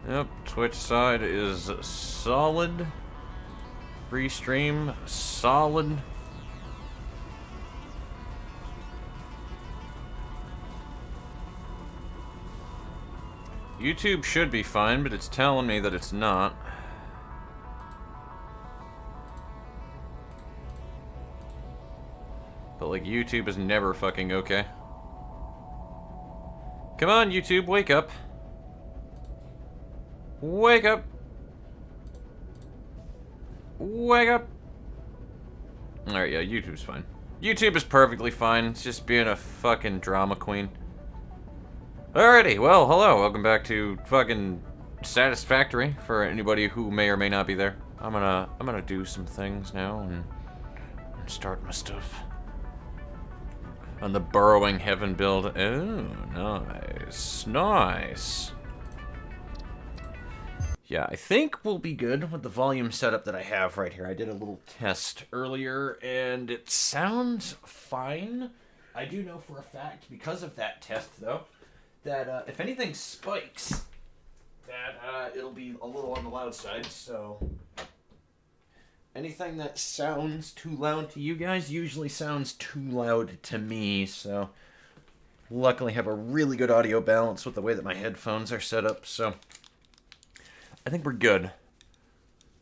Yep, Twitch side is solid. Free stream, solid. YouTube should be fine, but it's telling me that it's not. But, like, YouTube is never fucking okay. Come on, YouTube, wake up. Wake up. Wake up. Alright, yeah, YouTube's fine. YouTube is perfectly fine. It's just being a fucking drama queen. Alrighty, well, hello. Welcome back to fucking Satisfactory for anybody who may or may not be there. I'm gonna do some things now and start my stuff. On the Burrowing Heaven build. Oh, nice. Nice. Yeah, I think we'll be good with the volume setup that I have right here. I did a little test earlier, and it sounds fine. I do know for a fact, because of that test, though, that if anything spikes, that it'll be a little on the loud side, so anything that sounds too loud to you guys usually sounds too loud to me, so luckily have a really good audio balance with the way that my headphones are set up, so I think we're good.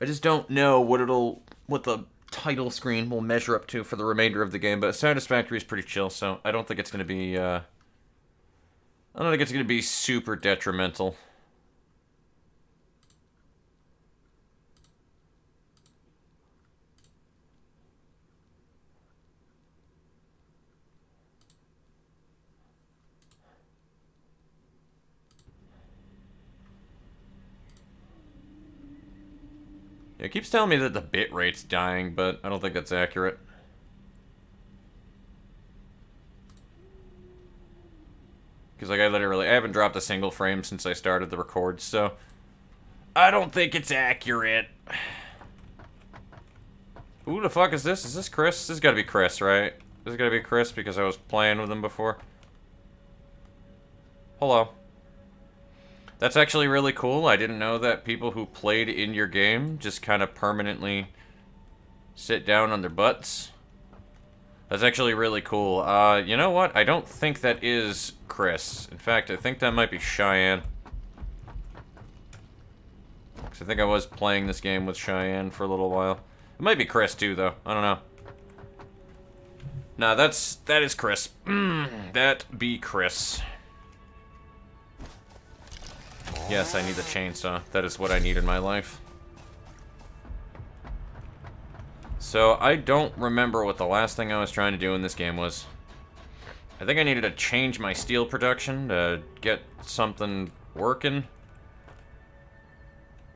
I just don't know what the title screen will measure up to for the remainder of the game, but Satisfactory is pretty chill, so I don't think it's going to be, I don't think it's going to be super detrimental. It keeps telling me that the bitrate's dying, but I don't think that's accurate. Because, like, I haven't dropped a single frame since I started the record, so I don't think it's accurate. Who the fuck is this? Is this Chris? This has got to be Chris, right? This has got to be Chris because I was playing with him before. Hello. That's actually really cool. I didn't know that people who played in your game just kind of permanently sit down on their butts. That's actually really cool. You know what? I don't think that is Chris. In fact, I think that might be Cheyenne. Because I think I was playing this game with Cheyenne for a little while. It might be Chris too, though. I don't know. Nah, that is Chris. That be Chris. Yes, I need the chainsaw. That is what I need in my life. So, I don't remember what the last thing I was trying to do in this game was. I think I needed to change my steel production to get something working.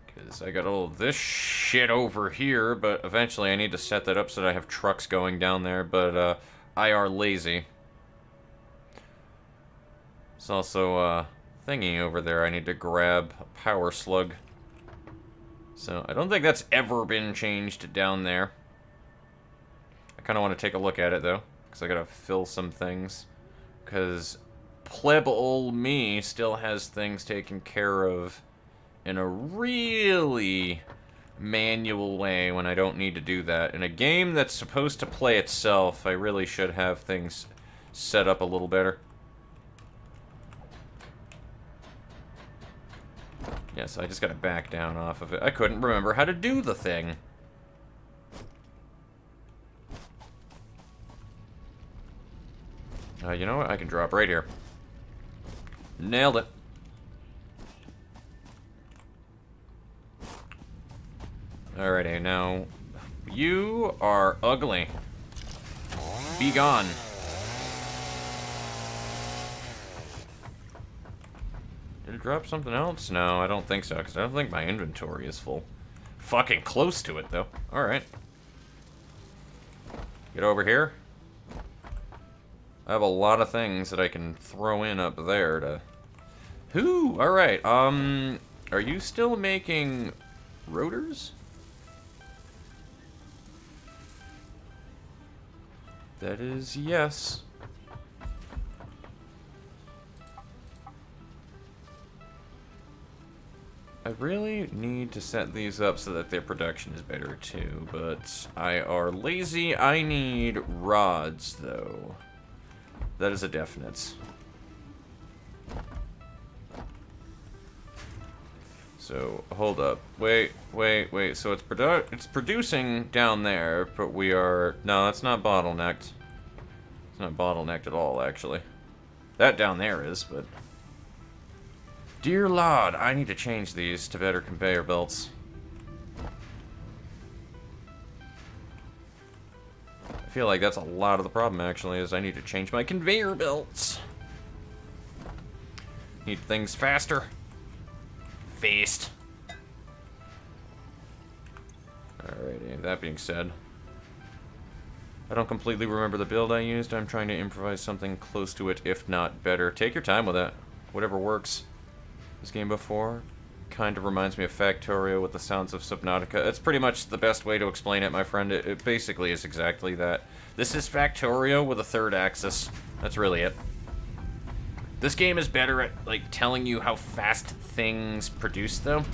Because I got all this shit over here, but eventually I need to set that up so that I have trucks going down there, but I are lazy. It's also, thingy over there I need to grab a power slug. So I don't think that's ever been changed down there. I kind of want to take a look at it though, because I gotta fill some things. Because pleb ol' me still has things taken care of in a really manual way when I don't need to do that. In a game that's supposed to play itself, I really should have things set up a little better. Yes, I just gotta back down off of it. I couldn't remember how to do the thing. You know what? I can drop right here. Nailed it. Alrighty, now... You are ugly. Be gone. Did it drop something else? No, I don't think so, because I don't think my inventory is full. Fucking close to it, though. Alright. Get over here. I have a lot of things that I can throw in up there to... Whoo! Alright, are you still making rotors? That is yes. I really need to set these up so that their production is better too, but I are lazy. I need rods, though. That is a definite. So, hold up. Wait. So it's producing down there, but we are... No, it's not bottlenecked. It's not bottlenecked at all, actually. That down there is, but... Dear Lord, I need to change these to better conveyor belts. I feel like that's a lot of the problem, actually, is I need to change my conveyor belts. Need things faster. Fast. Alrighty, that being said, I don't completely remember the build I used. I'm trying to improvise something close to it, if not better. Take your time with that. Whatever works. This game before kind of reminds me of Factorio with the sounds of Subnautica. It's pretty much the best way to explain it, my friend. It basically is exactly that. This is Factorio with a third axis. That's really it. This game is better at, like, telling you how fast things produce, though.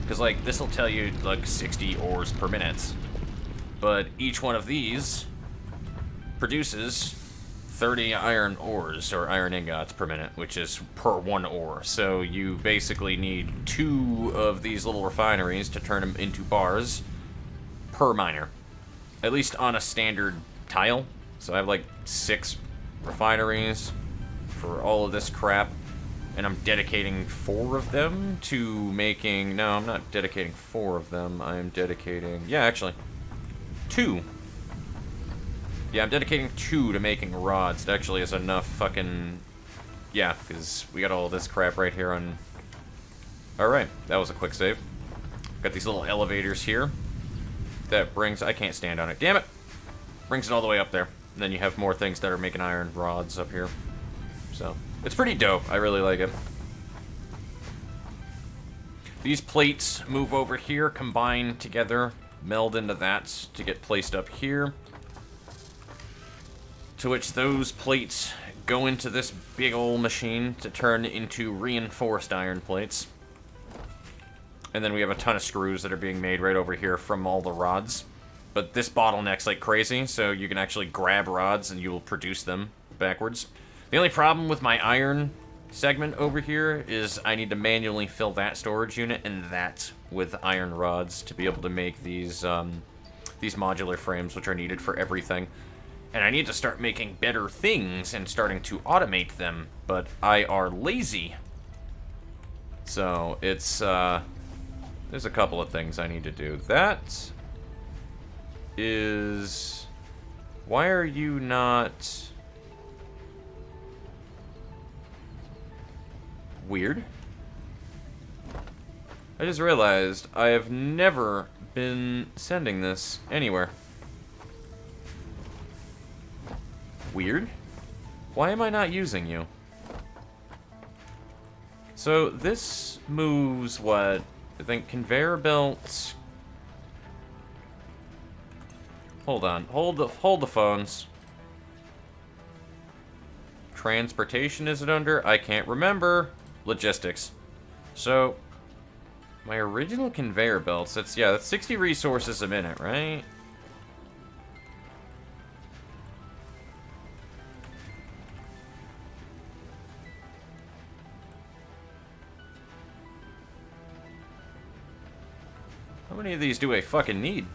Because, like, this will tell you, like, 60 ores per minute. But each one of these produces 30 iron ores, or iron ingots per minute, which is per one ore. So you basically need 2 of these little refineries to turn them into bars per miner. At least on a standard tile. So I have, like, 6 refineries for all of this crap, and I'm dedicating 4 of them to making... No, I'm not dedicating 4 of them. I'm dedicating... Yeah, actually, 2. Yeah, I'm dedicating 2 to making rods. It actually is enough fucking... Yeah, because we got all this crap right here on... Alright, that was a quick save. Got these little elevators here. That brings... I can't stand on it. Damn it! Brings it all the way up there. And then you have more things that are making iron rods up here. So, it's pretty dope. I really like it. These plates move over here, combine together, meld into that to get placed up here. To which those plates go into this big old machine to turn into reinforced iron plates. And then we have a ton of screws that are being made right over here from all the rods. But this bottleneck's like crazy, so you can actually grab rods and you will produce them backwards. The only problem with my iron segment over here is I need to manually fill that storage unit and that with iron rods to be able to make these modular frames, which are needed for everything. And I need to start making better things and starting to automate them, but I are lazy. So it's, there's a couple of things I need to do. That is... Why are you not... Weird. I just realized I have never been sending this anywhere. Weird. Why am I not using you? So this moves what? I think conveyor belts. Hold on. Hold the phones. Transportation is it under? I can't remember. Logistics. So, my original conveyor belts, that's 60 resources a minute, right? How many of these do I fucking need?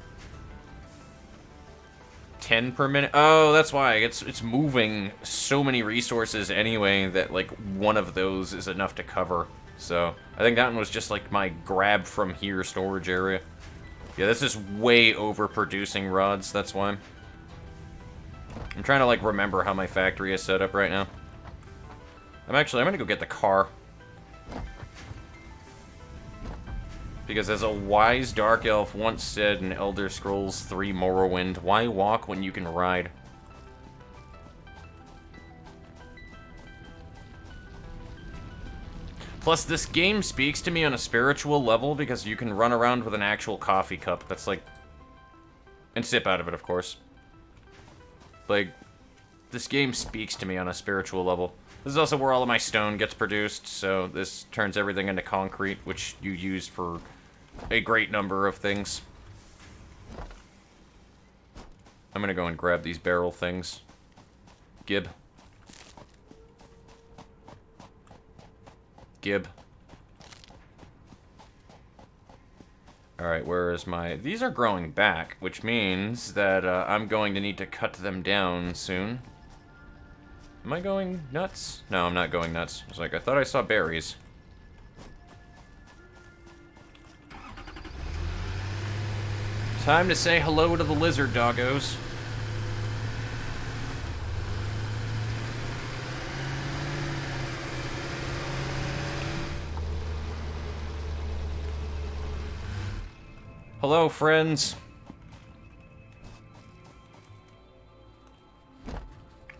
10 per minute? Oh, that's why. It's moving so many resources anyway that, like, one of those is enough to cover. So, I think that one was just, like, my grab from here storage area. Yeah, this is way overproducing rods, that's why. I'm trying to, like, remember how my factory is set up right now. I'm gonna go get the car. Because as a wise dark elf once said in Elder Scrolls 3 Morrowind, why walk when you can ride? Plus, this game speaks to me on a spiritual level because you can run around with an actual coffee cup that's like... And sip out of it, of course. Like, this game speaks to me on a spiritual level. This is also where all of my stone gets produced, so this turns everything into concrete, which you use for a great number of things. I'm gonna go and grab these barrel things. Gib. Gib. Alright, where is my... These are growing back, which means that I'm going to need to cut them down soon. Am I going nuts? No, I'm not going nuts. I was like, I thought I saw berries. Time to say hello to the lizard doggos. Hello, friends.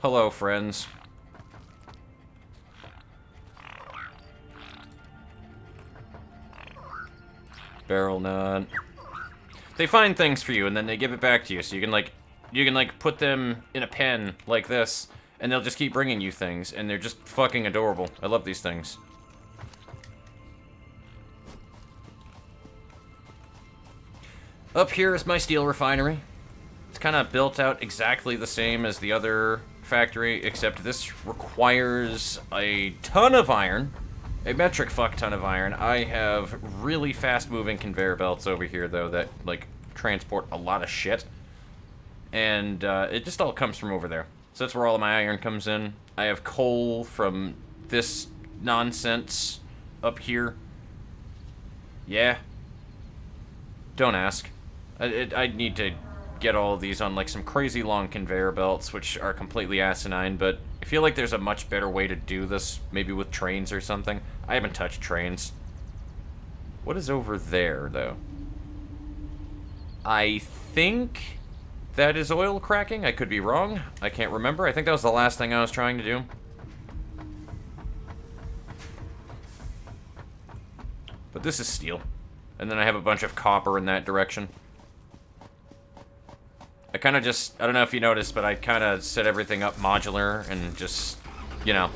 Hello, friends. Barrel nut. They find things for you, and then they give it back to you, so you can, like, put them in a pen like this, and they'll just keep bringing you things, and they're just fucking adorable. I love these things. Up here is my steel refinery. It's kind of built out exactly the same as the other factory, except this requires a ton of iron. A metric fuck ton of iron. I have really fast-moving conveyor belts over here, though, that, like, transport a lot of shit. And, it just all comes from over there. So that's where all of my iron comes in. I have coal from this nonsense up here. Yeah. Don't ask. I need to get all of these on, like, some crazy long conveyor belts, which are completely asinine, but I feel like there's a much better way to do this, maybe with trains or something. I haven't touched trains. What is over there, though? I think that is oil cracking. I could be wrong. I can't remember. I think that was the last thing I was trying to do. But this is steel. And then I have a bunch of copper in that direction. I kind of just, I don't know if you noticed, but I kind of set everything up modular and just, you know,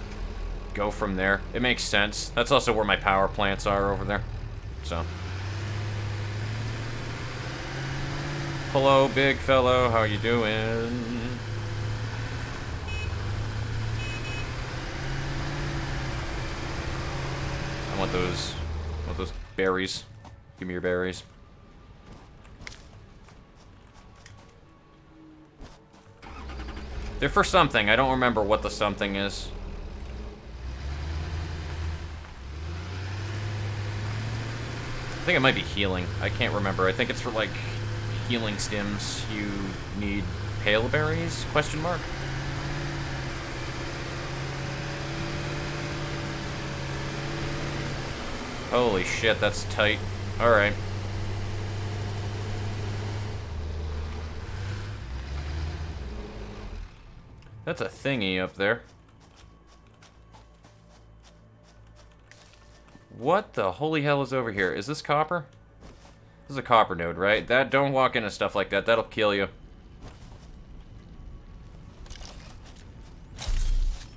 go from there. It makes sense. That's also where my power plants are over there. So. Hello, big fellow. How you doing? I want those berries. Give me your berries. They're for something. I don't remember what the something is. I think it might be healing. I can't remember. I think it's for, like, healing stims. You need pale berries? Question mark. Holy shit, that's tight. Alright. That's a thingy up there. What the holy hell is over here? Is this copper? This is a copper node, right? Don't walk into stuff like that. That'll kill you.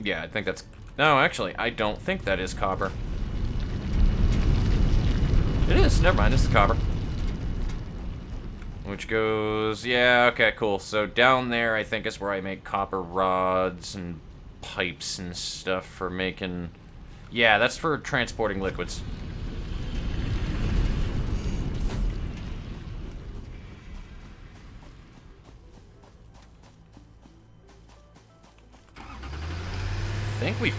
Yeah, I think that's... No, actually, I don't think that is copper. It is. Never mind. This is copper. Which goes... Yeah, okay, cool. So down there, I think, is where I make copper rods and pipes and stuff for making... Yeah, that's for transporting liquids. I think we've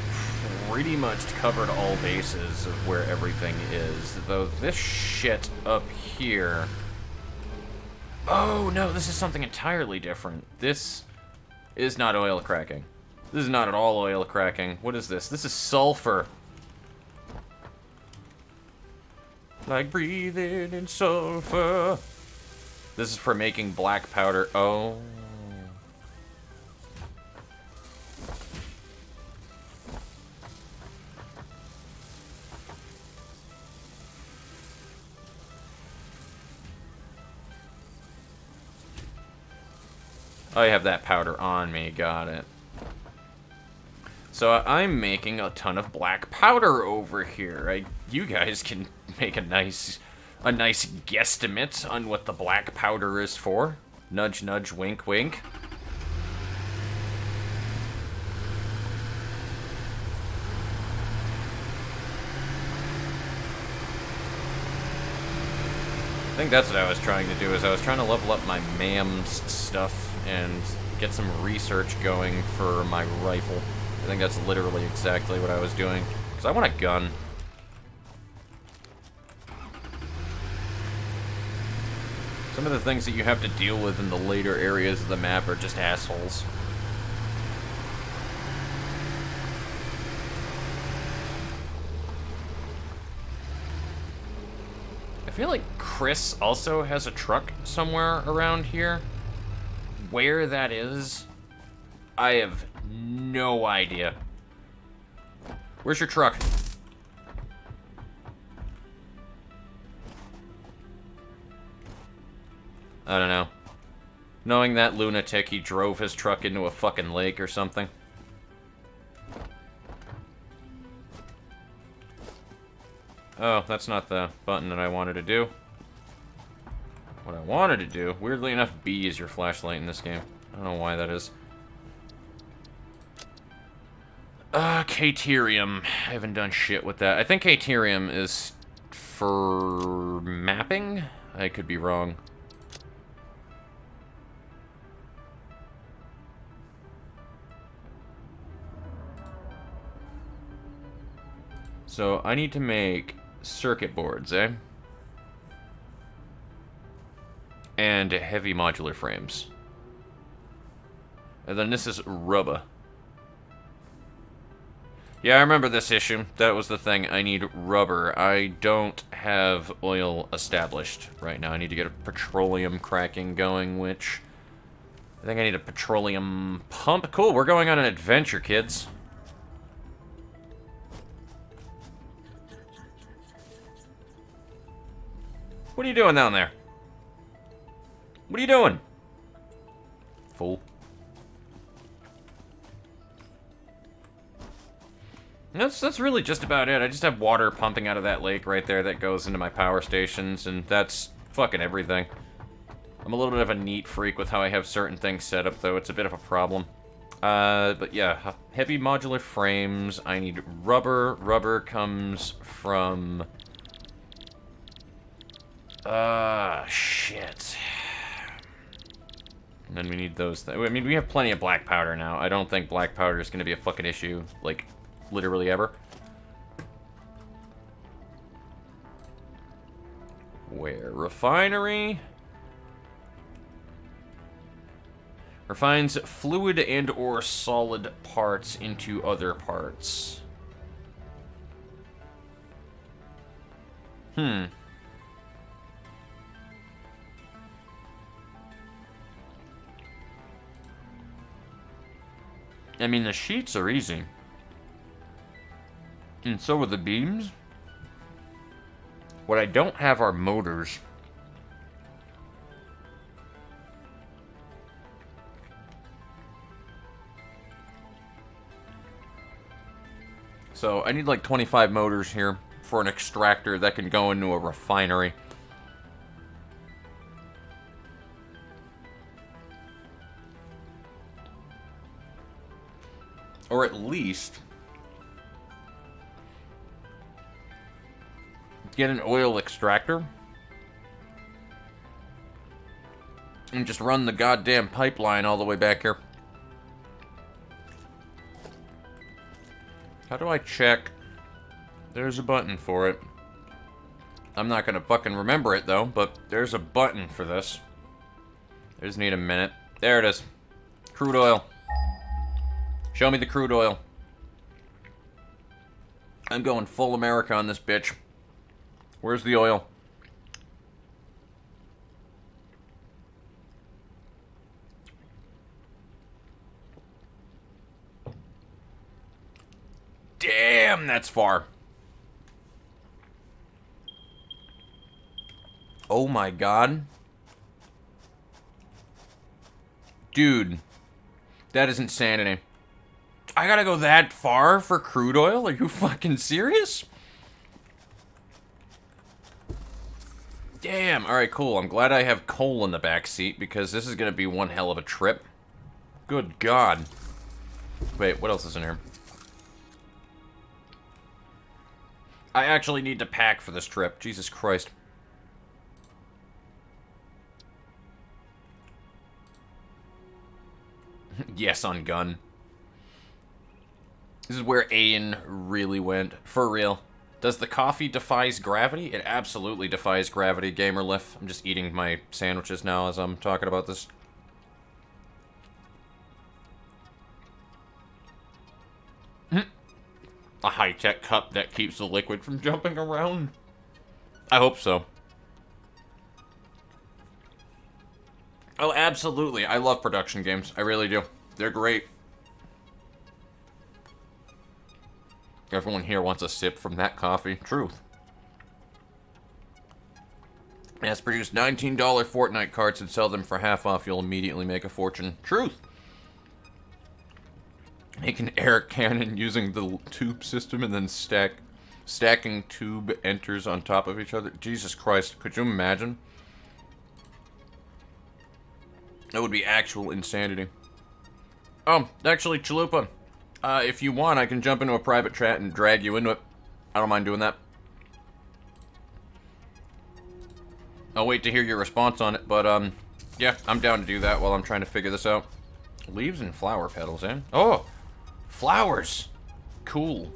pretty much covered all bases of where everything is. Though this shit up here... Oh, no, this is something entirely different. This is not oil cracking. This is not at all oil cracking. What is this? This is sulfur. Like breathing in sulfur. This is for making black powder. Oh. I have that powder on me, got it. So I'm making a ton of black powder over here. You guys can make a nice guesstimate on what the black powder is for. Nudge, nudge, wink, wink. I think that's what I was trying to do, is I was trying to level up my MAMS stuff and get some research going for my rifle. I think that's literally exactly what I was doing. Because I want a gun. Some of the things that you have to deal with in the later areas of the map are just assholes. I feel like Chris also has a truck somewhere around here. Where that is, I have no idea. Where's your truck? I don't know. Knowing that lunatic, he drove his truck into a fucking lake or something. Oh, that's not the button that I wanted to do. What I wanted to do, weirdly enough, B is your flashlight in this game. I don't know why that is. Caterium. I haven't done shit with that. I think Caterium is for mapping? I could be wrong. So, I need to make circuit boards, eh? And heavy modular frames. And then this is rubber. Yeah, I remember this issue. That was the thing. I need rubber. I don't have oil established right now. I need to get a petroleum cracking going, which... I think I need a petroleum pump. Cool, we're going on an adventure, kids. What are you doing down there? What are you doing? Fool. That's really just about it. I just have water pumping out of that lake right there that goes into my power stations, and that's fucking everything. I'm a little bit of a neat freak with how I have certain things set up, though. It's a bit of a problem. But yeah, heavy modular frames. I need rubber. Rubber comes from... shit. And then we need those I mean, we have plenty of black powder now. I don't think black powder is going to be a fucking issue, like, literally ever. Where? Refinery? Refines fluid and or solid parts into other parts. I mean, the sheets are easy. And so are the beams. What I don't have are motors. So I need like 25 motors here for an extractor that can go into a refinery. Or at least get an oil extractor and just run the goddamn pipeline all the way back here. How do I check? There's a button for it. I'm not gonna fucking remember it though, but there's a button for this. I just need a minute. There it is. Crude oil. Show me the crude oil. I'm going full America on this bitch. Where's the oil? Damn, that's far. Oh my god. Dude. That is insanity. I gotta go that far for crude oil? Are you fucking serious? Damn. Alright, cool. I'm glad I have coal in the back seat because this is gonna be one hell of a trip. Good God. Wait, what else is in here? I actually need to pack for this trip. Jesus Christ. Yes, on gun. This is where Ayn really went. For real. Does the coffee defies gravity? It absolutely defies gravity, Gamerliff. I'm just eating my sandwiches now as I'm talking about this. A high-tech cup that keeps the liquid from jumping around? I hope so. Oh, absolutely. I love production games. I really do. They're great. Everyone here wants a sip from that coffee. Truth. It has produced $19 Fortnite cards and sell them for half off. You'll immediately make a fortune. Truth. Make an air cannon using the tube system and then stacking tube enters on top of each other. Jesus Christ. Could you imagine? That would be actual insanity. Oh, actually, Chalupa. If you want, I can jump into a private chat and drag you into it. I don't mind doing that. I'll wait to hear your response on it, but, yeah, I'm down to do that while I'm trying to figure this out. Leaves and flower petals, eh? Oh! Flowers! Cool.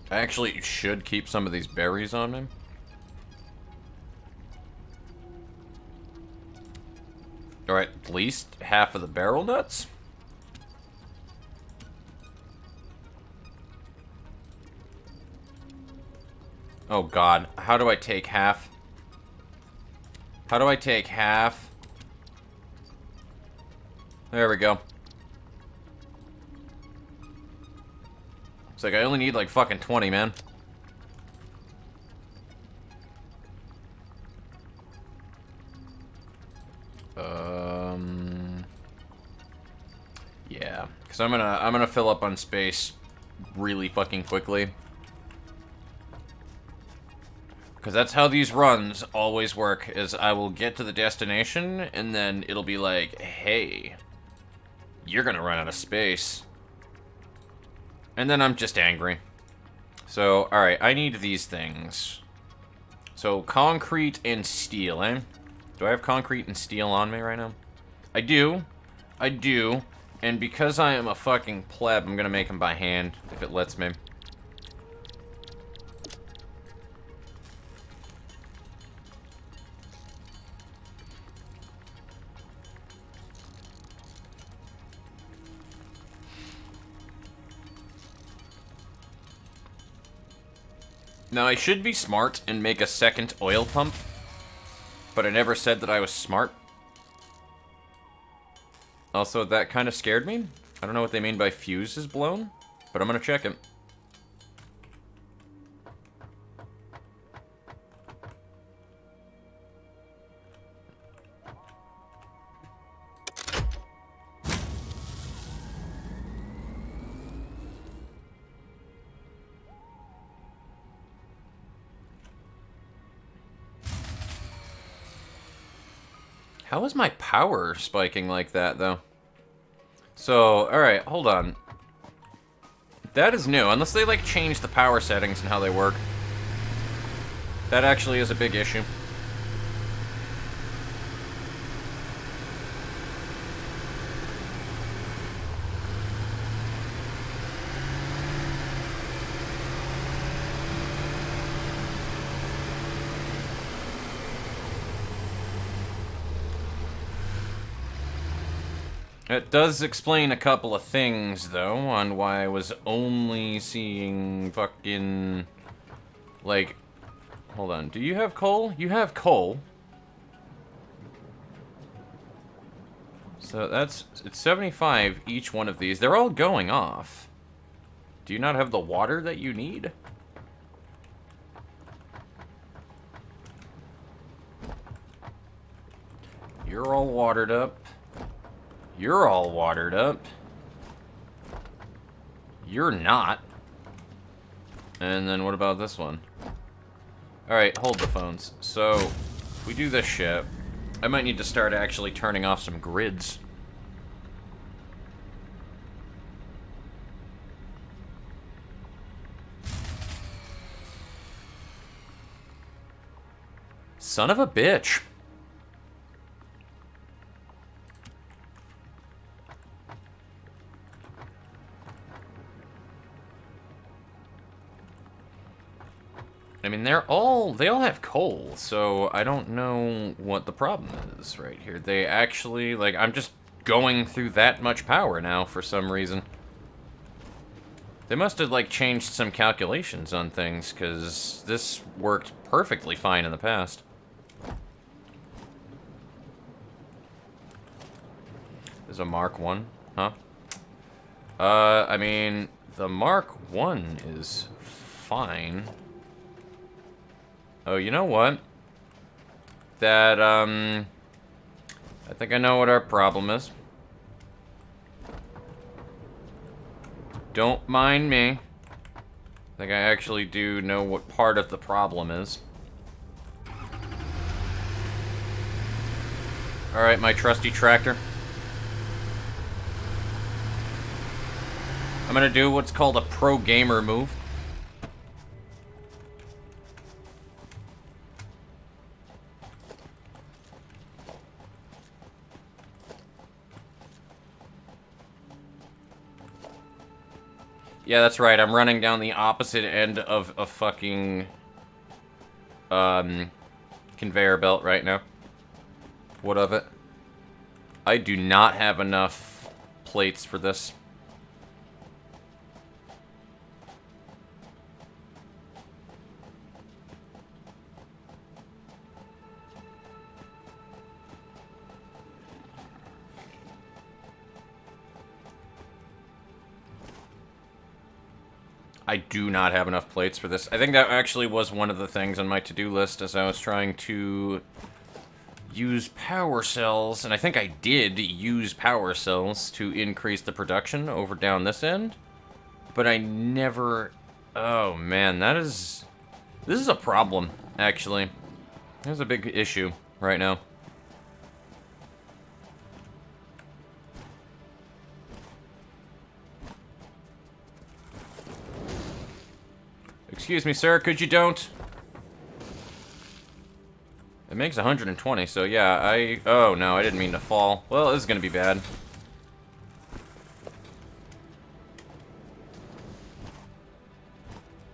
I actually should keep some of these berries on me. Alright, at least half of the barrel nuts? Oh god, how do I take half? How do I take half? There we go. It's like I only need like fucking 20, man. Yeah, because I'm gonna fill up on space really fucking quickly. Because that's how these runs always work, is I will get to the destination, and then it'll be like, hey, you're gonna run out of space. And then I'm just angry. So, alright, I need these things. So, concrete and steel, eh? Do I have concrete and steel on me right now? I do. I do. And because I am a fucking pleb, I'm gonna make them by hand, if it lets me. Now, I should be smart and make a second oil pump, but I never said that I was smart. Also, that kind of scared me. I don't know what they mean by fuse is blown, but I'm gonna check it. How is my power spiking like that, though? So, alright, hold on. That is new, unless they, like, change the power settings and how they work. That actually is a big issue. It does explain a couple of things, though, on why I was only seeing fucking... Like... Hold on, do you have coal? You have coal. So that's... It's 75 each one of these. They're all going off. Do you not have the water that you need? You're all watered up. You're all watered up. You're not. And then what about this one? Alright, hold the phones. So, if we do this shit, I might need to start actually turning off some grids. Son of a bitch. I mean, they all have coal, so I don't know what the problem is right here. They actually, like, I'm just going through that much power now for some reason. They must have, like, changed some calculations on things, because this worked perfectly fine in the past. There's a Mark 1, huh? I mean, the Mark 1 is fine. Oh, you know what? That, I think I know what our problem is. Don't mind me. I think I actually do know what part of the problem is. Alright, my trusty tractor. I'm gonna do what's called a pro gamer move. Yeah, that's right. I'm running down the opposite end of a fucking conveyor belt right now. What of it? I do not have enough plates for this. I do not have enough plates for this. I think that actually was one of the things on my to-do list as I was trying to use power cells, and I think I did use power cells to increase the production over down this end, but I never... Oh, man, this is a problem, actually. There's a big issue right now. Excuse me, sir, could you don't? It makes 120, so yeah, oh, no, I didn't mean to fall. Well, this is gonna be bad.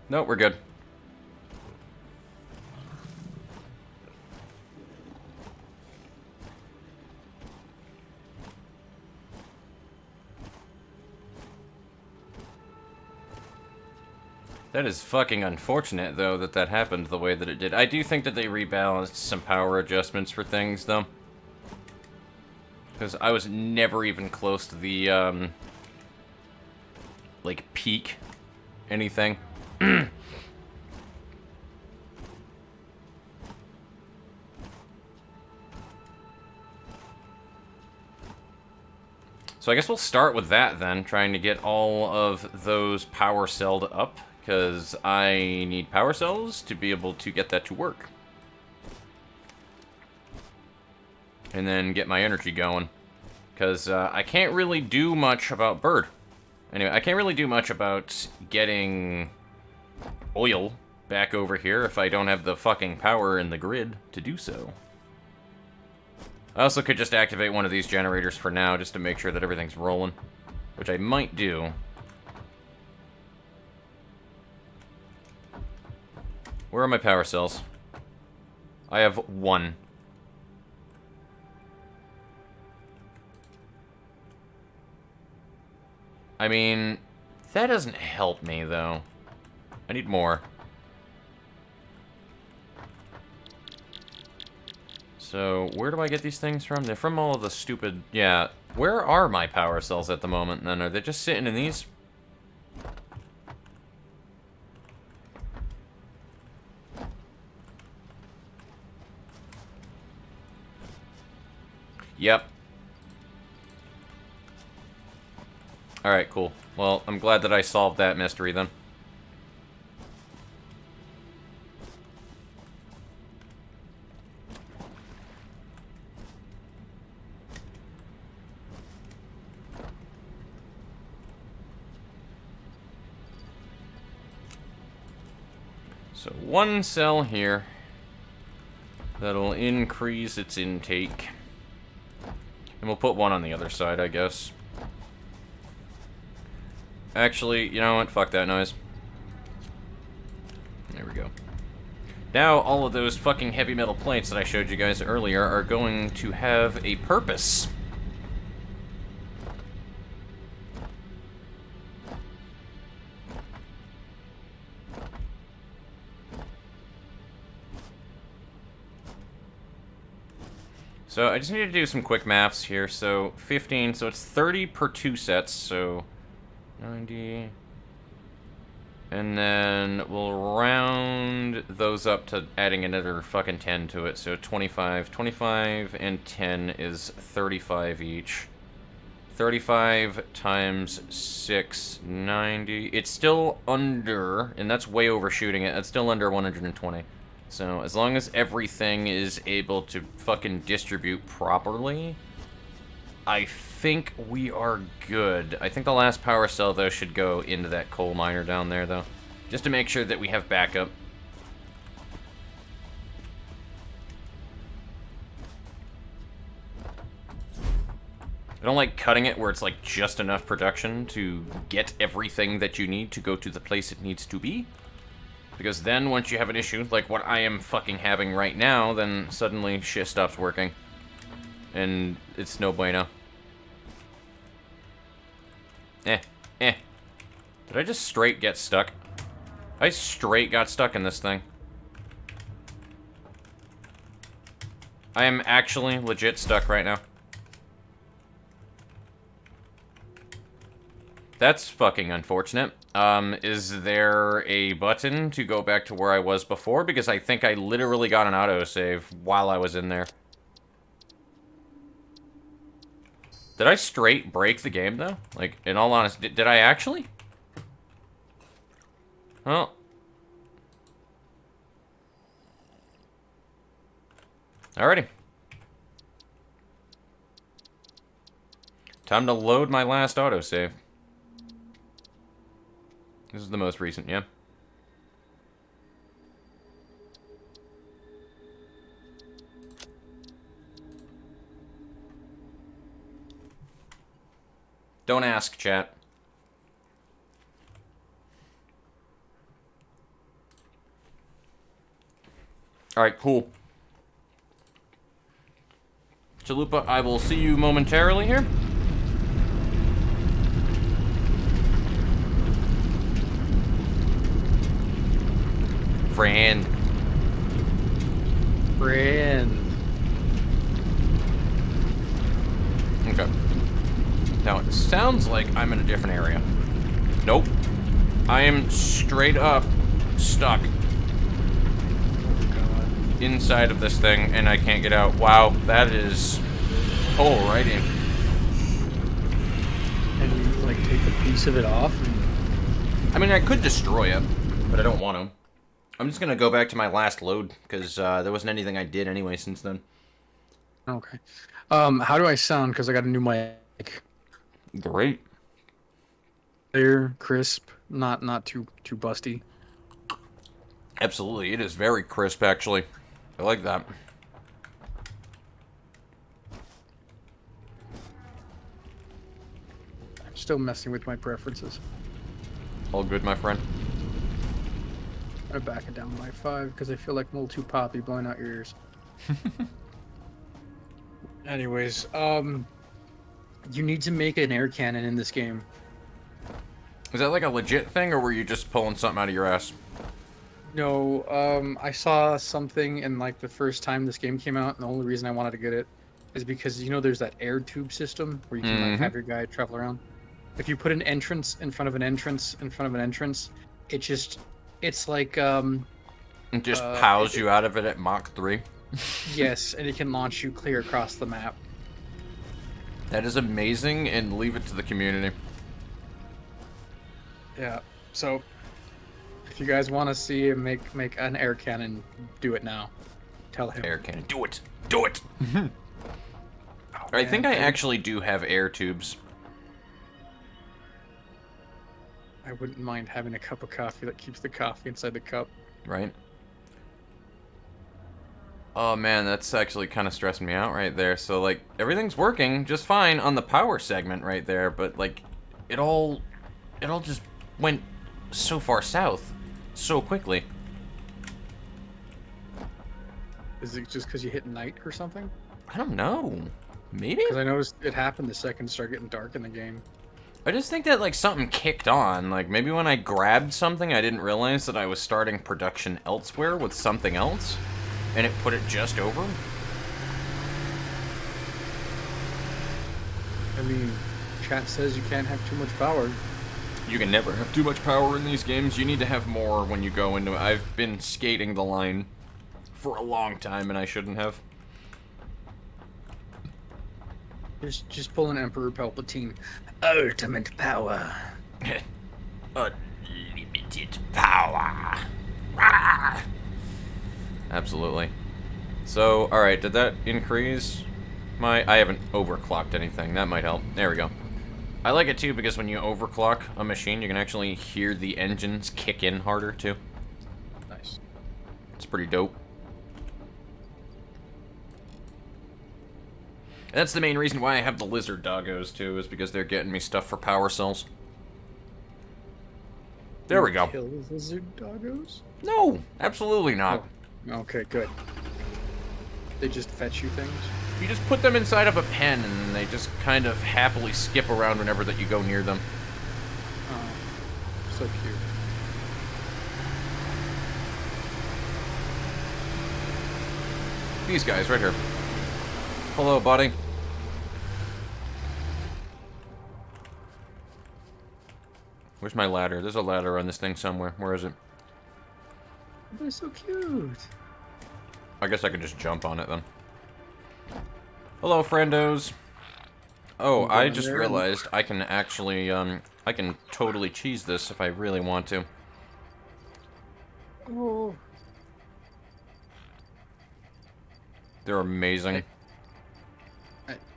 Nope, we're good. That is fucking unfortunate, though, that happened the way that it did. I do think that they rebalanced some power adjustments for things, though. Because I was never even close to the, like, peak anything. So I guess we'll start with that, then, trying to get all of those power celled up. Because I need power cells to be able to get that to work. And then get my energy going. Because I can't really do much about bird. Anyway, I can't really do much about getting oil back over here if I don't have the fucking power in the grid to do so. I also could just activate one of these generators for now just to make sure that everything's rolling. Which I might do. Where are my power cells? I have one. I mean, that doesn't help me, though. I need more. So, where do I get these things from? They're from all of the stupid... Yeah, where are my power cells at the moment, then? Are they just sitting in these? Yep. Alright, cool. Well, I'm glad that I solved that mystery then. So 1 cell here. That'll increase its intake. And we'll put 1 on the other side, I guess. Actually, you know what? Fuck that noise. There we go. Now, all of those fucking heavy metal plates that I showed you guys earlier are going to have a purpose. So I just need to do some quick maths here. So 15, so it's 30 per 2 sets, so 90. And then we'll round those up to adding another fucking 10 to it. So 25. 25 and 10 is 35 each. 35 times 6, 90. It's still under, and that's way overshooting it. It's still under 120. So as long as everything is able to fucking distribute properly, I think we are good. I think the last power cell, though, should go into that coal miner down there, though. Just to make sure that we have backup. I don't like cutting it where it's, like, just enough production to get everything that you need to go to the place it needs to be. Because then, once you have an issue, like what I am fucking having right now, then suddenly shit stops working. And it's no bueno. Did I just straight get stuck? I straight got stuck in this thing. I am actually legit stuck right now. That's fucking unfortunate. Is there a button to go back to where I was before? Because I think I literally got an autosave while I was in there. Did I straight break the game, though? Like, in all honesty, did I actually? Well. Alrighty. Time to load my last autosave. This is the most recent, yeah. Don't ask, chat. Alright, cool. Chalupa, I will see you momentarily here. Friend. Okay. Now, it sounds like I'm in a different area. Nope. I am straight up stuck inside of this thing, and I can't get out. Wow, that is... Alrighty. And you, like, take a piece of it off? I mean, I could destroy it, but I don't want to. I'm just gonna go back to my last load, because there wasn't anything I did anyway since then. Okay. How do I sound? Because I got a new mic. Great. Clear, crisp, not too busty. Absolutely, it is very crisp, actually. I like that. I'm still messing with my preferences. All good, my friend. I'm gonna back it down by 5 because I feel like I'm a little too poppy blowing out your ears. Anyways, you need to make an air cannon in this game. Is that like a legit thing, or were you just pulling something out of your ass? No, I saw something in like the first time this game came out, and the only reason I wanted to get it is because, you know, there's that air tube system where you can like have your guy travel around. If you put an entrance in front of an entrance in front of an entrance, it's like It just pows you out of it at Mach 3. Yes, and it can launch you clear across the map. That is amazing, and leave it to the community. Yeah. So, if you guys want to see him make an air cannon, do it now. Tell him. Air cannon. Do it! Do it! Oh, I think man, I actually do have air tubes. I wouldn't mind having a cup of coffee that keeps the coffee inside the cup. Right? Oh man, that's actually kind of stressing me out right there. So, like, everything's working just fine on the power segment right there, but, like, it all just went so far south so quickly. Is it just because you hit night or something? I don't know. Maybe? Because I noticed it happened the second it started getting dark in the game. I just think that, like, something kicked on. Like, maybe when I grabbed something, I didn't realize that I was starting production elsewhere with something else, and it put it just over. I mean, chat says you can't have too much power. You can never have too much power in these games. You need to have more when you go into it. I've been skating the line for a long time, and I shouldn't have. Just pull an Emperor Palpatine. Ultimate power. Unlimited power. Rah! Absolutely. So, alright, did that increase my... I haven't overclocked anything. That might help. There we go. I like it too because when you overclock a machine, you can actually hear the engines kick in harder too. Nice. It's pretty dope. That's the main reason why I have the lizard doggos too, is because they're getting me stuff for power cells. There we go. Kill lizard doggos? No, absolutely not. Oh, okay, good. They just fetch you things? You just put them inside of a pen and they just kind of happily skip around whenever that you go near them. Oh, so cute. These guys right here. Hello, buddy. Where's my ladder? There's a ladder on this thing somewhere. Where is it? They're so cute. I guess I can just jump on it then. Hello, friendos. Oh, I just realized I can actually, I can totally cheese this if I really want to. Oh. They're amazing.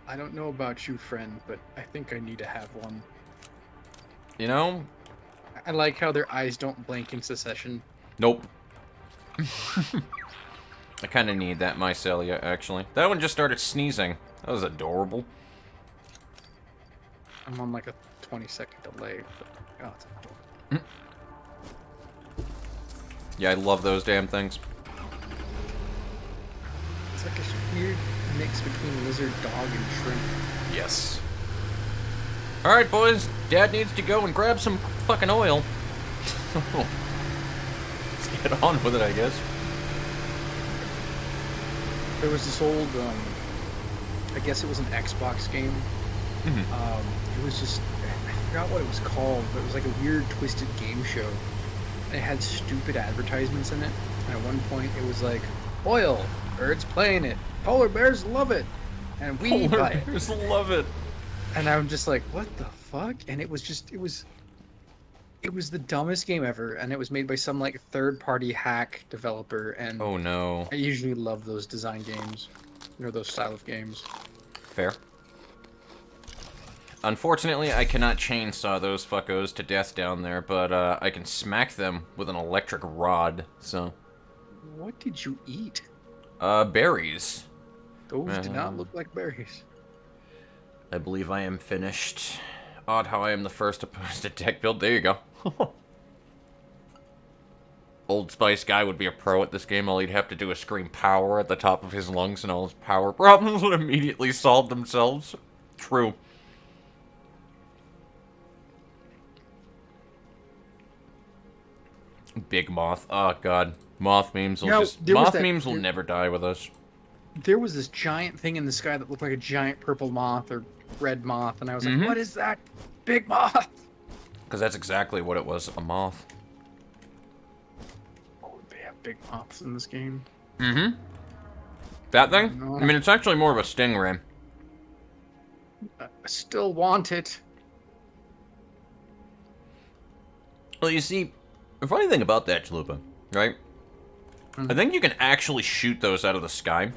I don't know about you, friend, but I think I need to have one. You know? I like how their eyes don't blink in succession. Nope. I kind of need that mycelia, actually. That one just started sneezing. That was adorable. I'm on like a 20-second delay, but oh, it's adorable. Yeah, I love those damn things. It's like a weird mix between lizard, dog, and shrimp. Yes. Alright, boys. Dad needs to go and grab some fucking oil. Let's get on with it, I guess. There was this old, I guess it was an Xbox game. It was just, I forgot what it was called, but it was like a weird, twisted game show. And it had stupid advertisements in it. And at one point, it was like, oil, birds playing it, polar bears love it, and we buy it. Polar bears love it. And I'm just like, what the fuck? And it was just, it was the dumbest game ever, and it was made by some like third-party hack developer. And oh no. I usually love those design games, those style of games. Fair. Unfortunately, I cannot chainsaw those fuckos to death down there, but I can smack them with an electric rod. So. What did you eat? Berries. Those did not look like berries. I believe I am finished. Odd how I am the first to post a tech build. There you go. Old Spice guy would be a pro at this game. All he'd have to do is scream power at the top of his lungs and all his power problems would immediately solve themselves. True. Big Moth. Oh, God. Moth memes will memes will never die with us. There was this giant thing in the sky that looked like a giant purple moth or red moth, and I was like, what is that? Big moth! Because that's exactly what it was, a moth. Oh, they have big moths in this game. Mm-hmm. That thing? I mean, it's actually more of a stingray. I still want it. Well, you see, the funny thing about that, Chalupa, right? I think you can actually shoot those out of the sky.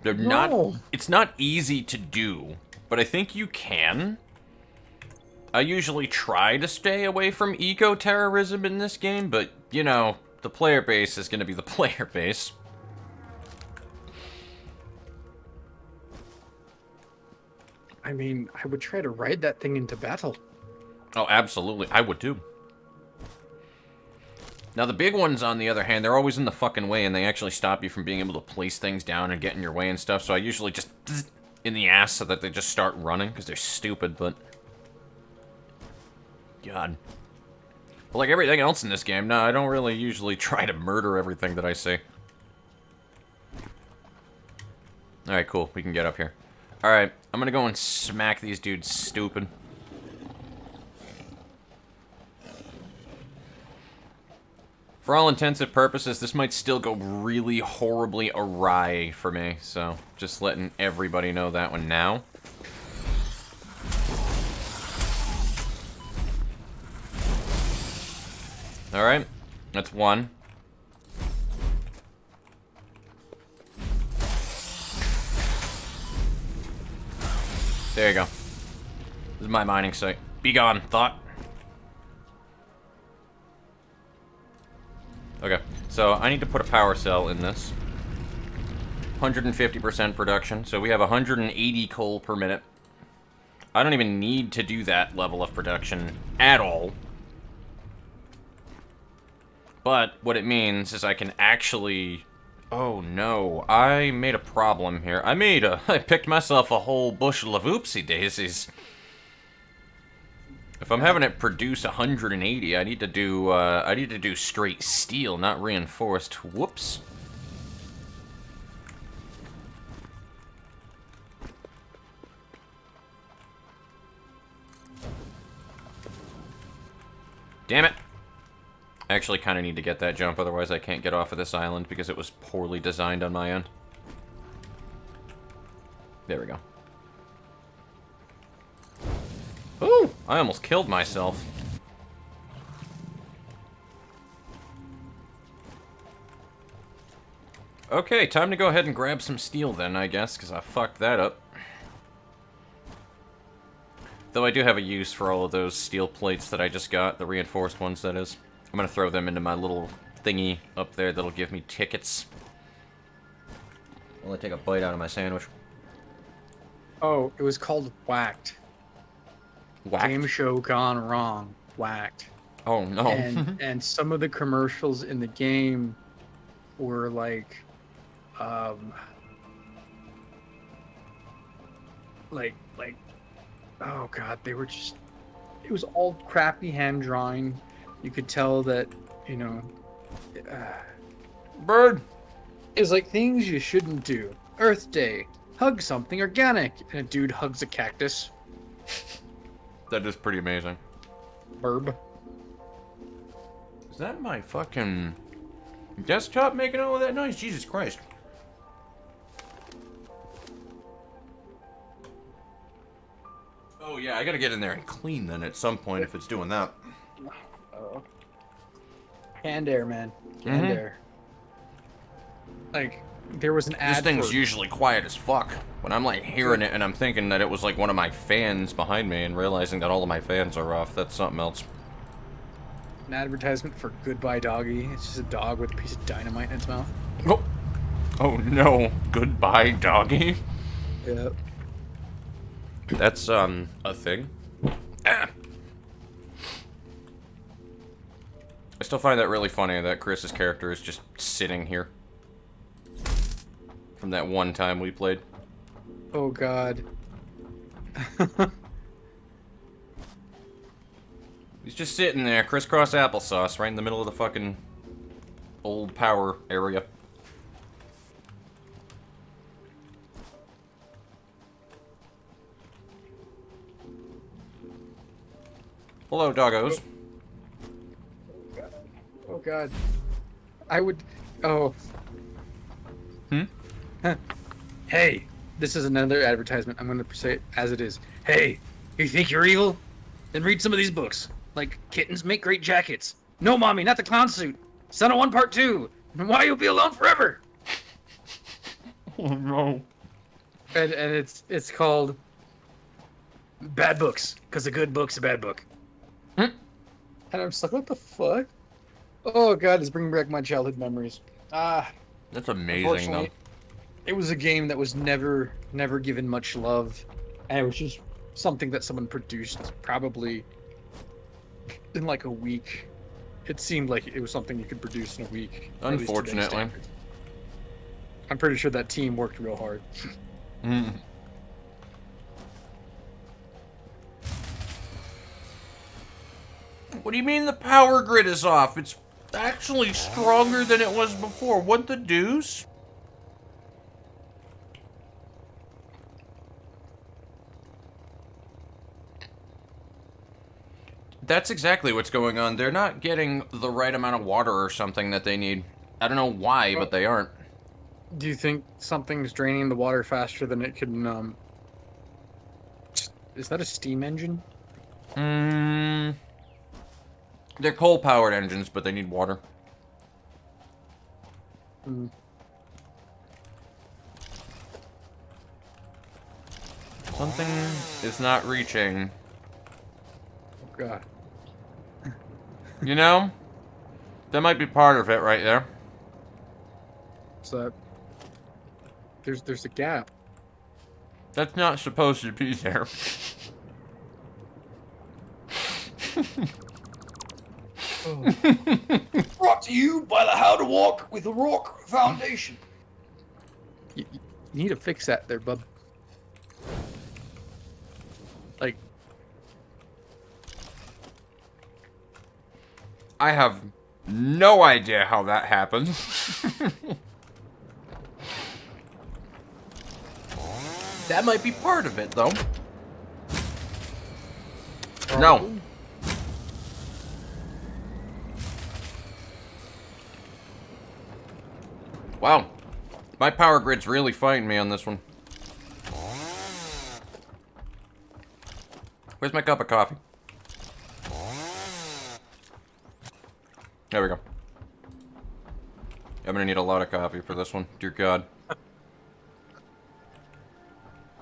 They're not... No. It's not easy to do, but I think you can. I usually try to stay away from eco-terrorism in this game, but, you know, the player base is going to be the player base. I mean, I would try to ride that thing into battle. Oh, absolutely. I would too. Now, the big ones, on the other hand, they're always in the fucking way, and they actually stop you from being able to place things down and get in your way and stuff, so I usually just in the ass so that they just start running, because they're stupid, but... God. But like everything else in this game, no, I don't really usually try to murder everything that I see. Alright, cool. We can get up here. Alright, I'm gonna go and smack these dudes stupid. For all intents and purposes, this might still go really horribly awry for me, so just letting everybody know that one now. Alright, that's one. There you go. This is my mining site. Be gone, thought. Okay, so I need to put a power cell in this. 150% production, so we have 180 coal per minute. I don't even need to do that level of production at all. But what it means is I can actually... Oh no, I made a problem here. I picked myself a whole bushel of oopsie daisies. If I'm having it produce 180, I need to do straight steel, not reinforced. Whoops. Damn it. I actually kind of need to get that jump, otherwise I can't get off of this island because it was poorly designed on my end. There we go. Ooh! I almost killed myself. Okay, time to go ahead and grab some steel then, I guess, because I fucked that up. Though I do have a use for all of those steel plates that I just got, the reinforced ones, that is. I'm gonna throw them into my little thingy up there that'll give me tickets. While I take a bite out of my sandwich. Oh, it was called Whacked. Whacked? Game show gone wrong. Whacked. Oh, no. And some of the commercials in the game were like, oh god, they were just, it was all crappy hand drawing. You could tell that, you know, Bird! it was like things you shouldn't do. Earth Day, hug something organic, and a dude hugs a cactus. That is pretty amazing. Burb. Is that my fucking desktop making all of that noise? Jesus Christ. Oh yeah, I gotta get in there and clean then at some point if it's doing that. Oh. Canned air, man. Canned air. Like, there was an ad. This thing's for... usually quiet as fuck. When I'm like hearing it and I'm thinking that it was like one of my fans behind me and realizing that all of my fans are off, that's something else. An advertisement for Goodbye Doggy. It's just a dog with a piece of dynamite in its mouth. Oh, oh no. Goodbye, doggy. Yep. That's, a thing. Ah. I still find that really funny that Chris's character is just sitting here. From that one time we played. Oh god. He's just sitting there, crisscross applesauce, right in the middle of the fucking old power area. Hello, doggos. Oh god. I would... Oh. Hmm? Hey, this is another advertisement. I'm going to say it as it is. Hey, you think you're evil? Then read some of these books. Like, kittens make great jackets. No, mommy, not the clown suit. Son of 1 Part 2. And why you'll be alone forever. Oh no. And it's called Bad Books, because a good book's a bad book. And I'm just like, what the fuck? Oh god, it's bringing back my childhood memories. That's amazing though. It was a game that was never given much love, and it was just something that someone produced probably in like a week. It seemed like it was something you could produce in a week. Unfortunately. I'm pretty sure that team worked real hard. What do you mean the power grid is off? It's actually stronger than it was before. What the deuce? That's exactly what's going on. They're not getting the right amount of water or something that they need. I don't know why, but they aren't. Do you think something's draining the water faster than it can, Is that a steam engine? They're coal-powered engines, but they need water. Something is not reaching. Oh, God. You know? That might be part of it right there. So there's a gap. That's not supposed to be there. Brought to you by the How to Walk with a Rock Foundation. You need to fix that there, bub. Like, I have no idea how that happened. That might be part of it, though. No. Wow. My power grid's really fighting me on this one. Where's my cup of coffee? There we go. I'm gonna need a lot of coffee for this one. Dear God.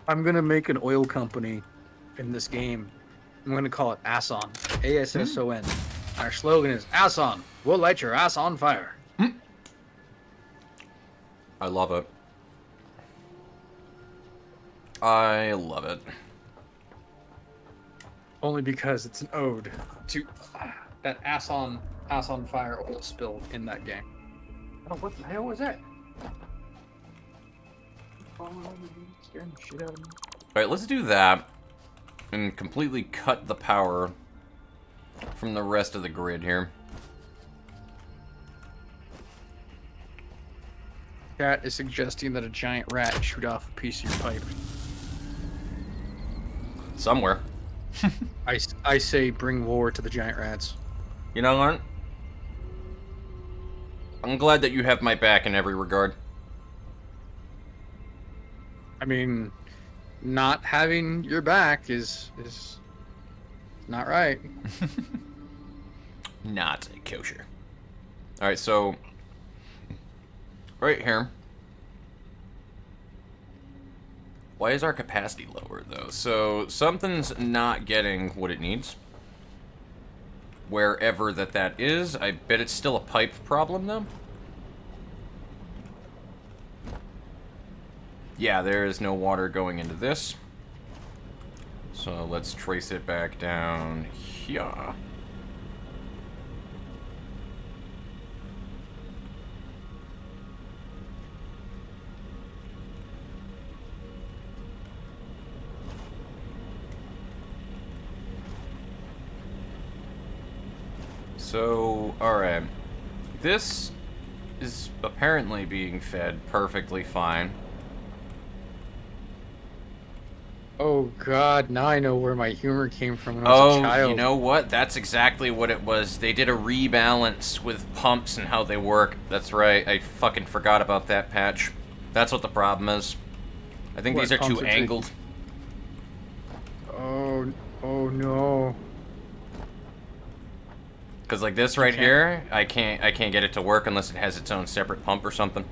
I'm gonna make an oil company in this game. I'm gonna call it Asson. ASSON. Our slogan is Asson. We'll light your ass on fire. I love it. I love it. Only because it's an ode to that ass on fire oil spill in that game. Oh, what the hell was that? Scaring the shit out of me. Alright, let's do that. And completely cut the power from the rest of the grid here. Chat is suggesting that a giant rat shoot off a piece of your pipe. Somewhere. I say bring war to the giant rats. You know what? I'm glad that you have my back in every regard. I mean, not having your back is not right. Not kosher. Alright, so right here. Why is our capacity lower, though? So, something's not getting what it needs. Wherever that is. I bet it's still a pipe problem, though. Yeah, there is no water going into this. So, let's trace it back down here. So, alright. This is apparently being fed perfectly fine. Oh god, now I know where my humor came from when I was a child. You know what? That's exactly what it was. They did a rebalance with pumps and how they work. That's right. I fucking forgot about that patch. That's what the problem is. I think these are too angled. Oh no. Because like this right here, I can't get it to work unless it has its own separate pump or something.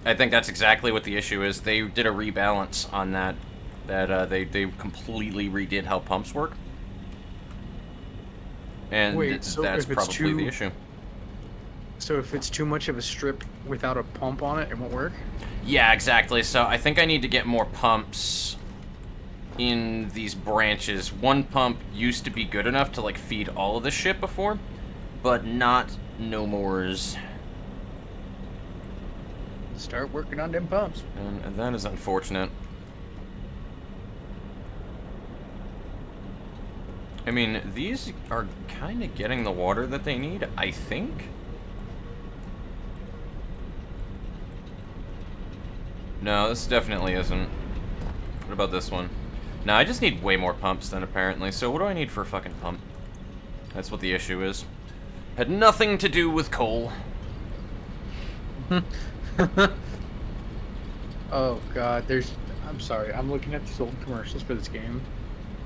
I think that's exactly what the issue is. They did a rebalance on that. They completely redid how pumps work. And Wait, so that's if it's probably the issue. So if it's too much of a strip without a pump on it, it won't work? Yeah, exactly. So I think I need to get more pumps in these branches. One pump used to be good enough to like feed all of the ship before, but not no mores. Start working on them pumps. And that is unfortunate. I mean, these are kind of getting the water that they need, I think. No, this definitely isn't. What about this one? No, I just need way more pumps then, apparently. So what do I need for a fucking pump? That's what the issue is. Had nothing to do with coal. Oh god, I'm sorry, I'm looking at these old commercials for this game.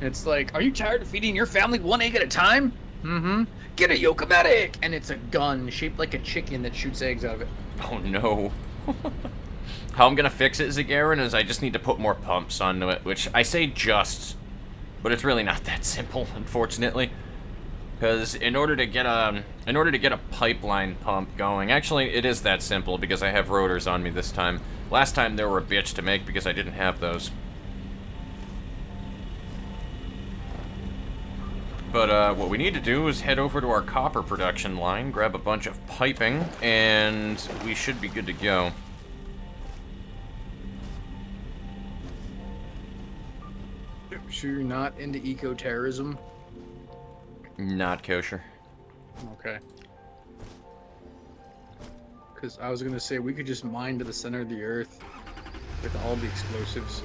It's like, are you tired of feeding your family one egg at a time? Mm-hmm. Get a Yokomatic! And it's a gun shaped like a chicken that shoots eggs out of it. Oh no. How I'm gonna fix it, Zagarin, is I just need to put more pumps onto it, which I say just, but it's really not that simple, unfortunately. Because in order to get a pipeline pump going, actually it is that simple because I have rotors on me this time. Last time they were a bitch to make because I didn't have those. But what we need to do is head over to our copper production line, grab a bunch of piping, and we should be good to go. Sure you're not into eco-terrorism? Not kosher. Okay. Because I was going to say, we could just mine to the center of the earth with all the explosives.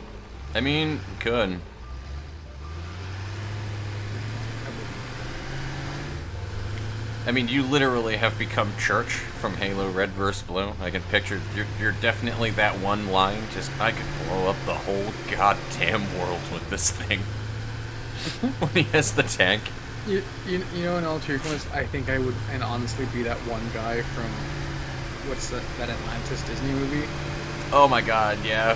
I mean, we could. I mean, you literally have become Church from Halo Red vs. Blue. I can picture, you're definitely that one line, just, I could blow up the whole goddamn world with this thing. When he has the tank. You know, in all truthfulness, I think I would, and honestly, be that one guy from, what's that Atlantis Disney movie? Oh my god, yeah.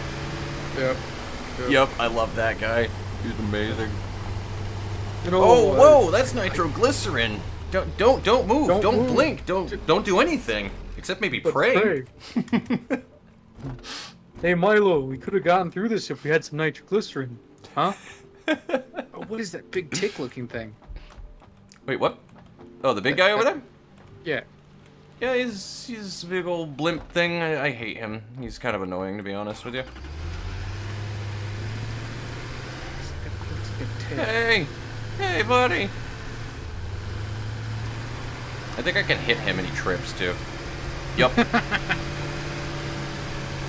Yep, I love that guy. He's amazing. You know, Oh, whoa, that's nitroglycerin. Don't move. Don't Don't move. blink. Don't do anything except maybe pray. Hey Milo, we could have gotten through this if we had some nitroglycerin, huh? Oh, what is that big tick-looking thing? Wait, what? Oh, the big guy over there? Yeah. Yeah, he's a big old blimp thing. I hate him. He's kind of annoying, to be honest with you. Hey, buddy. I think I can hit him and he trips too. Yup.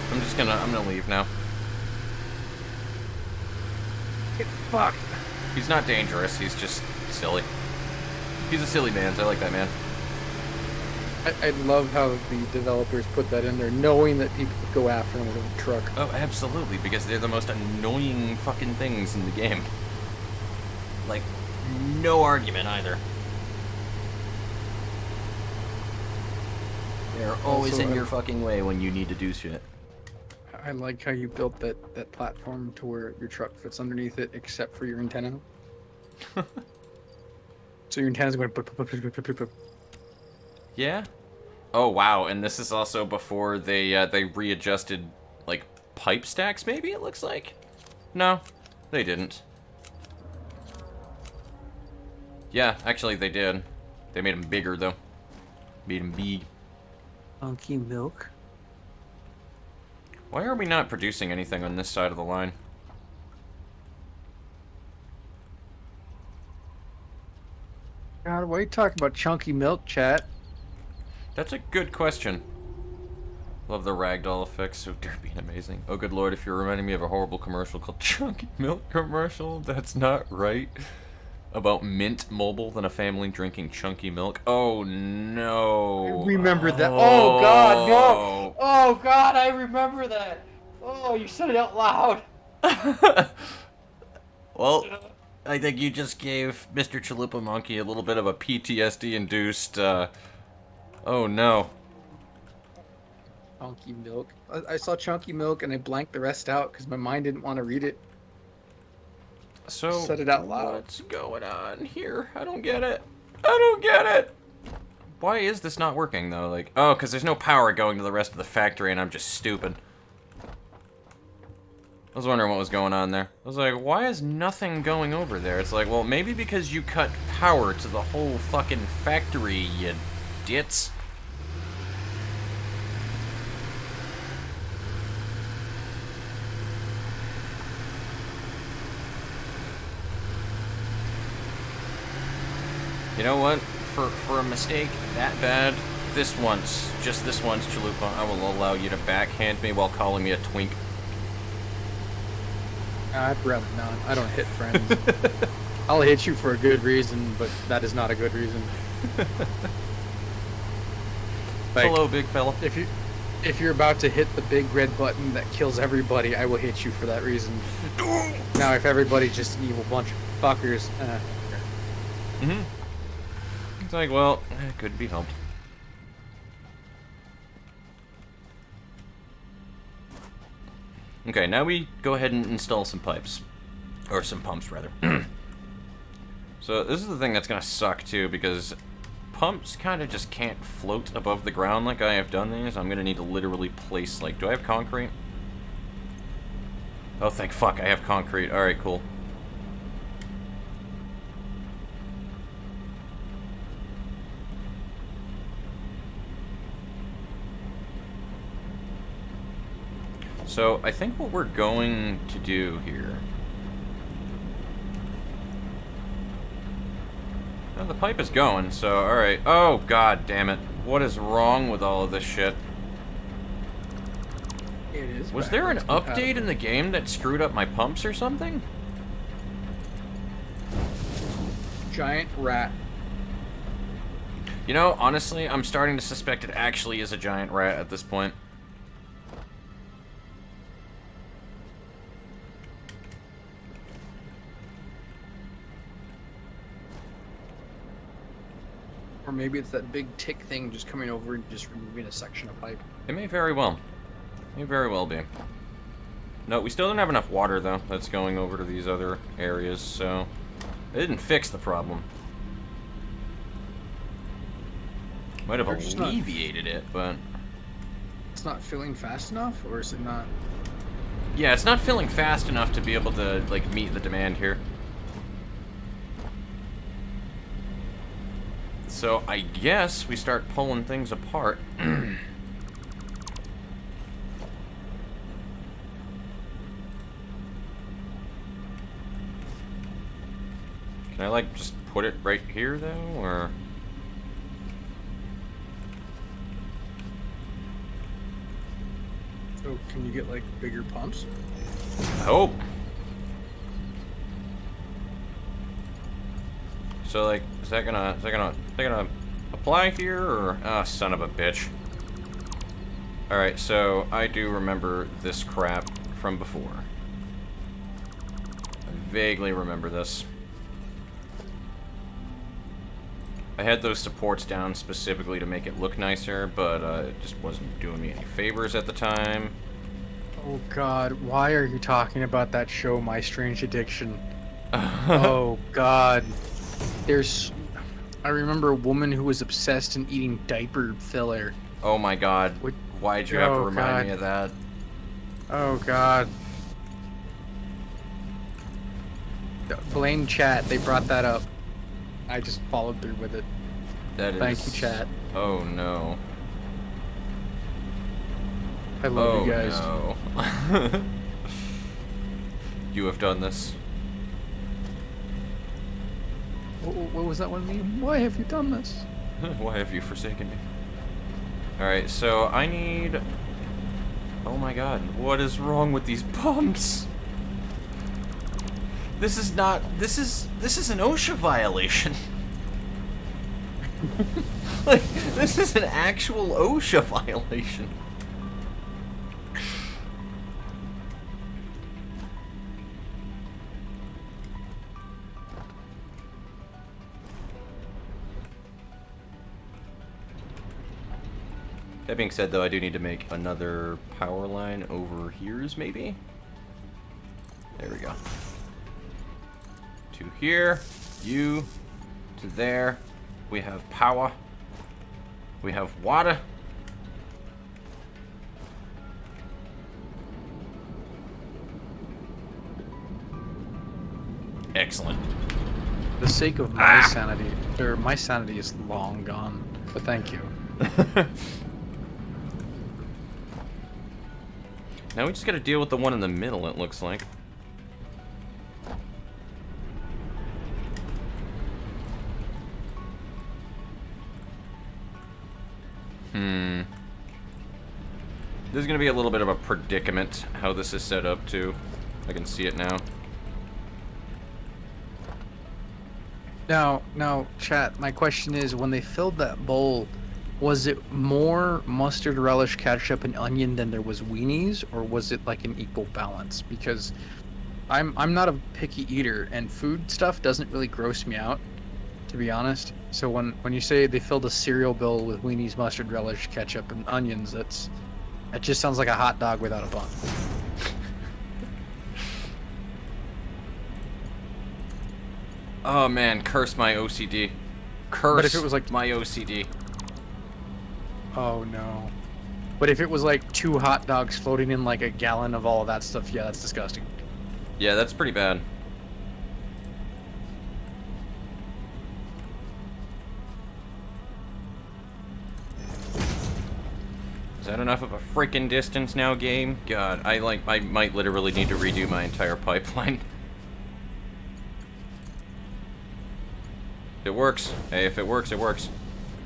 I'm gonna leave now. Get fucked. He's not dangerous, he's just silly. He's a silly man, I like that man. I love how the developers put that in there, knowing that people would go after him with a truck. Oh, absolutely, because they're the most annoying fucking things in the game. Like, no argument either. They're always Also, in your fucking way when you need to do shit. I like how you built that platform to where your truck fits underneath it, except for your antenna. So your antenna's going. Yeah. Oh wow, and this is also before they readjusted like pipe stacks. Maybe it looks like. No, they didn't. Yeah, actually they did. They made them bigger though. Made them big. Funky milk. Why are we not producing anything on this side of the line? God, why are you talking about chunky milk, chat? That's a good question. Love the ragdoll effects, so derpy and amazing. Oh good lord, if you're reminding me of a horrible commercial called Chunky Milk Commercial, that's not right. About Mint Mobile than a family drinking chunky milk. Oh no. I remember that. Oh God, no. Oh God, I remember that. Oh, you said it out loud. Well, I think you just gave Mr. Chalupa Monkey a little bit of a PTSD-induced, oh no. Chunky milk. I saw chunky milk and I blanked the rest out because my mind didn't want to read it. So, Said it out loud. what's going on here? I don't get it. I don't get it. Why is this not working, though? Like, oh, because there's no power going to the rest of the factory, and I'm just stupid. I was wondering what was going on there. I was like, why is nothing going over there? It's like, well, maybe because you cut power to the whole fucking factory, you dits. You know what? For a mistake that bad, this once, just this once, Chalupa, I will allow you to backhand me while calling me a twink. I'd rather not. I don't hit friends. I'll hit you for a good reason, but that is not a good reason. Like, hello, big fella. If you're about to hit the big red button that kills everybody, I will hit you for that reason. Now, if everybody's just an evil bunch of fuckers, Mm-hmm. It's like, well, it could be helped. Okay, now we go ahead and install some pipes. Or some pumps, rather. So, this is the thing that's gonna suck, too, because pumps kind of just can't float above the ground like I have done these. I'm gonna need to literally place, like, do I have concrete? Oh, thank fuck, I have concrete. Alright, cool. So, I think what we're going to do here... Well, the pipe is going, so, alright. Oh, god damn it. What is wrong with all of this shit? it is. Was there an update in the game that screwed up my pumps or something? Giant rat. You know, honestly, I'm starting to suspect it actually is a giant rat at this point. Or maybe it's that big tick thing just coming over and just removing a section of pipe. It may very well. May very well be. No, we still don't have enough water, though, that's going over to these other areas, so... It didn't fix the problem. Might have alleviated it, but... It's not filling fast enough, or is it not? Yeah, it's not filling fast enough to be able to, like, meet the demand here. So, I guess we start pulling things apart. Can I, like, just put it right here, though, or... So can you get like bigger pumps? I hope. So, like, is that gonna apply here, or... Ah, son of a bitch. Alright, so I do remember this crap from before. I vaguely remember this. I had those supports down specifically to make it look nicer, but it just wasn't doing me any favors at the time. Oh god, why are you talking about that show, My Strange Addiction? Oh god. I remember a woman who was obsessed in eating diaper filler. Oh my god. Why'd you have to remind me of that? Oh god. Blame chat, they brought that up. I just followed through with it. Thank you, chat. Oh no. I love you guys. No. You have done this. What was that one meme? Why have you done this? Why have you forsaken me? Alright, so I need... Oh my god, what is wrong with these pumps? This is not... This is an OSHA violation. Like, this is an actual OSHA violation. That being said, though, I do need to make another power line over here's maybe. There we go. To here, you, to there. We have power. We have water. Excellent. For the sake of my sanity, or my sanity is long gone, but thank you. Now we just gotta deal with the one in the middle, it looks like. This is gonna be a little bit of a predicament, how this is set up, too. I can see it now. Now, chat, my question is, when they filled that bowl, was it more mustard, relish, ketchup, and onion than there was weenies, or was it like an equal balance? Because I'm not a picky eater, and food stuff doesn't really gross me out, to be honest. So when you say they filled a cereal bowl with weenies, mustard, relish, ketchup, and onions, that just sounds like a hot dog without a bun. Oh man, curse my OCD. Curse But if it was like my OCD. Oh no. But if it was like 2 hot dogs floating in like a gallon of all of that stuff, yeah, that's disgusting. Yeah, that's pretty bad. Is that enough of a freaking distance now, game? God, I might literally need to redo my entire pipeline. It works. Hey, if it works, it works.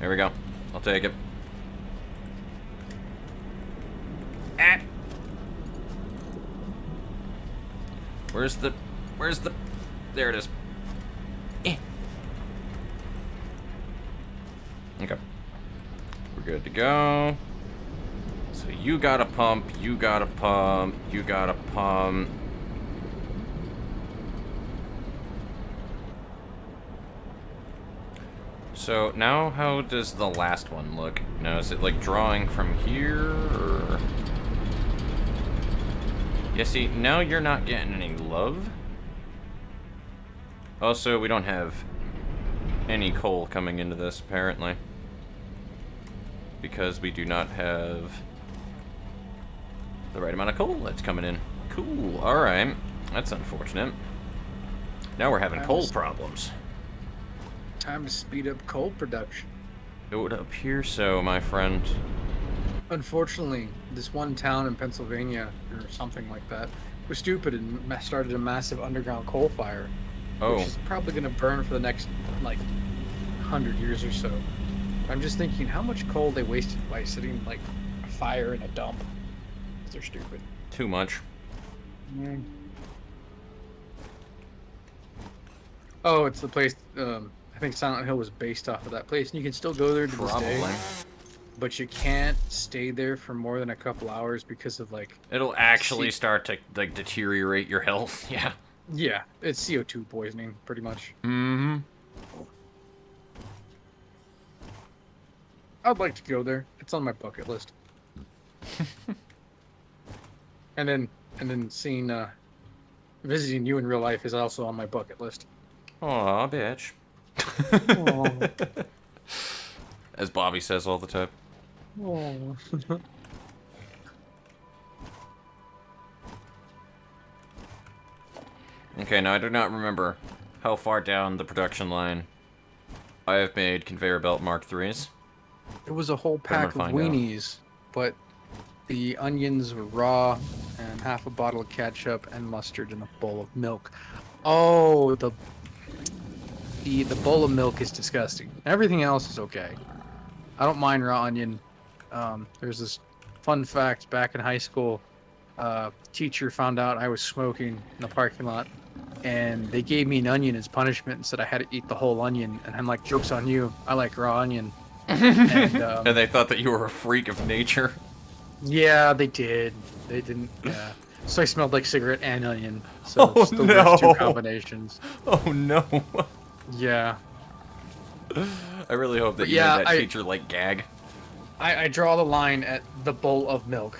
There we go. I'll take it. Ah! Where's the... There it is. Eh. Okay. We're good to go. So you gotta pump, you gotta pump, you gotta pump. So now how does the last one look? Now is it like drawing from here or... Yeah, see, now you're not getting any love. Also, we don't have any coal coming into this apparently. Because we do not have the right amount of coal that's coming in. Cool, alright. That's unfortunate. Now we're having coal problems. Time to speed up coal production. It would appear so, my friend. Unfortunately, this one town in Pennsylvania, or something like that, was stupid and started a massive underground coal fire. Oh. Which is probably going to burn for the next, like, 100 years or so. I'm just thinking how much coal they wasted by setting, like, a fire in a dump. They're stupid. Too much. Mm. Oh, it's the place, I think Silent Hill was based off of that place, and you can still go there to this day. But you can't stay there for more than a couple hours because of, like... It'll actually start to, like, deteriorate your health, yeah. Yeah, it's CO2 poisoning, pretty much. Mm-hmm. I'd like to go there. It's on my bucket list. and then seeing, visiting you in real life is also on my bucket list. Aw, bitch. As Bobby says all the time. Oh. Okay, now I do not remember how far down the production line I have made conveyor belt Mark IIIs. It was a whole pack of weenies, but the onions were raw, and half a bottle of ketchup and mustard in a bowl of milk. Oh, the bowl of milk is disgusting. Everything else is okay. I don't mind raw onion. There's this fun fact back in high school. Teacher found out I was smoking in the parking lot, and they gave me an onion as punishment and said I had to eat the whole onion. And I'm like, joke's on you. I like raw onion. And they thought that you were a freak of nature. Yeah, they did. They didn't. Yeah. So I smelled like cigarette and onion. So it's the worst two combinations. Oh no. Yeah. I really hope that you made that teacher like gag. I draw the line at the bowl of milk.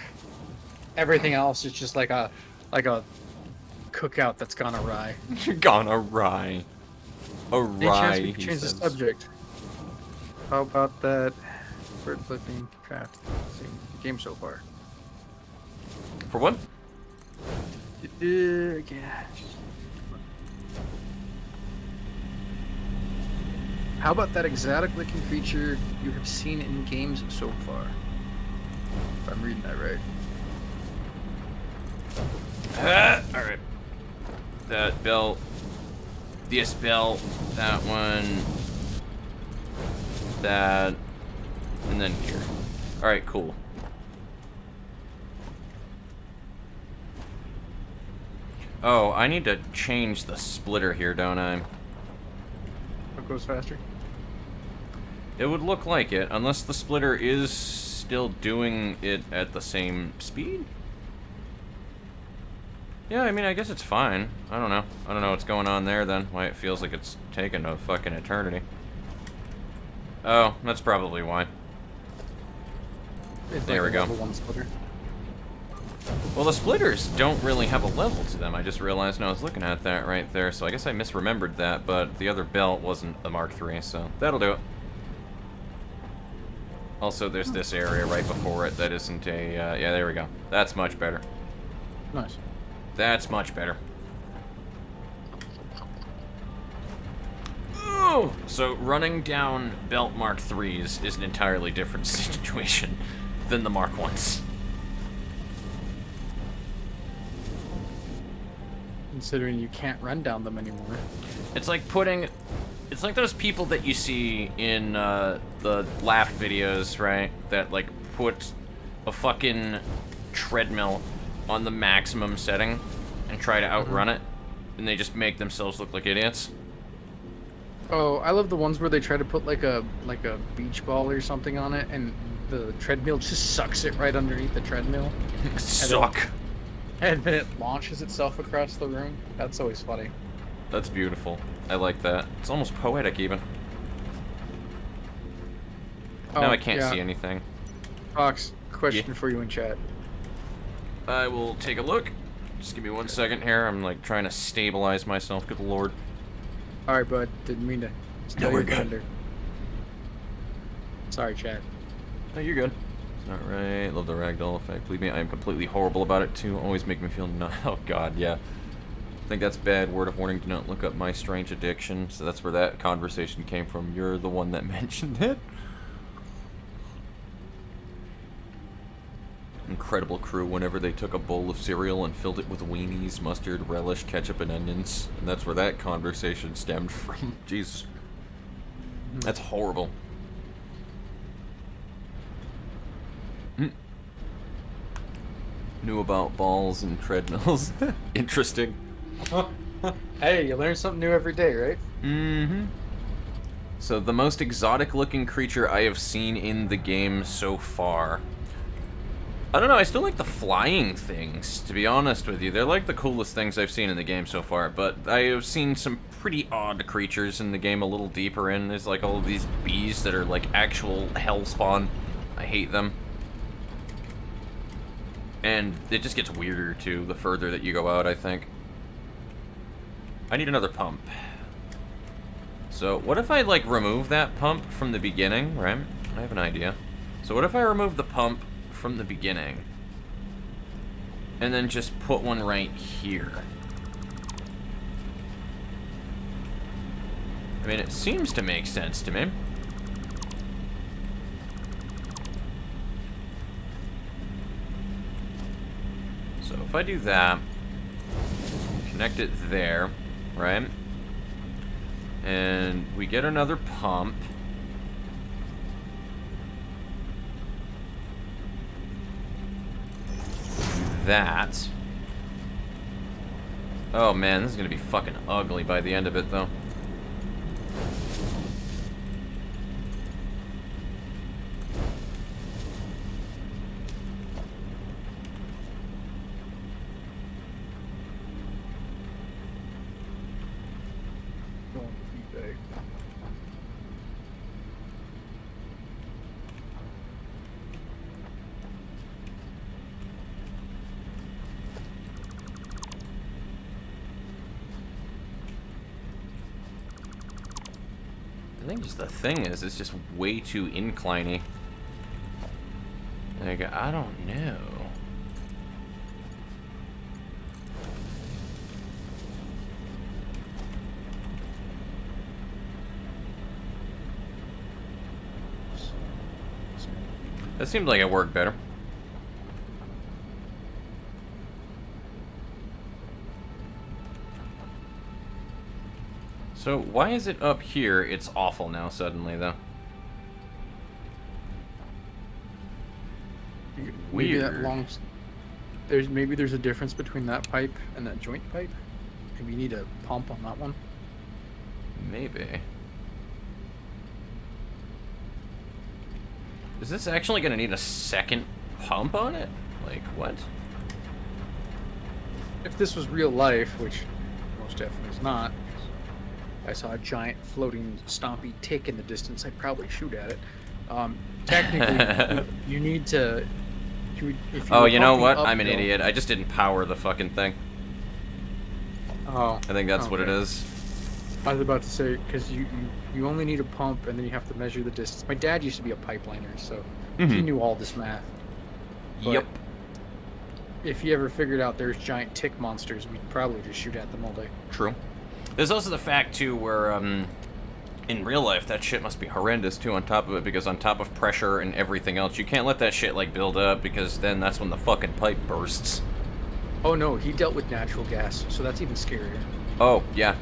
Everything else is just like a cookout that's gone awry. Gone awry. Any chance Awry, we could he change the says. subject? How about that bird flipping craft game so far? For what? Yeah. How about that exotic-looking creature you have seen in games so far? If I'm reading that right. Alright. That belt. This belt. That one. That. And then here. Alright, cool. Oh, I need to change the splitter here, don't I? What goes faster? It would look like it, unless the splitter is still doing it at the same speed? Yeah, I mean, I guess it's fine. I don't know. I don't know what's going on there, then. Why it feels like it's taken a fucking eternity. Oh, that's probably why. It's There like we a go. level 1 splitter. Well, the splitters don't really have a level to them. I just realized when I was looking at that right there, so I guess I misremembered that, but the other belt wasn't a Mark III, so that'll do it. Also, there's this area right before it that isn't a, yeah, there we go. That's much better. Nice. That's much better. Oh! So, running down belt Mark IIIs is an entirely different situation than the Mark Is. Considering you can't run down them anymore. It's like putting... It's like those people that you see in the laugh videos, right? That, like, put a fucking treadmill on the maximum setting and try to outrun it, and they just make themselves look like idiots. Oh, I love the ones where they try to put like a beach ball or something on it, and the treadmill just sucks it right underneath the treadmill. Suck. And then it launches itself across the room. That's always funny. That's beautiful. I like that. It's almost poetic, even. Now I can't see anything. Fox, question for you in chat. I will take a look. Just give me 1 second here. I'm, like, trying to stabilize myself. Good lord. Alright, bud. Didn't mean to steal your thunder. Sorry, chat. Oh, you're good. It's not right. Love the ragdoll effect. Believe me, I am completely horrible about it, too. Always make me feel oh, God, yeah. I think that's bad. Word of warning, do not look up my strange addiction. So that's where that conversation came from. You're the one that mentioned it. Incredible crew whenever they took a bowl of cereal and filled it with weenies, mustard, relish, ketchup, and onions. And that's where that conversation stemmed from. Jeez. That's horrible. Knew about balls and treadmills. Interesting. Hey, you learn something new every day, right? Mm-hmm. So the most exotic looking creature I have seen in the game so far. I don't know, I still like the flying things, to be honest with you. They're like the coolest things I've seen in the game so far, but I have seen some pretty odd creatures in the game a little deeper in. There's like all of these bees that are like actual hellspawn. I hate them. And it just gets weirder too, the further that you go out, I think. I need another pump. So, what if I, like, remove that pump from the beginning, right? I have an idea. So what if I remove the pump from the beginning, and then just put one right here? I mean, it seems to make sense to me. So if I do that, connect it there, right? And we get another pump. That. Oh man, this is gonna be fucking ugly by the end of it, though. think just the thing is, it's just way too incliney. Like, I don't know. That seemed like it worked better. So, why is it up here? It's awful now, suddenly, though. Maybe Weird. that long. Maybe there's a difference between that pipe and that joint pipe. Maybe you need a pump on that one. Maybe. Is this actually going to need a second pump on it? Like, what? If this was real life, which most definitely is not, I saw a giant floating stompy tick in the distance, I'd probably shoot at it. Technically, you need to... Oh, you know what? I'm an idiot. I just didn't power the fucking thing. Oh. I think that's what it is. I was about to say, because you only need a pump, and then you have to measure the distance. My dad used to be a pipeliner, so he knew all this math. But Yep. if he ever figured out there's giant tick monsters, we'd probably just shoot at them all day. True. There's also the fact, too, where, in real life, that shit must be horrendous, too, on top of it, because on top of pressure and everything else, you can't let that shit, like, build up, because then that's when the fucking pipe bursts. Oh no, he dealt with natural gas, so that's even scarier. Oh, yeah.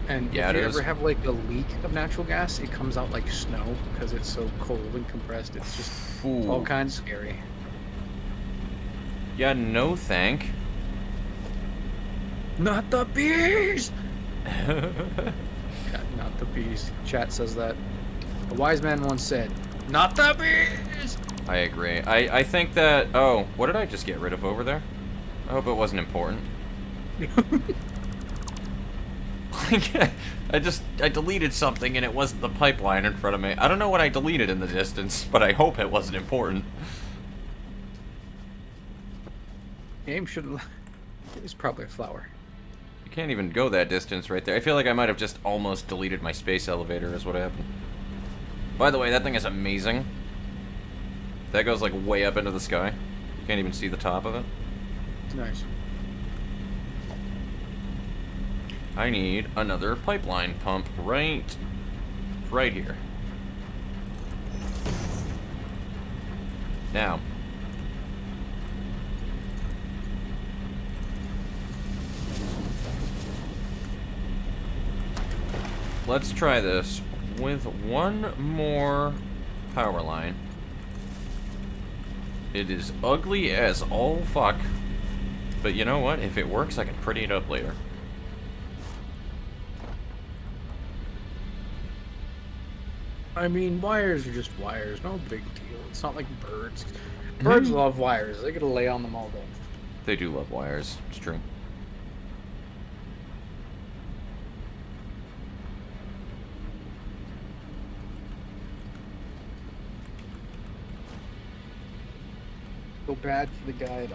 And Yeah, if it you is. ever have, like, a leak of natural gas, it comes out like snow, because it's so cold and compressed. It's just Ooh. all kinds of scary. Yeah, no thank. Not the bees! Yeah, not the bees. Chat says that. A wise man once said, not the bees! I agree. I think that... Oh, what did I just get rid of over there? I hope it wasn't important. I deleted something and it wasn't the pipeline in front of me. I don't know what I deleted in the distance, but I hope it wasn't important. Game should have... It was probably a flower. You can't even go that distance right there. I feel like I might have just almost deleted my space elevator is what happened. By the way, that thing is amazing. That goes like way up into the sky. You can't even see the top of it. It's nice. I need another pipeline pump right here. Now. Let's try this with one more power line. It is ugly as all fuck. But you know what? If it works, I can pretty it up later. I mean, wires are just wires. No big deal. It's not like birds. Birds love wires. They gotta lay on them all day. They do love wires. It's true. Feel bad for the guy at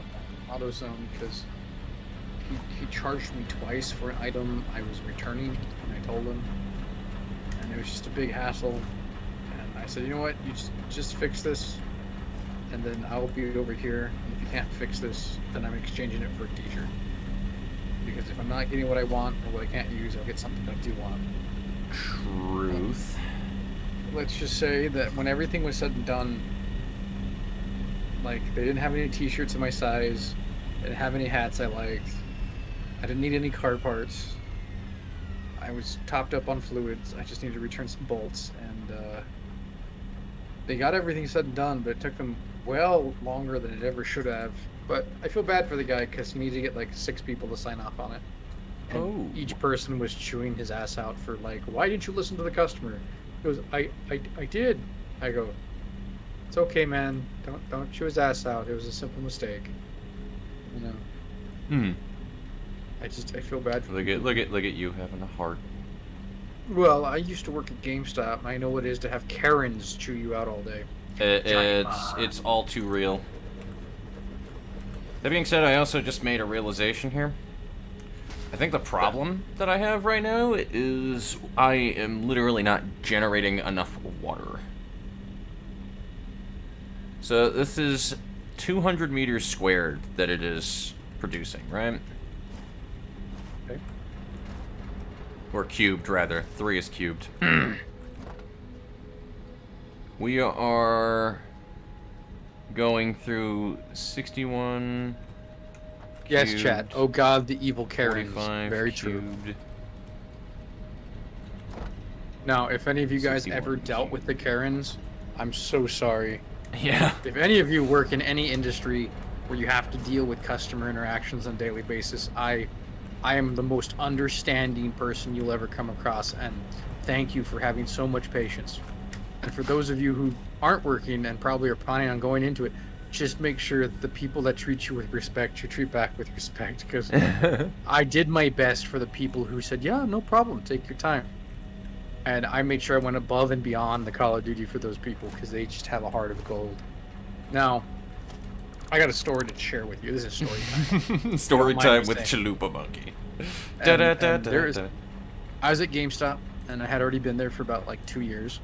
AutoZone because he charged me twice for an item I was returning, and I told him, and it was just a big hassle. And I said, you know what, you just fix this, and then I'll be over here. And if you can't fix this, then I'm exchanging it for a T-shirt. Because if I'm not getting what I want or what I can't use, I'll get something I do want. Truth. Let's just say that when everything was said and done, like, they didn't have any T-shirts in my size, they didn't have any hats I liked, I didn't need any car parts, I was topped up on fluids, I just needed to return some bolts, and they got everything said and done, but it took them well longer than it ever should have. But I feel bad for the guy because he needed to get like 6 people to sign off on it. And each person was chewing his ass out for like, why didn't you listen to the customer? He goes, I did. I go, it's okay, man. Don't chew his ass out. It was a simple mistake. You know. I feel bad for Look at you having a heart. Well, I used to work at GameStop, and I know what it is to have Karens chew you out all day. It's all too real. That being said, I also just made a realization here. I think the problem that I have right now is I am literally not generating enough water. So this is 200 meters squared that it is producing, right? Okay. Or cubed, rather. 3 is cubed. We are going through 61... Yes, cubed, chat. Oh god, the evil Karens. 45 Very cubed. true. Now, if any of you guys 61 ever dealt with the Karens, I'm so sorry. Yeah. If any of you work in any industry where you have to deal with customer interactions on a daily basis, I am the most understanding person you'll ever come across, and thank you for having so much patience. And for those of you who aren't working and probably are planning on going into it, just make sure that the people that treat you with respect, you treat back with respect, because I did my best for the people who said, yeah, no problem, take your time. And I made sure I went above and beyond the Call of Duty for those people, because they just have a heart of gold. Now, I got a story to share with you. This is story time. Story time with saying. Chalupa Monkey. And I was at GameStop, and I had already been there for about like 2 years.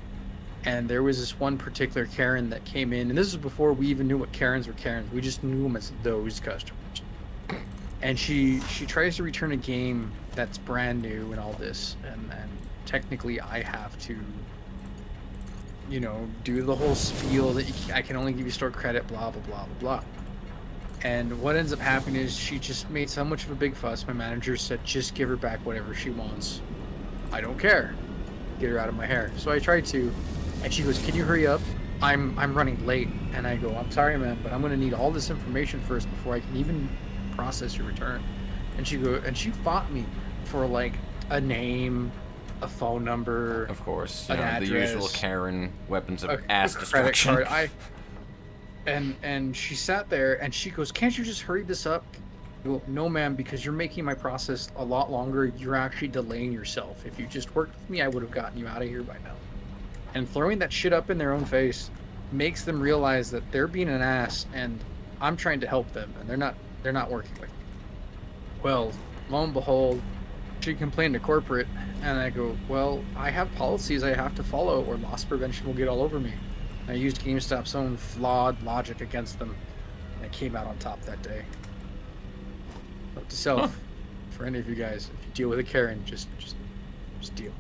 And there was this one particular Karen that came in, and this is before we even knew what Karens were Karens. We just knew them as those customers. And she tries to return a game that's brand new and all this, and technically I have to, you know, do the whole spiel that I can only give you store credit, blah blah blah blah blah. And what ends up happening is she just made so much of a big fuss. My manager said, just give her back whatever she wants. I don't care. Get her out of my hair. So I tried to. And she goes, can you hurry up? I'm running late. And I go, I'm sorry, man, but I'm going to need all this information first before I can even process your return. And she fought me for like a name, a phone number, of course, an the address, usual Karen weapons of a ass destruction. card. And she sat there and she goes, can't you just hurry this up? I go, no, ma'am, because you're making my process a lot longer. You're actually delaying yourself. If you just worked with me, I would have gotten you out of here by now. And throwing that shit up in their own face makes them realize that they're being an ass, and I'm trying to help them, and they're not working with me. Well, lo and behold, she complained to corporate, and I go, well, I have policies I have to follow, or loss prevention will get all over me. I used GameStop's own flawed logic against them, and I came out on top that day. Note to self, for any of you guys, if you deal with a Karen, just deal.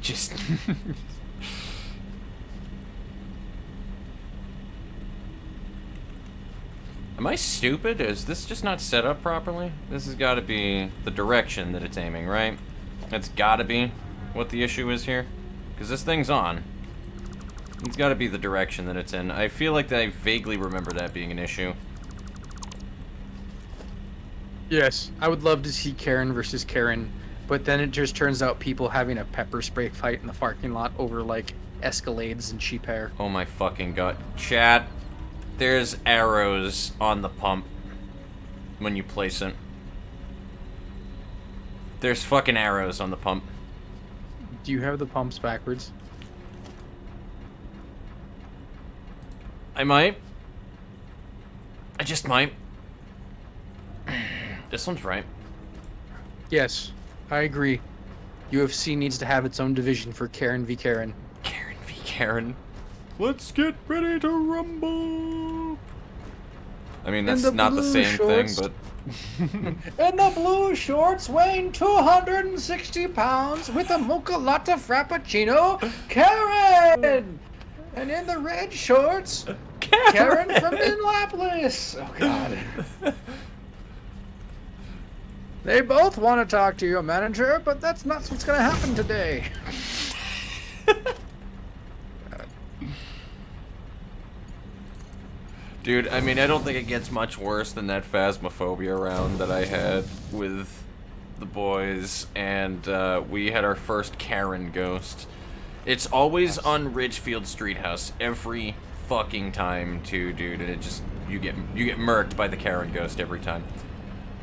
Just. Am I stupid? Is this just not set up properly? This has got to be the direction that it's aiming, right? That's got to be what the issue is here. Because this thing's on. It's got to be the direction that it's in. I feel like I vaguely remember that being an issue. Yes, I would love to see Karen versus Karen, but then it just turns out people having a pepper spray fight in the parking lot over, like, Escalades and cheap hair. Oh my fucking god. Chat. There's arrows on the pump when you place it. There's fucking arrows on the pump. Do you have the pumps backwards? I might. I just might. This one's right. Yes, I agree. UFC needs to have its own division for Karen v. Karen. Karen v. Karen. Let's get ready to rumble. I mean, that's not the same thing, but... In the blue shorts, weighing 260 pounds, with a mocha latte frappuccino, Karen! And in the red shorts, Karen from Minneapolis. Oh, God. They both want to talk to your manager, but that's not what's going to happen today. Dude, I mean, I don't think it gets much worse than that Phasmophobia round that I had with the boys, and we had our first Karen ghost. It's always on Ridgefield Street House every fucking time, too, dude, and it just you get murked by the Karen ghost every time.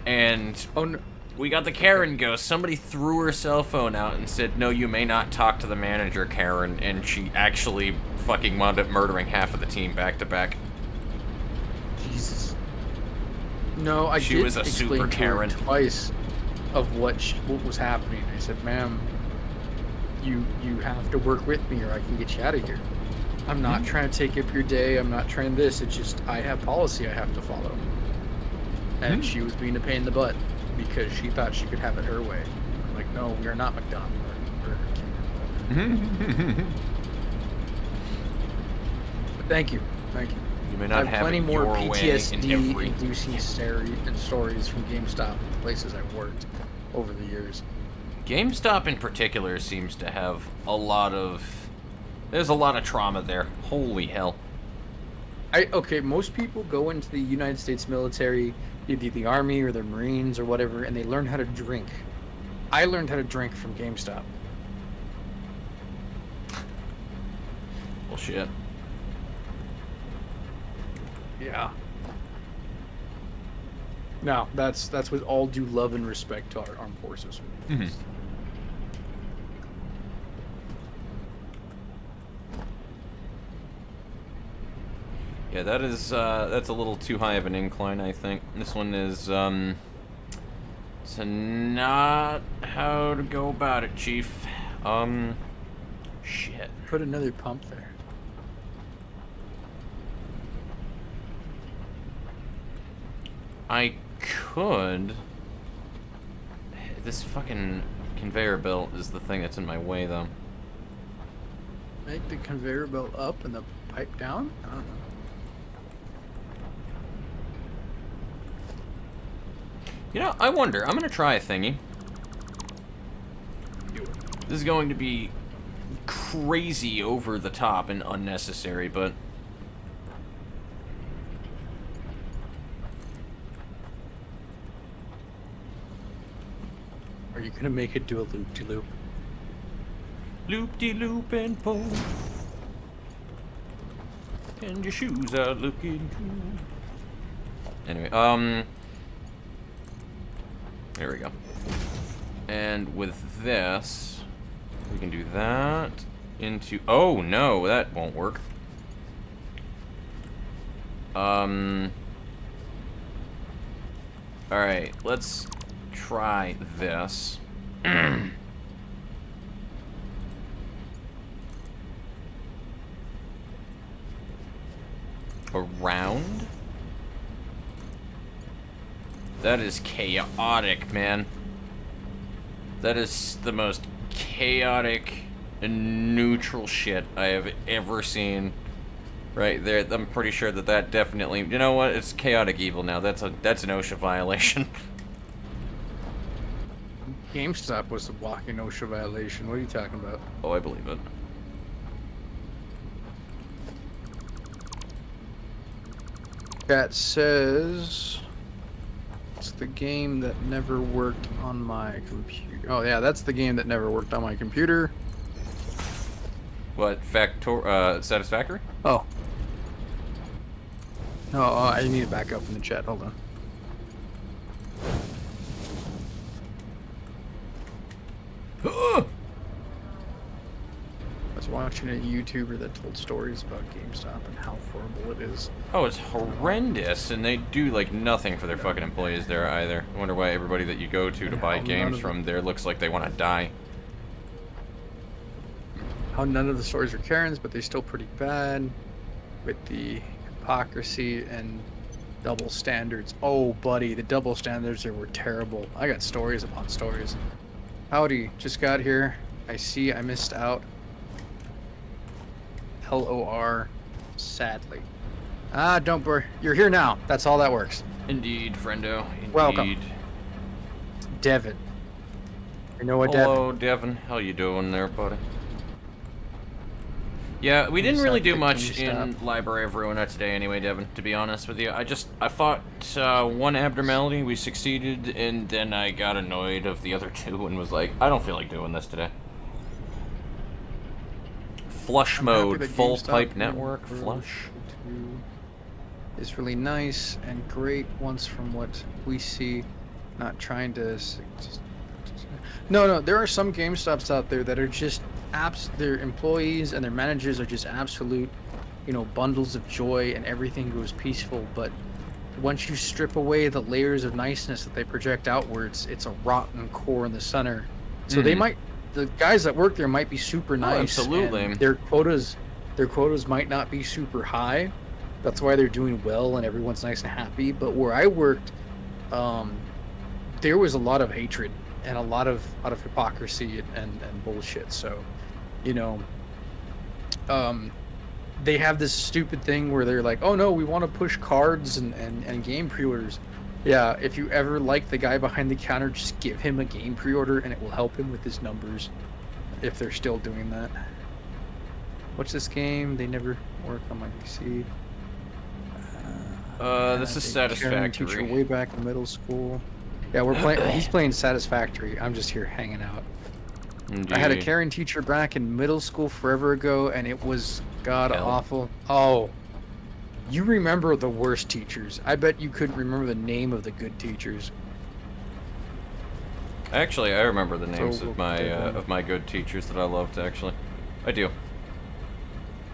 And Oh, no. we got the Karen ghost. Somebody threw her cell phone out and said, "No, you may not talk to the manager, Karen," and she actually fucking wound up murdering half of the team back to back. Jesus. No, she was a super Karen twice. of what was happening. I said, "Ma'am, you have to work with me, or I can get you out of here. I'm not trying to take up your day. I'm not trying this. It's just I have policy I have to follow." And she was being a pain in the butt because she thought she could have it her way. I'm like, "No, we are not McDonald's or Burger King or whatever." But thank you. You may I not have plenty more your way in every... PTSD-inducing stories from GameStop and places I've worked over the years. GameStop in particular seems to have a lot of... There's a lot of trauma there. Holy hell. Okay, most people go into the United States military, either the Army or the Marines or whatever, and they learn how to drink. I learned how to drink from GameStop. Bullshit. Yeah. No, that's with all due love and respect to our armed forces. Mm-hmm. Yeah, that's a little too high of an incline, I think. This one is, it's not how to go about it, Chief. Shit. Put another pump there. I could... This fucking conveyor belt is the thing that's in my way, though. Make the conveyor belt up and the pipe down? I don't know. You know, I wonder. I'm gonna try a thingy. This is going to be crazy over the top and unnecessary, but... Are you gonna make it do a loop-de-loop? Loop-de-loop and pull. And your shoes are looking cool. Anyway, there we go. And with this, we can do that into... Oh, no, that won't work. Alright, let's try this. Around? That is chaotic, man. That is the most chaotic and neutral shit I have ever seen. Right there, I'm pretty sure that definitely... You know what? It's chaotic evil now. That's an OSHA violation. GameStop was a walking OSHA violation. What are you talking about? Oh, I believe it. Chat says it's the game that never worked on my computer. Oh yeah, that's the game that never worked on my computer. What? Satisfactory? Oh. No, I need to back up in the chat. Hold on. I was watching a YouTuber that told stories about GameStop and how horrible it is. Oh, it's horrendous, and they do, like, nothing for their fucking employees there, either. I wonder why everybody that you go to buy games from there looks like they want to die. How none of the stores are Karens, but they're still pretty bad with the hypocrisy and double standards. Oh, buddy, the double standards there were terrible. I got stories upon stories. Howdy, just got here. I see I missed out. LOR, sadly. Ah, don't worry. You're here now. That's all that works. Indeed, friendo. Indeed. Welcome. Devin. You know what, Hello, Devin. How you doing there, buddy? Yeah, we didn't really do much in Library of Ruina today anyway, Devin, to be honest with you. I fought one abnormality, we succeeded, and then I got annoyed of the other two and was like, I don't feel like doing this today. Flush mode, full pipe network, flush. Is really nice and great once from what we see. Not trying to... No, there are some GameStops out there that are just their employees and their managers are just absolute, bundles of joy and everything goes peaceful, but once you strip away the layers of niceness that they project outwards, it's a rotten core in the center. So they might, the guys that work there might be super nice. Absolutely. And their quotas might not be super high. That's why they're doing well and everyone's nice and happy. But where I worked, there was a lot of hatred and a lot of hypocrisy and bullshit. So, you know, they have this stupid thing where they're like, oh no, we want to push cards and game pre-orders. Yeah, if you ever like the guy behind the counter, just give him a game pre-order and it will help him with his numbers, if they're still doing that. What's this game? They never work on my PC. This is Satisfactory. Teacher way back in middle school. Yeah, we're playing. He's playing Satisfactory. I'm just here hanging out. Indeed. I had a Karen teacher back in middle school forever ago, and it was god awful. Oh, you remember the worst teachers? I bet you couldn't remember the name of the good teachers. Actually, I remember the names of my good teachers that I loved. Actually, I do.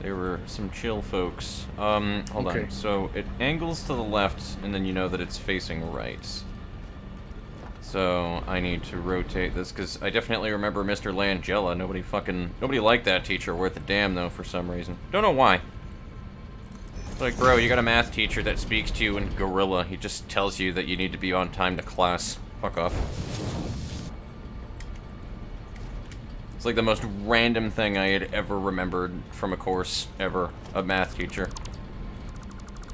They were some chill folks. Hold on. So it angles to the left, and then you know that it's facing right. So I need to rotate this, because I definitely remember Mr. Langella. Nobody liked that teacher worth a damn, though, for some reason. Don't know why. It's like, bro, you got a math teacher that speaks to you in Gorilla. He just tells you that you need to be on time to class. Fuck off. It's like the most random thing I had ever remembered from a course ever. A math teacher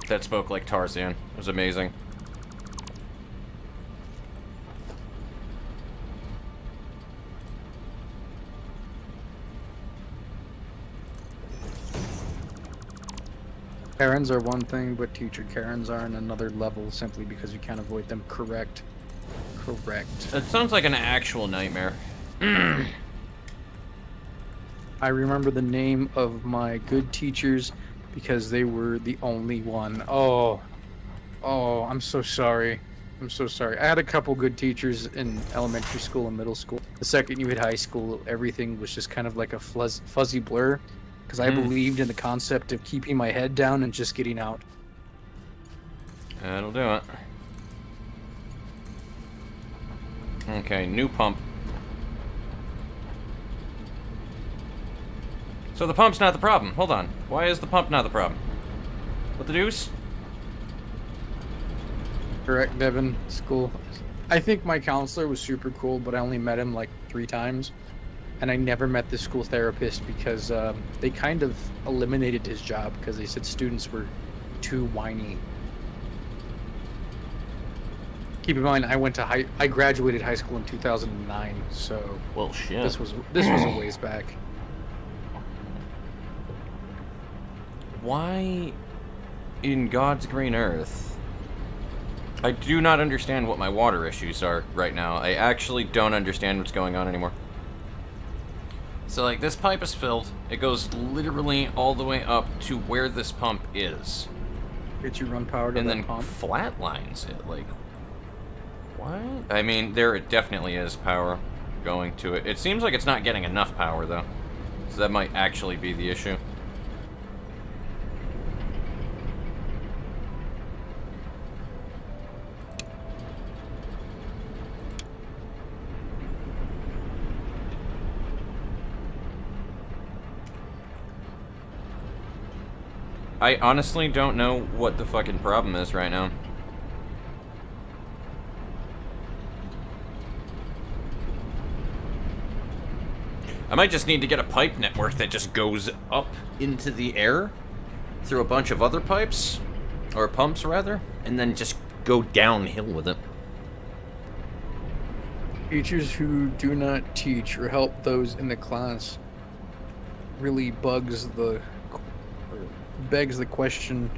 that spoke like Tarzan. It was amazing. Karens are one thing, but teacher Karens are on another level simply because you can't avoid them. Correct. It sounds like an actual nightmare. I remember the name of my good teachers because they were the only one. Oh, I'm so sorry. I'm so sorry. I had a couple good teachers in elementary school and middle school. The second you hit high school, everything was just kind of like a fuzzy blur. Because I believed in the concept of keeping my head down and just getting out. That'll do it. Okay, new pump. So the pump's not the problem. Hold on. Why is the pump not the problem? What the deuce? Correct, Devin. School. I think my counselor was super cool, but I only met him like 3 times. And I never met the school therapist because they kind of eliminated his job because they said students were too whiny. Keep in mind, I graduated high school in 2009, so well, shit. This was a ways back. Why, in God's green earth? I do not understand what my water issues are right now. I actually don't understand what's going on anymore. So, like, this pipe is filled. It goes literally all the way up to where this pump is. Did you run power to and that then pump? Flatlines it. Like, what? I mean, there definitely is power going to it. It seems like it's not getting enough power, though. So that might actually be the issue. I honestly don't know what the fucking problem is right now. I might just need to get a pipe network that just goes up into the air through a bunch of other pipes, or pumps rather, and then just go downhill with it. Teachers who do not teach or help those in the class really begs the question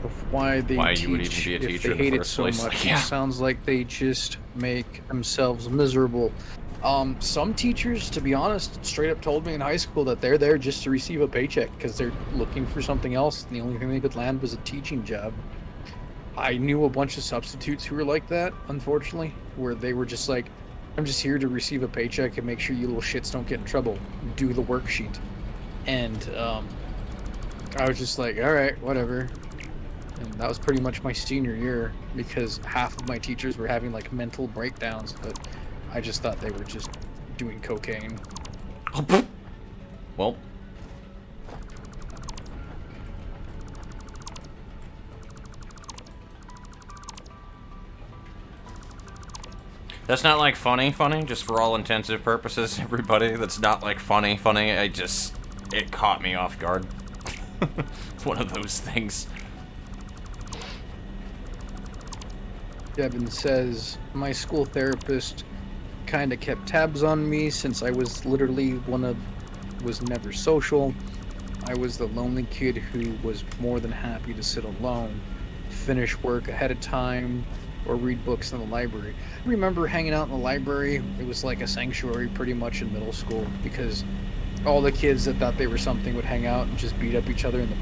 of why they teach you would even be a teacher if they hate in the it first so place. much. Like, yeah. It sounds like they just make themselves miserable. Some teachers, to be honest, straight up told me in high school that they're there just to receive a paycheck because they're looking for something else, and the only thing they could land was a teaching job. I knew a bunch of substitutes who were like that, unfortunately, where they were just like, I'm just here to receive a paycheck and make sure you little shits don't get in trouble. Do the worksheet. And I was just like, all right, whatever. And that was pretty much my senior year because half of my teachers were having like mental breakdowns, but I just thought they were just doing cocaine. Well. That's not like funny, just for all intensive purposes, everybody. That's not like funny. It caught me off guard. It's one of those things. Devin says, my school therapist kind of kept tabs on me since I was literally was never social. I was the lonely kid who was more than happy to sit alone, finish work ahead of time, or read books in the library. I remember hanging out in the library. It was like a sanctuary pretty much in middle school because all the kids that thought they were something would hang out and just beat up each other in the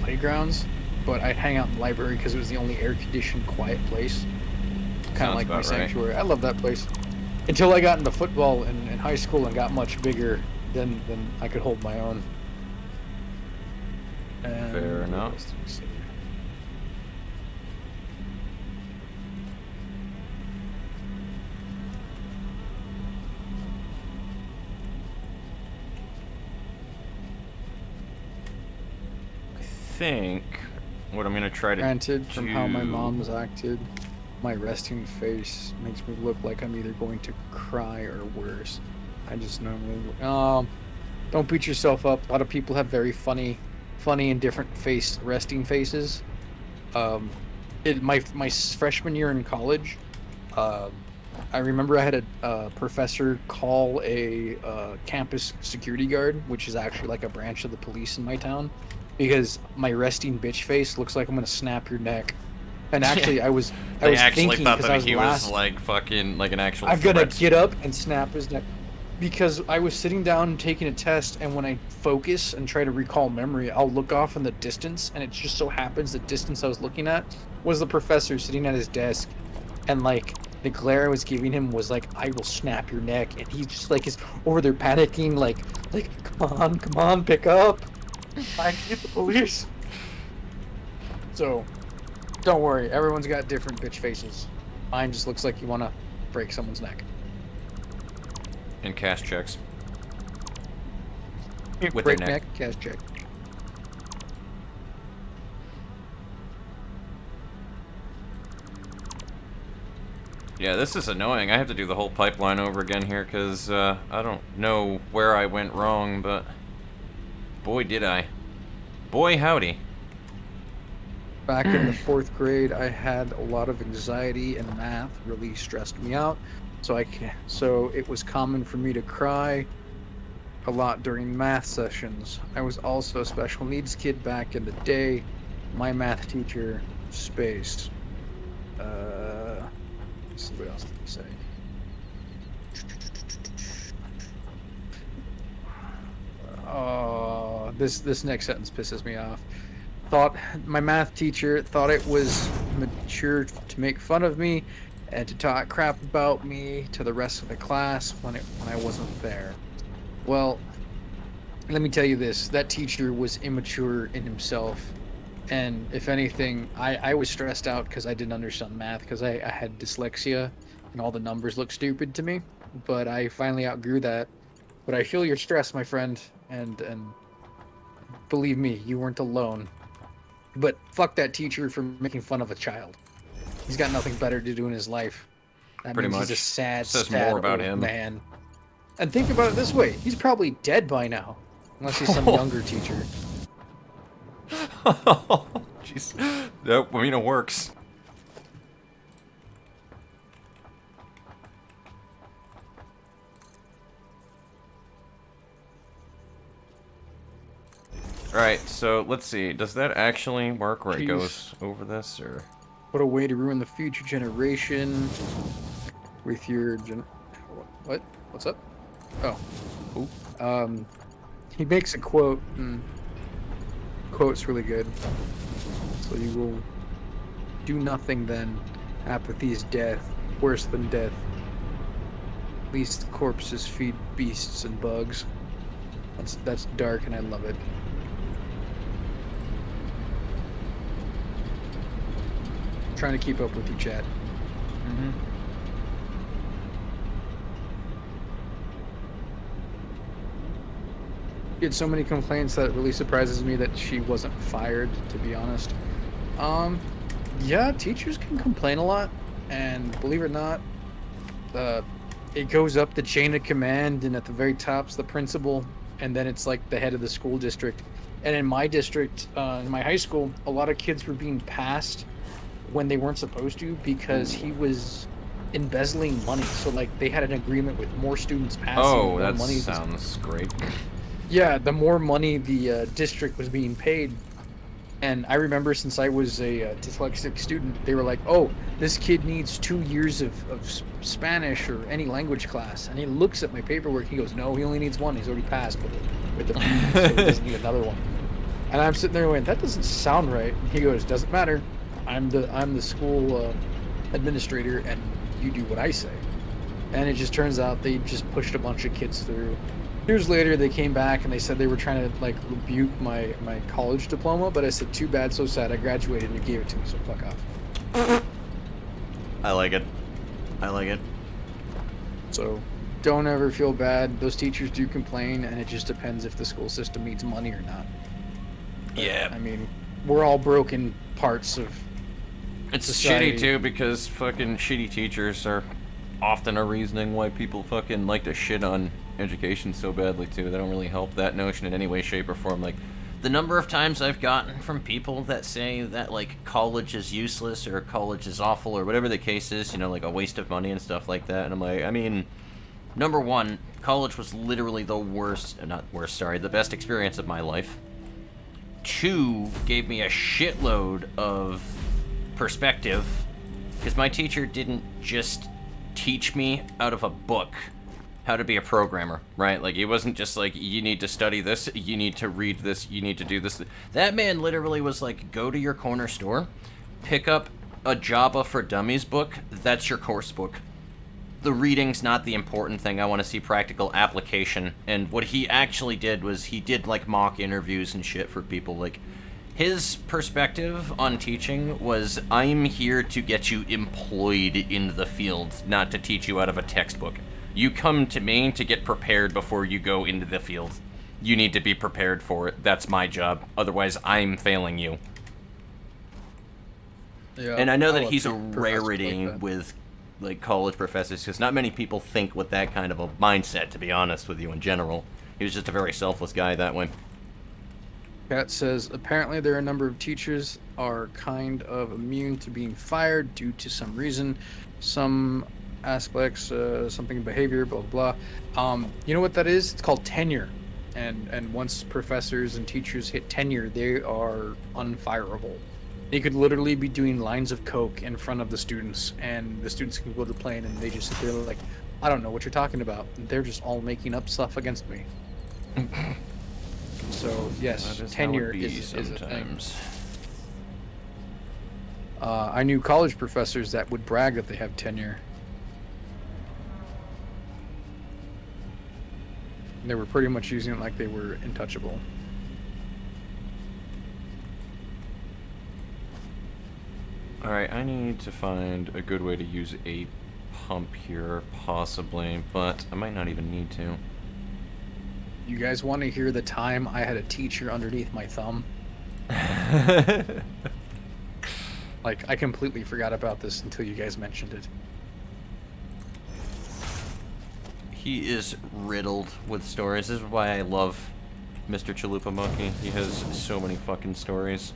playgrounds. But I'd hang out in the library because it was the only air-conditioned, quiet place. Kind of like my sanctuary. Right. I love that place. Until I got into football in high school and got much bigger, then I could hold my own. And fair enough. I think what I'm gonna try to Granted, from how my mom's acted, my resting face makes me look like I'm either going to cry or worse. I just normally don't beat yourself up. A lot of people have very funny and different resting faces. My freshman year in college, I remember I had a professor call a campus security guard, which is actually like a branch of the police in my town, because my resting bitch face looks like I'm gonna snap your neck. And actually, I was thinking thought because that I was he was like fucking like an actual. I'm gonna get up and snap his neck. Because I was sitting down and taking a test, and when I focus and try to recall memory, I'll look off in the distance, and it just so happens the distance I was looking at was the professor sitting at his desk, and like the glare I was giving him was like, I will snap your neck, and he just like is over there panicking, like come on, pick up, I can get the police. So, don't worry, everyone's got different bitch faces. Mine just looks like you want to break someone's neck. And cash checks. With Break their neck. cash check. Yeah, this is annoying. I have to do the whole pipeline over again here because I don't know where I went wrong, but boy did I. Boy howdy. Back in the 4th grade, I had a lot of anxiety, and math really stressed me out. So it was common for me to cry a lot during math sessions. I was also a special needs kid back in the day. My math teacher, space. Let's see, what else did he say? Oh, this next sentence pisses me off. My math teacher thought it was mature to make fun of me and to talk crap about me to the rest of the class when I wasn't there. Well, let me tell you this, that teacher was immature in himself, and if anything, I was stressed out because I didn't understand math because I had dyslexia and all the numbers looked stupid to me, but I finally outgrew that. But I feel your stress, my friend, and believe me, you weren't alone. But fuck that teacher for making fun of a child. He's got nothing better to do in his life. That Pretty means much. He's a sad, Says sad more about old him. man. And think about it this way: he's probably dead by now, unless he's some younger teacher. Jeez. Nope, I mean, it works. Alright, so let's see. Does that actually work where it goes over this, or? What a way to ruin the future generation with your What? What's up? Oh. Ooh. He makes a quote, and quote's really good. So you will do nothing then. Apathy is death, worse than death. At least corpses feed beasts and bugs. That's dark, and I love it. trying to keep up with you, chat. Mm-hmm. She had so many complaints that it really surprises me that she wasn't fired, to be honest. Yeah, teachers can complain a lot, and believe it or not, it goes up the chain of command, and at the very top's the principal, and then it's like the head of the school district. And in my district, in my high school, a lot of kids were being passed when they weren't supposed to because he was embezzling money. So like they had an agreement with more students passing. Oh, more that money sounds great. Yeah, the more money the district was being paid. And I remember since I was a dyslexic student, they were like, "Oh, this kid needs 2 years of Spanish or any language class." And he looks at my paperwork. He goes, "No, he only needs one. He's already passed with the so he doesn't need another one." And I'm sitting there going, "That doesn't sound right." And he goes, "Doesn't matter. I'm the school administrator, and you do what I say." And it just turns out they just pushed a bunch of kids through. Years later, they came back and they said they were trying to like rebuke my college diploma, but I said, "Too bad, so sad. I graduated and you gave it to me, so fuck off." I like it. I like it. So don't ever feel bad. Those teachers do complain, and it just depends if the school system needs money or not. But, Yeah. I mean, we're all broken parts of It's society. shitty too because fucking shitty teachers are often a reasoning why people fucking like to shit on education so badly too. They don't really help that notion in any way, shape, or form. Like, the number of times I've gotten from people that say that, like, college is useless or college is awful or whatever the case is, you know, like a waste of money and stuff like that. And I'm like, I mean, number one, college was literally the the best experience of my life. Two, gave me a shitload of perspective, because my teacher didn't just teach me out of a book how to be a programmer, right? Like, it wasn't just like, you need to study this, you need to read this, you need to do this. That man literally was like, go to your corner store, pick up a Java for Dummies book, that's your course book. The reading's not the important thing, I want to see practical application. And what he actually did was, he did like mock interviews and shit for people. Like, his perspective on teaching was, I'm here to get you employed in the field, not to teach you out of a textbook. You come to me to get prepared before you go into the field. You need to be prepared for it. That's my job. Otherwise, I'm failing you. Yeah, And I know that love he's a professors rarity like that. with, like, college professors, because not many people think with that kind of a mindset, to be honest with you, in general. He was just a very selfless guy that way. Kat says, apparently there are a number of teachers are kind of immune to being fired due to some reason. Some aspects, something behavior, blah, blah, blah. You know what that is? It's called tenure. And once professors and teachers hit tenure, they are unfireable. They could literally be doing lines of coke in front of the students, and the students can go to the plane, and they just sit there like, I don't know what you're talking about. And they're just all making up stuff against me. So yes, That is tenure how it be is a thing. sometimes. I knew college professors that would brag that they have tenure. And they were pretty much using it like they were intouchable. Alright, I need to find a good way to use a pump here, possibly, but I might not even need to. You guys want to hear the time I had a teacher underneath my thumb? Like, I completely forgot about this until you guys mentioned it. He is riddled with stories. This is why I love Mr. Chalupa Monkey. He has so many fucking stories.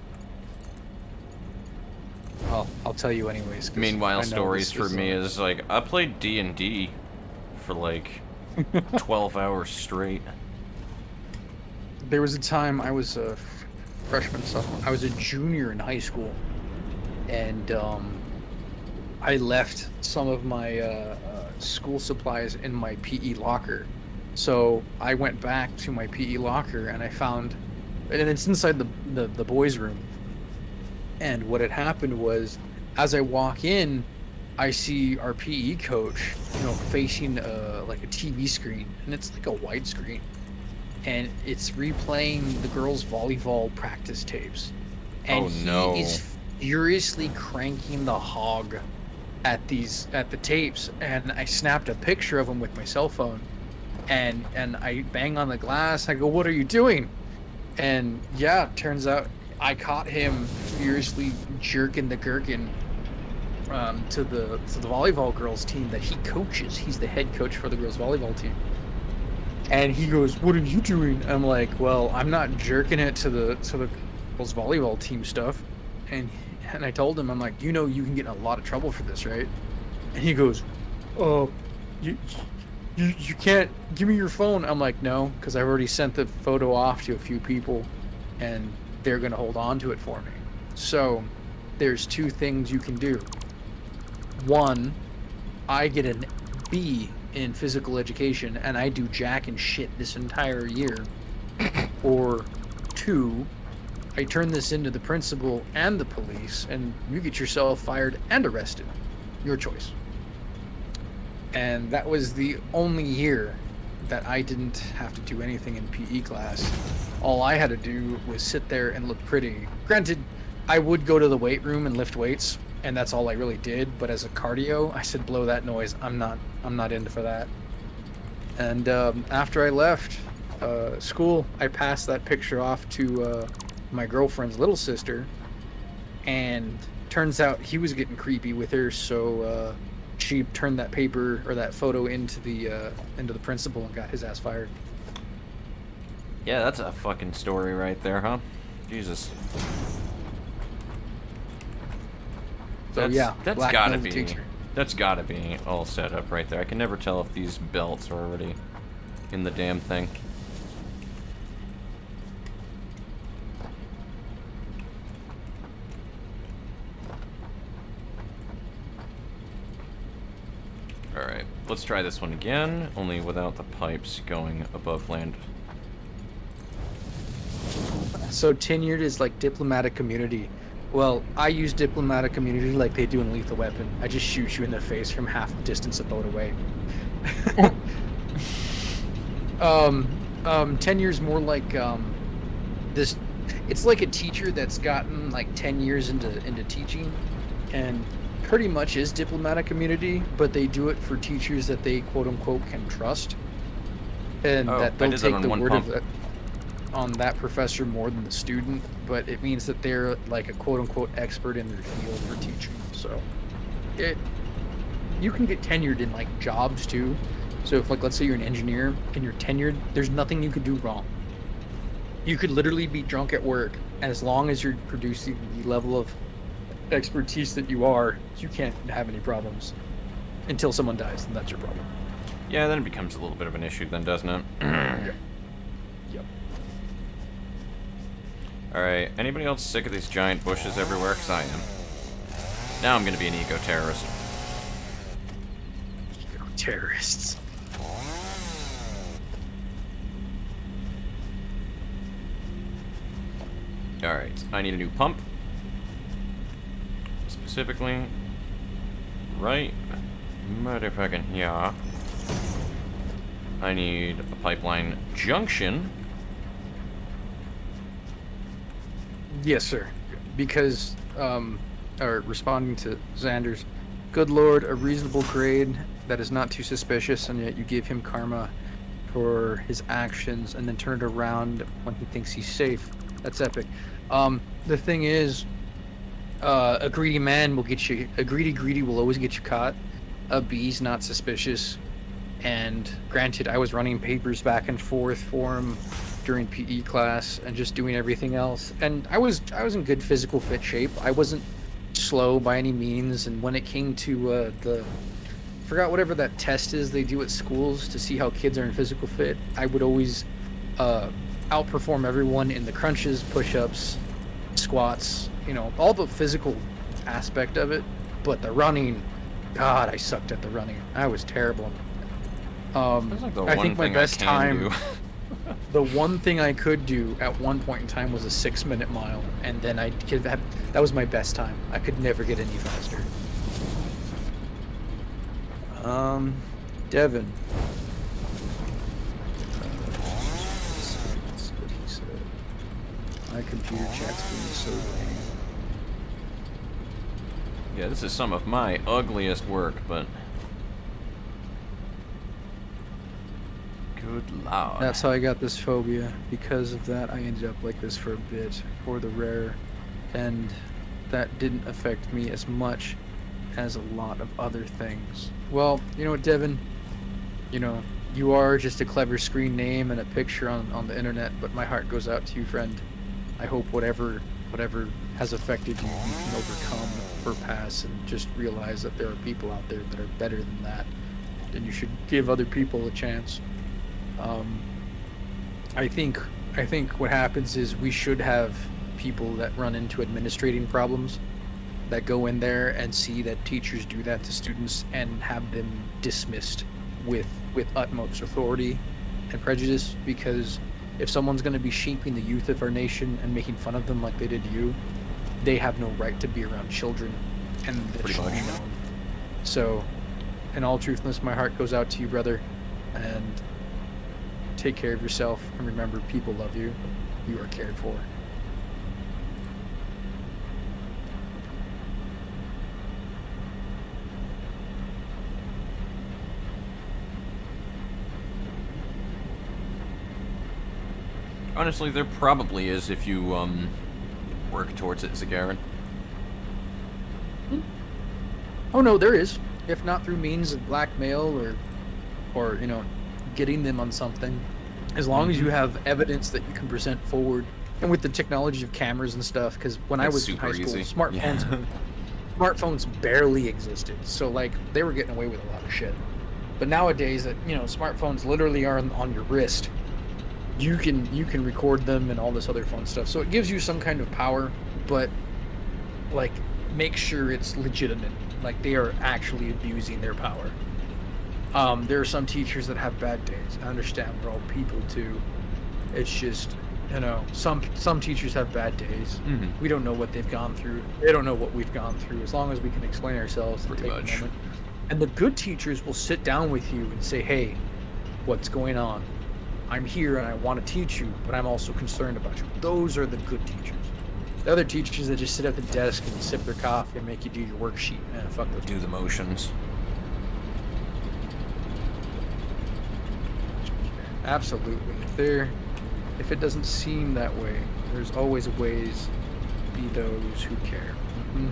I'll tell you anyways. 'cause I Meanwhile, know stories this for me is like, I played D&D for like 12 hours straight. There was a time I was a freshman, sophomore. I was a junior in high school, and I left some of my school supplies in my PE locker. So I went back to my PE locker, and I found, and it's inside the boys' room. And what had happened was, as I walk in, I see our PE coach, facing like a TV screen, and it's like a widescreen. And it's replaying the girls' volleyball practice tapes. And Oh, no. he is furiously cranking the hog at the tapes, and I snapped a picture of him with my cell phone, and I bang on the glass. I go, "What are you doing?" And yeah, turns out I caught him furiously jerking the gherkin to the volleyball girls team that he coaches. He's the head coach for the girls volleyball team. And he goes, "What are you doing?" I'm like, "Well, I'm not jerking it to the girls volleyball team stuff." And I told him, I'm like, "You know, you can get in a lot of trouble for this, right?" And he goes, "Oh, you you can't give me your phone." I'm like, "No, because I've already sent the photo off to a few people, and they're gonna hold on to it for me." So there's two things you can do. One, I get an B in physical education, and I do jack and shit this entire year. Or two, I turn this into the principal and the police, and you get yourself fired and arrested. Your choice. And that was the only year that I didn't have to do anything in PE class. All I had to do was sit there and look pretty. Granted, I would go to the weight room and lift weights, and that's all I really did. But as a cardio, I said, blow that noise. I'm not into for that. And after I left school, I passed that picture off to my girlfriend's little sister, and turns out he was getting creepy with her, so she turned that paper or that photo into the principal and got his ass fired. Yeah, that's a fucking story right there, huh? Jesus. So yeah, that's blackmailed gotta the be teacher. that's gotta be all set up right there. I can never tell if these belts are already in the damn thing. Alright, let's try this one again, only without the pipes going above land. So tenured is like diplomatic immunity. Well, I use diplomatic immunity like they do in Lethal Weapon. I just shoot you in the face from half the distance a boat away. Tenure's more like this. It's like a teacher that's gotten like 10 years into teaching, and pretty much is diplomatic immunity, but they do it for teachers that they quote unquote can trust, and that they'll take the word of that on that professor more than the student, but it means that they're like a quote-unquote expert in their field for teaching. So you can get tenured in like jobs too. So if, like, let's say you're an engineer and you're tenured, there's nothing you could do wrong. You could literally be drunk at work, and as long as you're producing the level of expertise that you are, you can't have any problems until someone dies, and that's your problem. Yeah, then it becomes a little bit of an issue then, doesn't it? Yep. Alright, anybody else sick of these giant bushes everywhere? Because I am. Now I'm gonna be an eco-terrorist. Terrorists. Alright, I need a new pump. Specifically, right motherfucking here. I need a pipeline junction. Yes, sir. Because, or responding to Xander's, good lord, a reasonable grade that is not too suspicious, and yet you give him karma for his actions and then turn it around when he thinks he's safe. That's epic. The thing is, a greedy man will get you, a greedy will always get you caught. A B's not suspicious. And granted, I was running papers back and forth for him during PE class and just doing everything else, and I was in good physical fit shape. I wasn't slow by any means, and when it came to forgot whatever that test is they do at schools to see how kids are in physical fit, I would always outperform everyone in the crunches, push-ups, squats, you know, all the physical aspect of it. But the running, God, I sucked at the running. I was terrible. I think my best time the one thing I could do at one point in time was a 6-minute mile, and then I could have, that was my best time. I could never get any faster. Devin. Let's see what he said. My computer chat's being so lame. Yeah, this is some of my ugliest work, but... Good lord. That's how I got this phobia. Because of that, I ended up like this for a bit, for the rare, and that didn't affect me as much as a lot of other things. Well, you know what, Devin? You know, you are just a clever screen name and a picture on the internet, but my heart goes out to you, friend. I hope whatever has affected you, you can overcome or pass and just realize that there are people out there that are better than that, and you should give other people a chance. I think what happens is we should have people that run into administrating problems that go in there and see that teachers do that to students and have them dismissed with utmost authority and prejudice, because if someone's going to be shaping the youth of our nation and making fun of them like they did you, they have no right to be around children, and that should be known. So, in all truthness, my heart goes out to you, brother, and take care of yourself, and remember, people love you. You are cared for. Honestly, there probably is if you, work towards it, Zagaran. Oh no, there is. If not through means of blackmail or you know, getting them on something. As long as you have evidence that you can present forward, and with the technology of cameras and stuff, because when I was in high school, smartphones barely existed. So like they were getting away with a lot of shit. But nowadays, that you know, smartphones literally are on your wrist. You can record them and all this other fun stuff. So it gives you some kind of power, but like make sure it's legitimate. Like they are actually abusing their power. There are some teachers that have bad days. I understand we're all people too. It's just, you know, some teachers have bad days. Mm-hmm. We don't know what they've gone through. They don't know what we've gone through. As long as we can explain ourselves and take a moment. And the good teachers will sit down with you and say, "Hey, what's going on? I'm here and I want to teach you, but I'm also concerned about you." Those are the good teachers. The other teachers that just sit at the desk and sip their coffee and make you do your worksheet, man, fuck those. Do the motions. Absolutely. If it doesn't seem that way, there's always ways. Be those who care. Mm-hmm.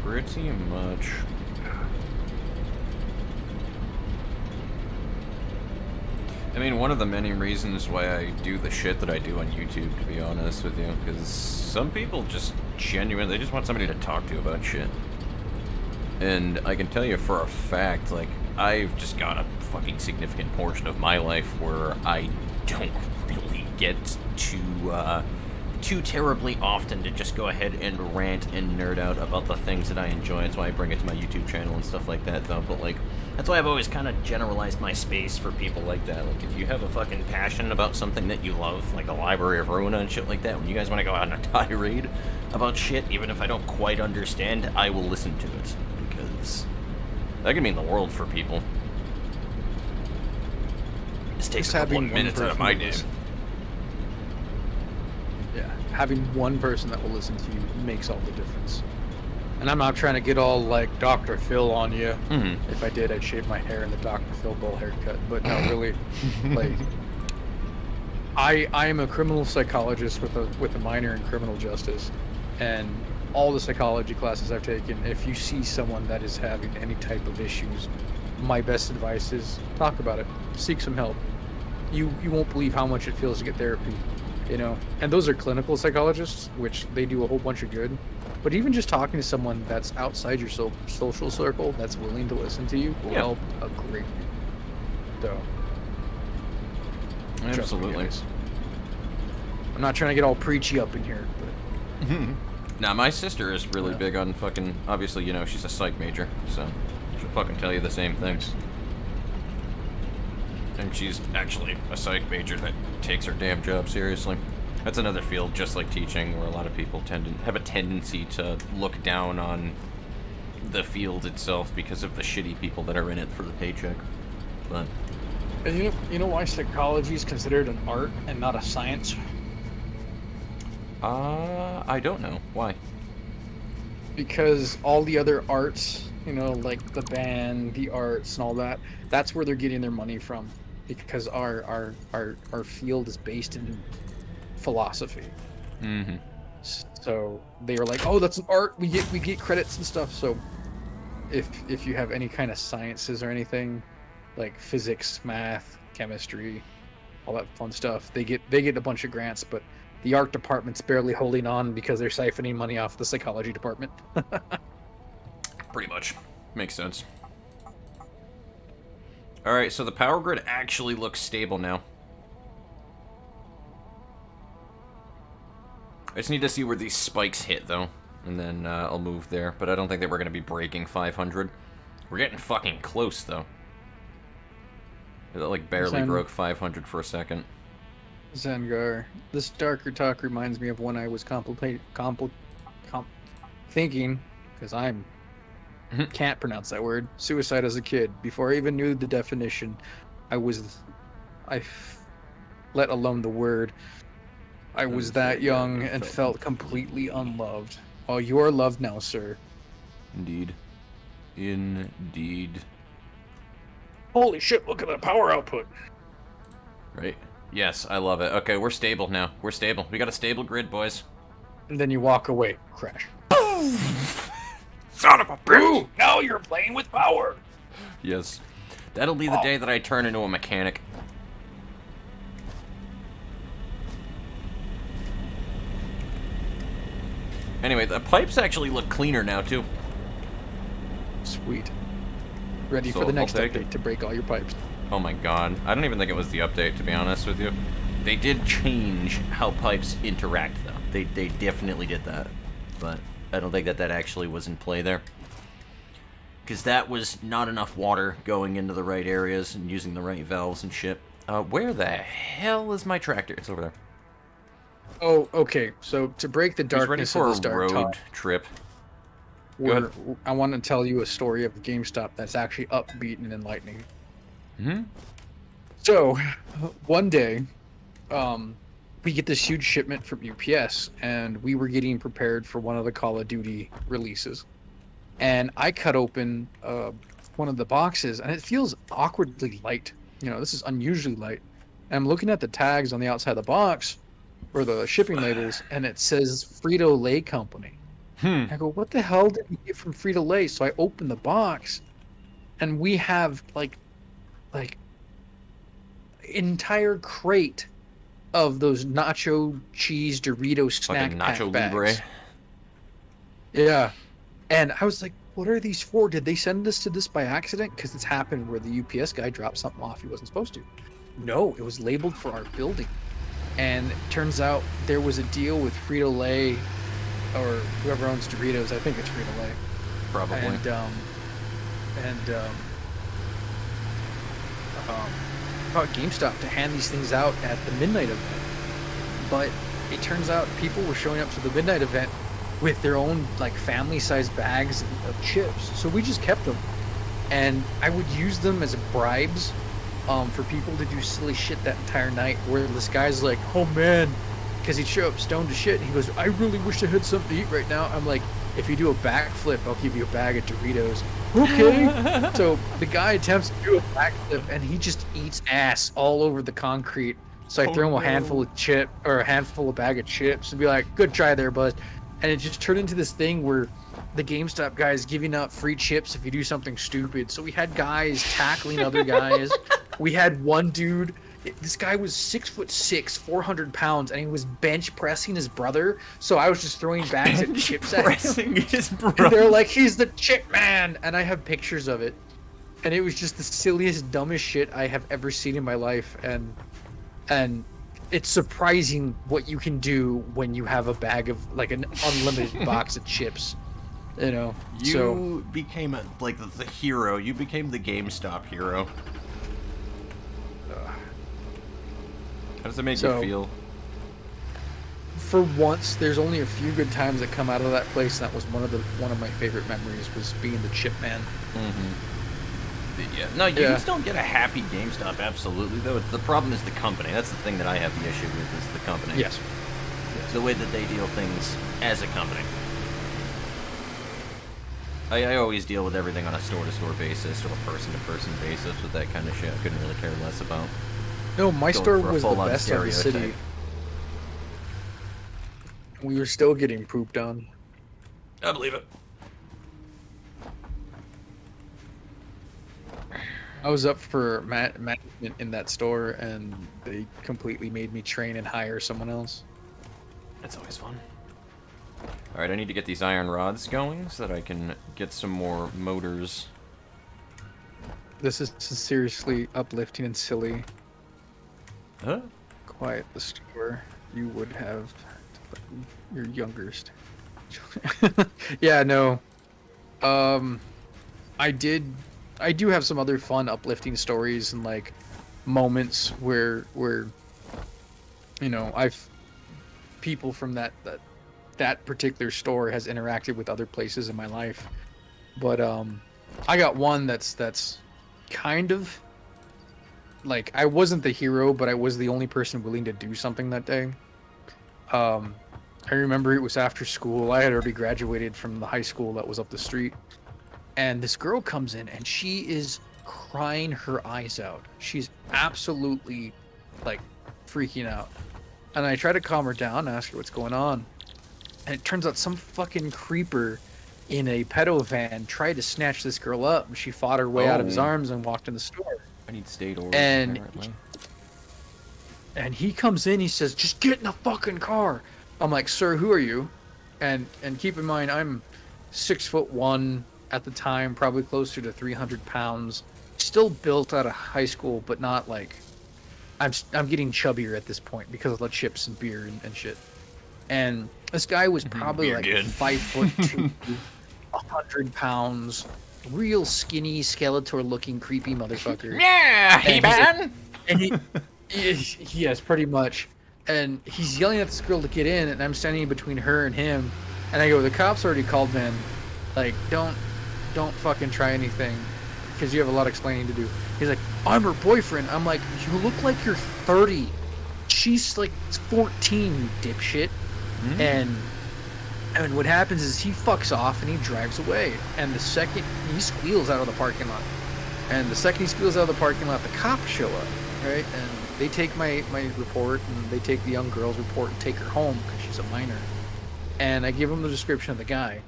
Pretty much. I mean, one of the many reasons why I do the shit that I do on YouTube, to be honest with you, because some people just genuinely, they just want somebody to talk to about shit. And I can tell you for a fact, like, I've just got a fucking significant portion of my life where I don't really get too terribly often to just go ahead and rant and nerd out about the things that I enjoy. That's why I bring it to my YouTube channel and stuff like that, though. But, like, that's why I've always kind of generalized my space for people like that. Like, if you have a fucking passion about something that you love, like a Library of Ruina and shit like that, when you guys want to go out on a tirade about shit, even if I don't quite understand, I will listen to it. Because that can mean the world for people. This takes a couple of minutes out of my day. Yeah, having one person that will listen to you makes all the difference. And I'm not trying to get all like Dr. Phil on you. Mm-hmm. If I did, I'd shave my hair in the Dr. Phil bowl haircut. But no, really, like, I am a criminal psychologist with a minor in criminal justice, and all the psychology classes I've taken, if you see someone that is having any type of issues, my best advice is talk about it, seek some help. You won't believe how much it feels to get therapy, you know. And those are clinical psychologists, which they do a whole bunch of good. But even just talking to someone that's outside your social circle that's willing to listen to you will help a great deal. So, absolutely. I'm not trying to get all preachy up in here, but. Now, my sister is really big on fucking. Obviously, you know, she's a psych major, so she'll fucking tell you the same things. And she's actually a psych major that takes her damn job seriously. That's another field, just like teaching, where a lot of people have a tendency to look down on the field itself because of the shitty people that are in it for the paycheck. But and you know why psychology is considered an art and not a science? I don't know why. because all the other arts, like the band, the arts, and all that, that's where they're getting their money from. Because our field is based in philosophy. Mm-hmm. So they are like, oh, that's an art. We get credits and stuff. So if you have any kind of sciences or anything, like physics, math, chemistry, all that fun stuff, they get a bunch of grants, but the art department's barely holding on because they're siphoning money off the psychology department. Pretty much. Makes sense. Alright, so the power grid actually looks stable now. I just need to see where these spikes hit, though. And then I'll move there. But I don't think that we're going to be breaking 500. We're getting fucking close, though. It like barely broke 500 for a second. Zengar, this darker talk reminds me of when I was thinking, because I'm can't pronounce that word, suicide as a kid. Before I even knew the definition, let alone the word, I was that young and felt completely unloved. Oh, you are loved now, sir. Indeed. Indeed. Holy shit, look at the power output. Right. Yes, I love it. Okay, we're stable now. We're stable. We got a stable grid, boys. And then you walk away. Crash. Son of a bitch! Ooh, now you're playing with power! Yes. That'll be the day that I turn into a mechanic. Anyway, the pipes actually look cleaner now, too. Sweet. Ready for the next update to break all your pipes. Oh my god. I don't even think it was the update, to be honest with you. They did change how pipes interact, though. They definitely did that. But I don't think that actually was in play there. Because that was not enough water going into the right areas and using the right valves and shit. Where the hell is my tractor? It's over there. Oh, okay. So to break the darkness of this dark road trip. I want to tell you a story of GameStop that's actually upbeat and enlightening. Hmm. So, one day, we get this huge shipment from UPS, and we were getting prepared for one of the Call of Duty releases. And I cut open one of the boxes, and it feels awkwardly light. This is unusually light. And I'm looking at the tags on the outside of the box, or the shipping labels, and it says Frito-Lay Company. I go, what the hell did we get from Frito-Lay? So I open the box, and we have like entire crate of those nacho cheese Dorito snack nacho pack libre bags. Yeah, and I was like, what are these for? Did they send us to this by accident? Because it's happened where the UPS guy dropped something off he wasn't supposed to. No, it was labeled for our building. And it turns out there was a deal with Frito-Lay, or whoever owns Doritos. I think it's Frito-Lay. Probably. And about GameStop to hand these things out at the midnight event. But it turns out people were showing up to the midnight event with their own family-sized bags of chips. So we just kept them, and I would use them as bribes for people to do silly shit that entire night. Where this guy's like, "Oh man," because he'd show up stoned to shit. And he goes, "I really wish I had something to eat right now." I'm like, "If you do a backflip, I'll give you a bag of Doritos." Okay. So the guy attempts to do a backflip, and he just eats ass all over the concrete. So I throw him a handful of bag of chips, and be like, "Good try there, bud." And it just turned into this thing where the GameStop guy is giving out free chips if you do something stupid. So we had guys tackling other guys. We had one dude. This guy was 6'6", 400 pounds, and he was bench pressing his brother. So I was just throwing bags of chips at him. His brother. And they're like, "He's the chip man," and I have pictures of it. And it was just the silliest, dumbest shit I have ever seen in my life. And it's surprising what you can do when you have a bag of an unlimited box of chips. You became the hero. You became the GameStop hero. How does it make you feel? For once, there's only a few good times that come out of that place. And that was one of my favorite memories, was being the chip man. Yeah. No, you can still get a happy GameStop, absolutely, though. The problem is the company. That's the thing that I have the issue with, is the company. Yes. The way that they deal things as a company. I always deal with everything on a store-to-store basis or a person-to-person basis with that kind of shit. I couldn't really care less about No, my going store for a was the full-on best of the city. stereotype. We were still getting pooped on. I believe it. I was up for management in that store, and they completely made me train and hire someone else. That's always fun. Alright, I need to get these iron rods going so that I can get some more motors. This is seriously uplifting and silly. Huh? Quiet the store. You would have your youngest. Yeah, no. I do have some other fun, uplifting stories and like moments where you know people from that particular store has interacted with other places in my life. But I got one that's kind of like, I wasn't the hero, but I was the only person willing to do something that day. I remember it was after school. I had already graduated from the high school that was up the street. And this girl comes in and she is crying her eyes out. She's absolutely like freaking out. And I try to calm her down, ask her what's going on. And it turns out some fucking creeper in a pedo van tried to snatch this girl up. And she fought her way out of his arms and walked in the store. I need state orders, And apparently. And he comes in, he says, "Just get in the fucking car." I'm like, "Sir, who are you?" And keep in mind, I'm 6'1" at the time, probably closer to 300 pounds. Still built out of high school, but not like, I'm getting chubbier at this point because of the chips and beer and shit. And this guy was probably You're like good. 5'2", 100 pounds, real skinny, Skeletor-looking, creepy motherfucker. Yeah, hey man! And yes, pretty much. And he's yelling at this girl to get in, and I'm standing between her and him. And I go, "The cops already called, man. Like, don't fucking try anything, because you have a lot of explaining to do." He's like, "I'm her boyfriend." I'm like, "You look like you're 30. She's like 14, you dipshit." And what happens is he fucks off and he drives away. And the second he squeals out of the parking lot, the cops show up, right? And they take my report, and they take the young girl's report and take her home because she's a minor. And I give them the description of the guy.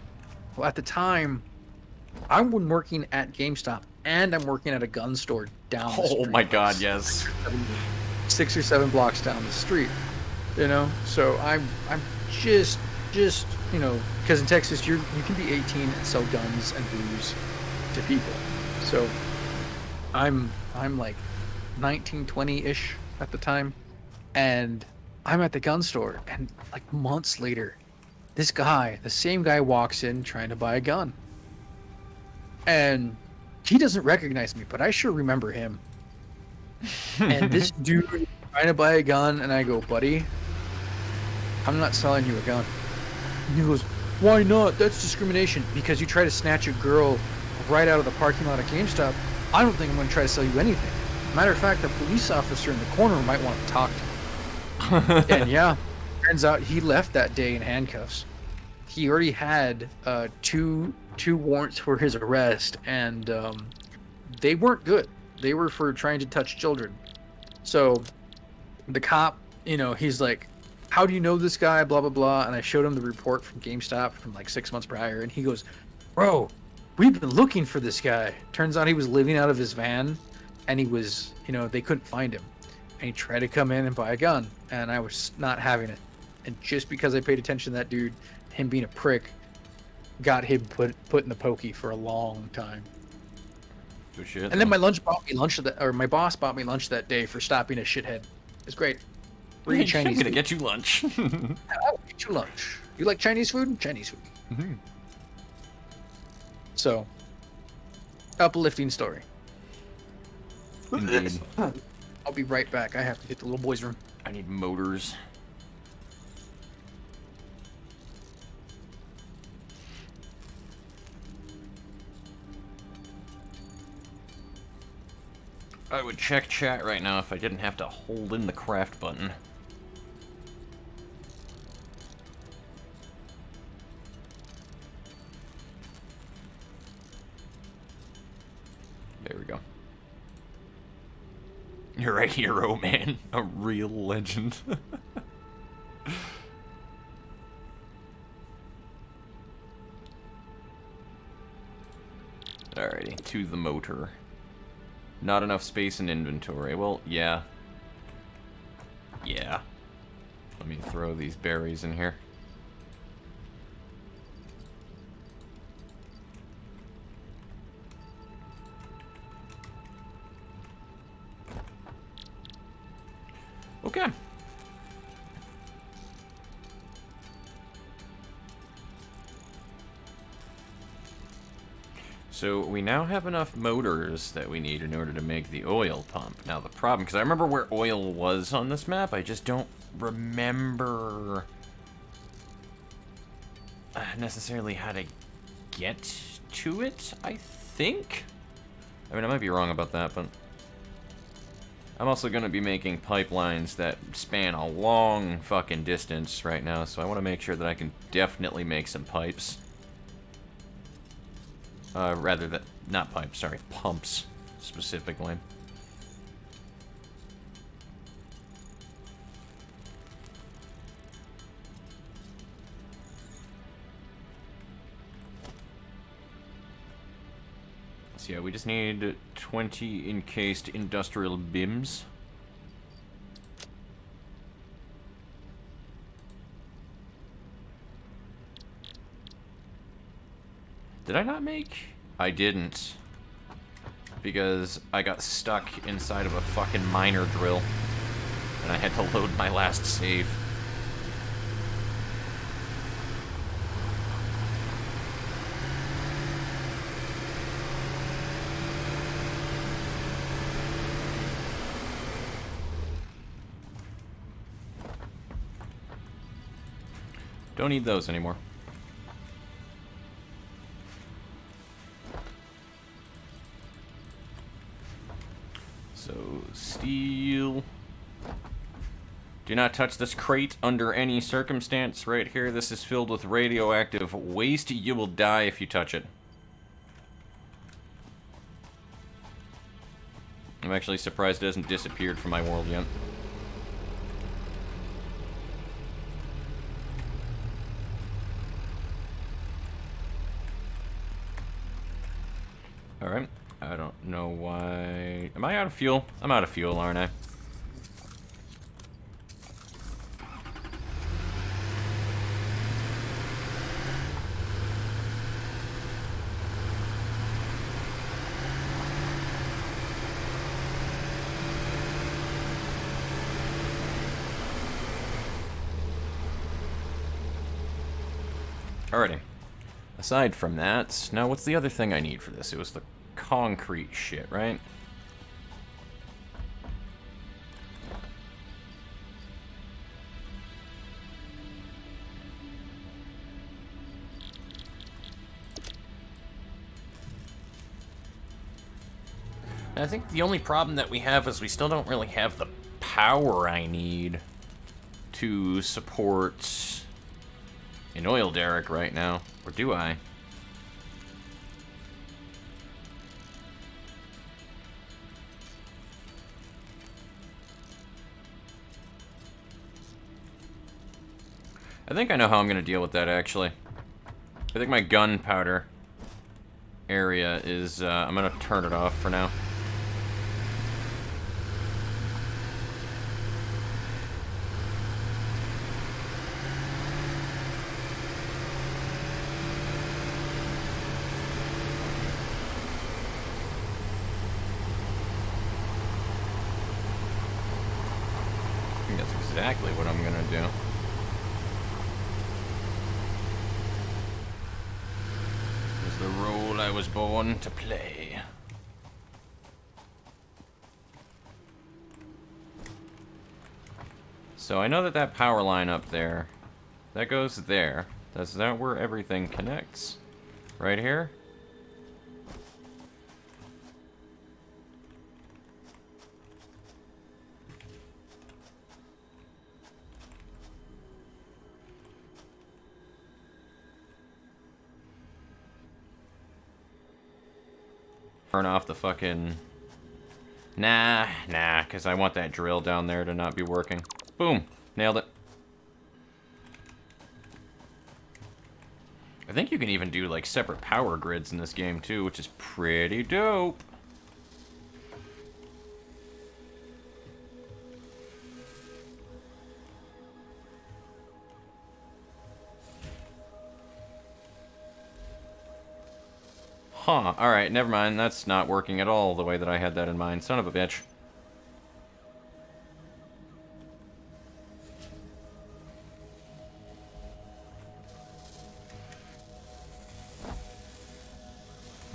Well, at the time, I'm working at GameStop, and I'm working at a gun store down the street. Oh my god, yes. 6 or 7 blocks down the street, you know. So I'm just you know, because in Texas you can be 18 and sell guns and booze to people. So I'm like 19, 20-ish at the time, and I'm at the gun store, and like months later, this guy, the same guy, walks in trying to buy a gun, and he doesn't recognize me, but I sure remember him. And this dude is trying to buy a gun, and I go, "Buddy, I'm not selling you a gun." And he goes, "Why not? That's discrimination. Because you try to snatch a girl right out of the parking lot at GameStop. I don't think I'm going to try to sell you anything. Matter of fact, the police officer in the corner might want to talk to you." And yeah, turns out he left that day in handcuffs. He already had two warrants for his arrest, and they weren't good. They were for trying to touch children. So the cop, you know, he's like, "How do you know this guy? Blah, blah, blah." And I showed him the report from GameStop from like 6 months prior. And he goes, "Bro, we've been looking for this guy." Turns out he was living out of his van, and he was, you know, they couldn't find him. And he tried to come in and buy a gun, and I was not having it. And just because I paid attention to that dude, him being a prick, got him put in the pokey for a long time. Good shit. And then my boss bought me lunch that day for stopping a shithead. It's great. Free I'm Chinese gonna food. get you lunch. I'll get you lunch. You like Chinese food? Chinese food. So, uplifting story. Indeed. I'll be right back. I have to hit the little boy's room. I need motors. I would check chat right now if I didn't have to hold in the craft button. There we go. You're a hero, man. A real legend. Alrighty, to the motor. Not enough space in inventory. Well, yeah. Yeah. Let me throw these berries in here. Okay. So we now have enough motors that we need in order to make the oil pump. Now the problem, because I remember where oil was on this map, I just don't remember necessarily how to get to it, I think? I mean, I might be wrong about that, but I'm also going to be making pipelines that span a long fucking distance right now, so I want to make sure that I can definitely make some pipes. Rather than, not pipes, sorry, pumps, specifically. So yeah, we just need 20 encased industrial BIMs. Did I not make? I didn't. Because I got stuck inside of a fucking miner drill. And I had to load my last save. Don't need those anymore. So, steel. Do not touch this crate under any circumstance. Right here, this is filled with radioactive waste. You will die if you touch it. I'm actually surprised it hasn't disappeared from my world yet. Alright. I don't know why... Am I out of fuel? I'm out of fuel, aren't I? Alrighty. Aside from that, now what's the other thing I need for this? It was the concrete shit, right? And I think the only problem that we have is we still don't really have the power I need to support an oil derrick right now. Or do I? I think I know how I'm going to deal with that, actually. I think my gunpowder area is... I'm going to turn it off for now. I think that's exactly what I'm going to do. The role I was born to play. So I know that that power line up there, that goes there. That's that where everything connects? Right here? Turn off the fucking... Nah, because I want that drill down there to not be working. Boom. Nailed it. I think you can even do, like, separate power grids in this game, too, which is pretty dope. Huh, alright, never mind. That's not working at all the way that I had that in mind. Son of a bitch.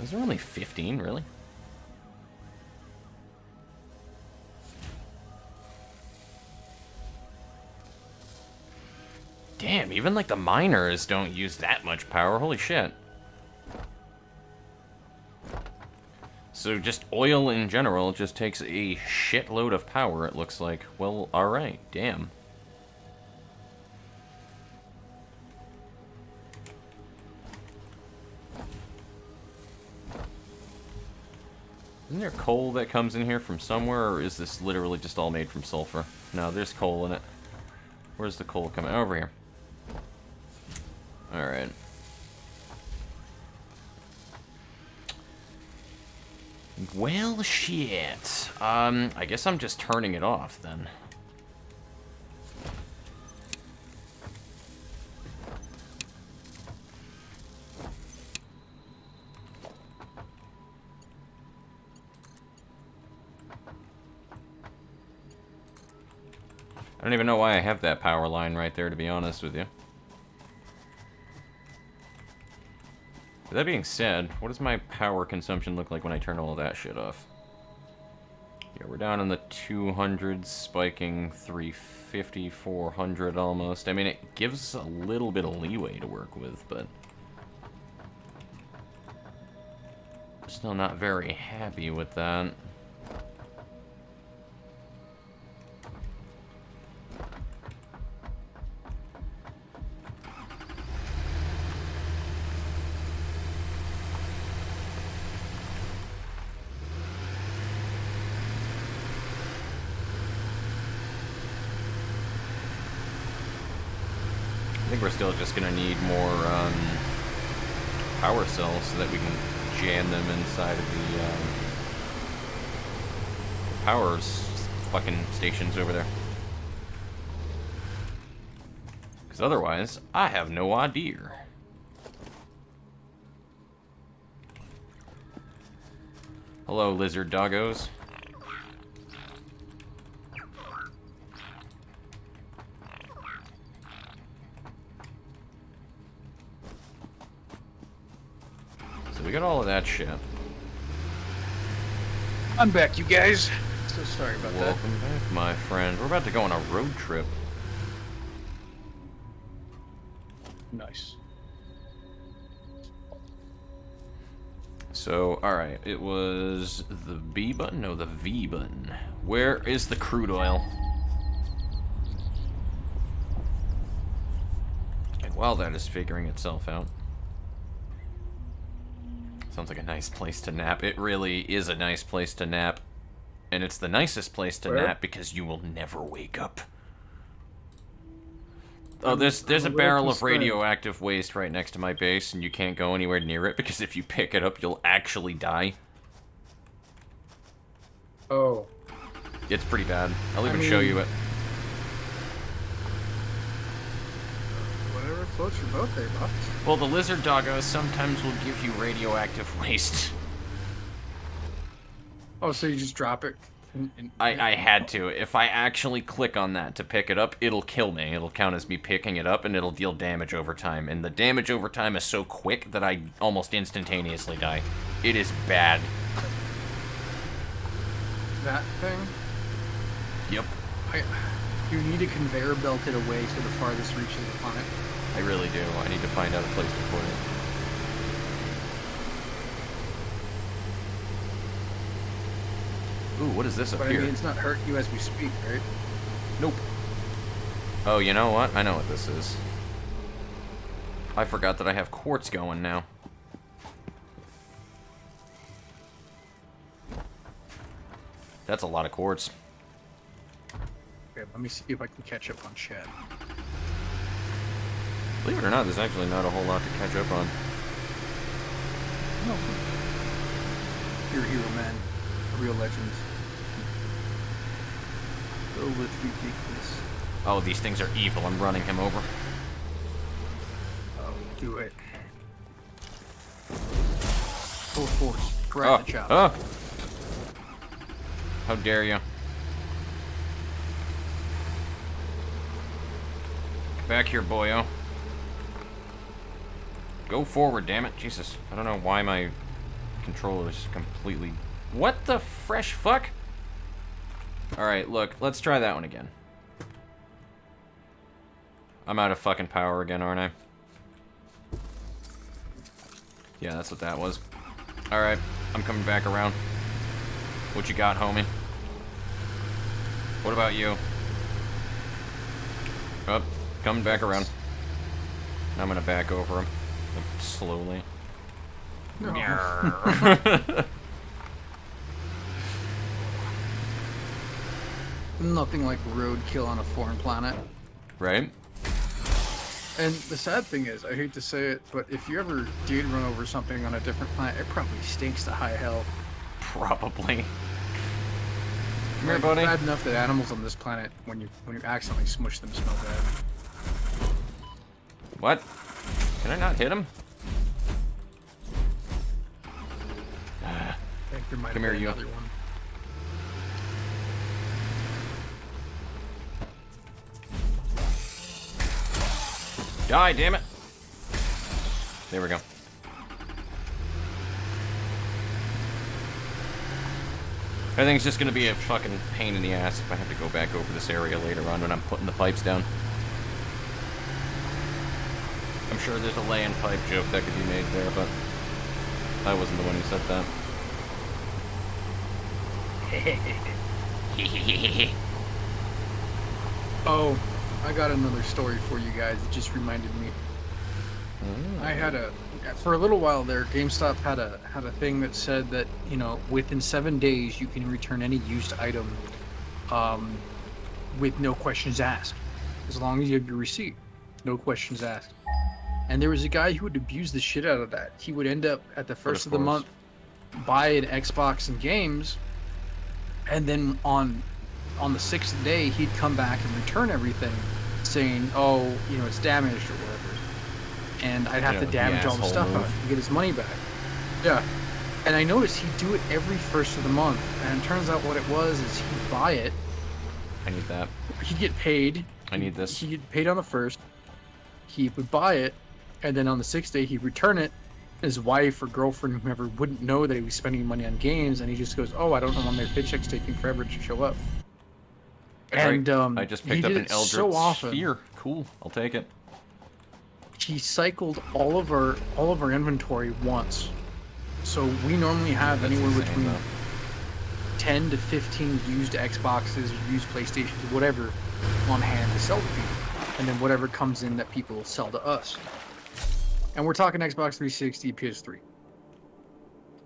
Is there only 15, really? Damn, even like the miners don't use that much power. Holy shit. So just oil in general just takes a shitload of power, it looks like. Well, alright, damn. Isn't there coal that comes in here from somewhere, or is this literally just all made from sulfur? No, there's coal in it. Where's the coal coming? Over here. Alright. Well, shit. I guess I'm just turning it off, then. I don't even know why I have that power line right there, to be honest with you. With that being said, what does my power consumption look like when I turn all that shit off? Yeah, we're down in the 200s, spiking 350, 400 almost. I mean, it gives a little bit of leeway to work with, but... I'm still not very happy with that. I think we're still just gonna need more power cells so that we can jam them inside of the power fucking stations over there. Because otherwise, I have no idea. Hello, lizard doggos. We got all of that shit. I'm back, you guys. So sorry about that. Welcome back, my friend. We're about to go on a road trip. Nice. So, alright, it was the B button? No, the V button. Where is the crude oil? And while that is figuring itself out... Sounds like a nice place to nap. It really is a nice place to nap. And it's the nicest place to nap because you will never wake up. Oh, there's a barrel of radioactive waste right next to my base, and you can't go anywhere near it because if you pick it up, you'll actually die. Oh. It's pretty bad. I'll even show you it. Whatever floats your boat there, Buck. Well, the lizard doggos sometimes will give you radioactive waste. Oh, so you just drop it? I had to. If I actually click on that to pick it up, it'll kill me. It'll count as me picking it up, and it'll deal damage over time. And the damage over time is so quick that I almost instantaneously die. It is bad. That thing? Yep. You need to conveyor belt it away to the farthest reaches of the planet. I really do. I need to find out a place to put it. Ooh, what is this up here? But I mean, it's not hurting you as we speak, right? Nope. Oh, you know what? I know what this is. I forgot that I have quartz going now. That's a lot of quartz. Okay, let me see if I can catch up on chat. Believe it or not, there's actually not a whole lot to catch up on. No. You're a hero, man. A real legend. Oh, let's retake this. Oh, these things are evil. I'm running him over. Oh, do it. Full force. Grab the chop. Oh! How dare you? Get back here, boyo. Go forward, damn it. Jesus. I don't know why my controller is completely... What the fresh fuck? Alright, look. Let's try that one again. I'm out of fucking power again, aren't I? Yeah, that's what that was. Alright, I'm coming back around. What you got, homie? What about you? Oh, coming back around. I'm gonna back over him. Like, slowly. No. Nothing like roadkill on a foreign planet. Right? And the sad thing is, I hate to say it, but if you ever did run over something on a different planet, it probably stinks to high hell. Probably. Come here, Like, buddy. it's bad enough that animals on this planet, when you accidentally smush them, smell bad. What? Can I not hit him? I think there might Come have here, been you. another one. Die, damn it! There we go. Everything's just gonna be a fucking pain in the ass if I have to go back over this area later on when I'm putting the pipes down. I'm sure there's a lay-in pipe joke that could be made there, but I wasn't the one who said that. Oh, I got another story for you guys. It just reminded me. I had for a little while there, GameStop had a thing that said that, you know, within 7 days you can return any used item, with no questions asked, as long as you have your receipt, no questions asked. And there was a guy who would abuse the shit out of that. He would end up at the first of the month, buy an Xbox and games, and then on the 6th day he'd come back and return everything, saying, "Oh, you know, it's damaged or whatever." And I'd have to damage all the stuff out to get his money back. Yeah. And I noticed he'd do it every first of the month. And it turns out what it was is he'd buy it. I need that. He'd get paid. I need this. He'd get paid on the first. He would buy it. And then on the 6th day, he'd return it. His wife or girlfriend, whoever, wouldn't know that he was spending money on games. And he just goes, "Oh, I don't know why my paycheck's taking forever to show up." And I just picked up an Eldritch Sphere. Cool. I'll take it. He cycled all of our inventory once, so we normally have anywhere between 10 to 15 used Xboxes, used PlayStations, whatever, on hand to sell to people, and then whatever comes in that people will sell to us. And we're talking Xbox 360, PS3.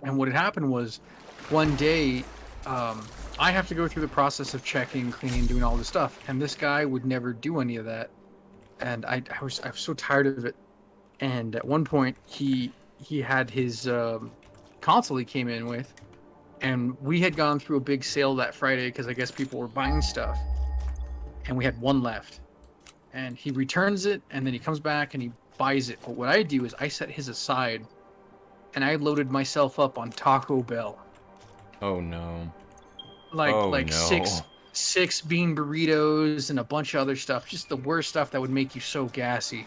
And what had happened was, one day, I have to go through the process of checking, cleaning, doing all this stuff, and this guy would never do any of that. And I was so tired of it. And at one point, he had his console he came in with, and we had gone through a big sale that Friday because I guess people were buying stuff, and we had one left. And he returns it, and then he comes back and he buys it. But what I do is I set his aside, and I loaded myself up on Taco Bell. Oh no. Like six bean burritos and a bunch of other stuff, just the worst stuff that would make you so gassy.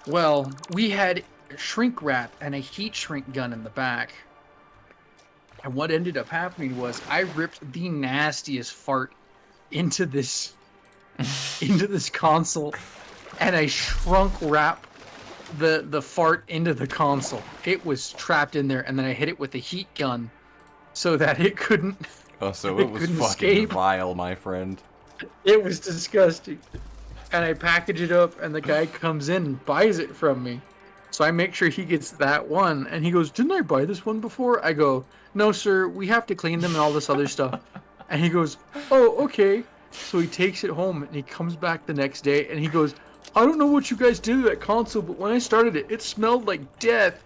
Well, we had shrink wrap and a heat shrink gun in the back, and what ended up happening was I ripped the nastiest fart into this console, and I shrunk wrap the fart into the console. It was trapped in there, and then I hit it with a heat gun so that it couldn't. Oh, so it was fucking escape. vile, my friend. It was disgusting. And I package it up, and the guy comes in and buys it from me. So I make sure he gets that one, and he goes, "Didn't I buy this one before?" I go, "No, sir. We have to clean them and all this other stuff." And he goes, "Oh, okay." So he takes it home, and he comes back the next day, and he goes, "I don't know what you guys did to that console, but when I started it, it smelled like death.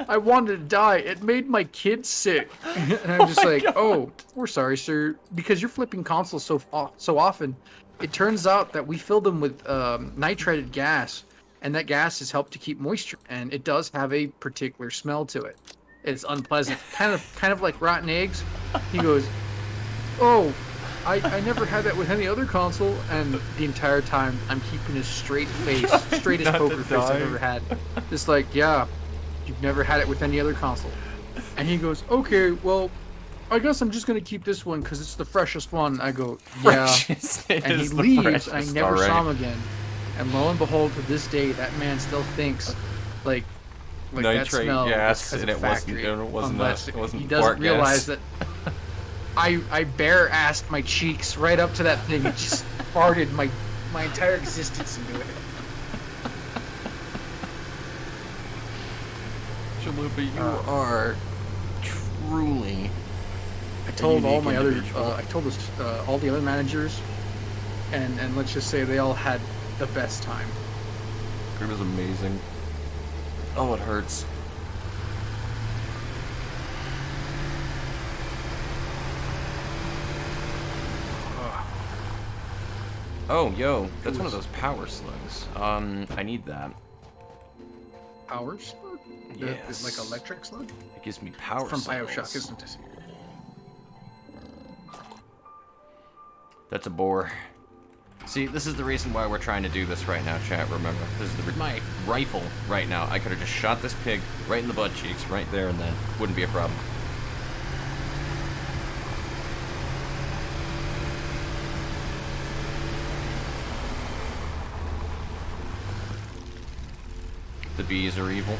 I wanted to die. It made my kids sick." And I'm just like, God. "Oh, we're sorry, sir, because you're flipping consoles so often. It turns out that we fill them with nitrated gas, and that gas has helped to keep moisture, and it does have a particular smell to it. It's unpleasant, kind of like rotten eggs." He goes, "Oh, I never had that with any other console," and the entire time I'm keeping a straight face, straightest Not to poker face I've die. ever had. Just like, "Yeah, you've never had it with any other console." And he goes, "Okay, well, I guess I'm just gonna keep this one because it's the freshest one." I go, "Yeah." Freshest. It And he is the leaves, and I freshest, never saw alright. him again. And lo and behold, to this day, that man still thinks like that Nitrate smell gas, was and a it wasn't. factory, It wasn't. unless It wasn't he doesn't fart realize gas. that I bare assed my cheeks right up to that thing and just farted my entire existence into it. Chalupa, you are truly. I told all unique my other, individual. I told all the other managers, and let's just say they all had the best time. It was amazing. Oh, it hurts. Oh, yo, that's one of those power slugs. I need that. Power slug? Yes. Like electric slug? It gives me power From cells. BioShock, isn't it? That's a bore. See, this is the reason why we're trying to do this right now, chat, remember. This is my rifle right now. I could have just shot this pig right in the butt cheeks, right there and then. Wouldn't be a problem. The bees are evil.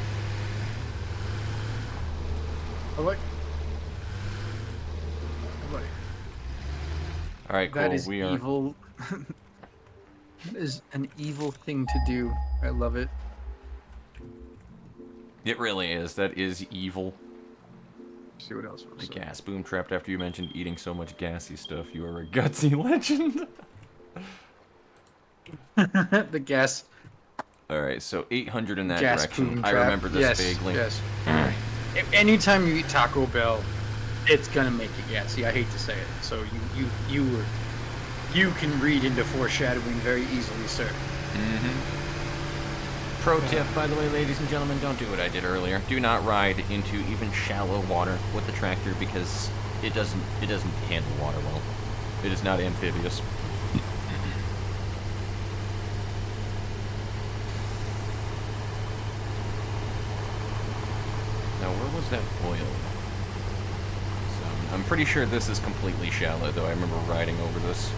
I like Alright, cool. that is We are. evil. That is an evil thing to do. I love it. It really is. That is evil. Let's see what else The was gas boom trapped after you mentioned eating so much gassy stuff. You are a gutsy legend. the gas Alright, so 800 in that gas direction. boom I trap. remember this Yes, vaguely. yes. Anytime you eat Taco Bell, it's gonna make you gassy. I hate to say it. So you can read into foreshadowing very easily, sir. Pro tip, by the way, ladies and gentlemen, don't do what I did earlier. Do not ride into even shallow water with the tractor because it doesn't handle water well. It is not amphibious. Now, where was that oil? So, I'm pretty sure this is completely shallow, though I remember riding over this.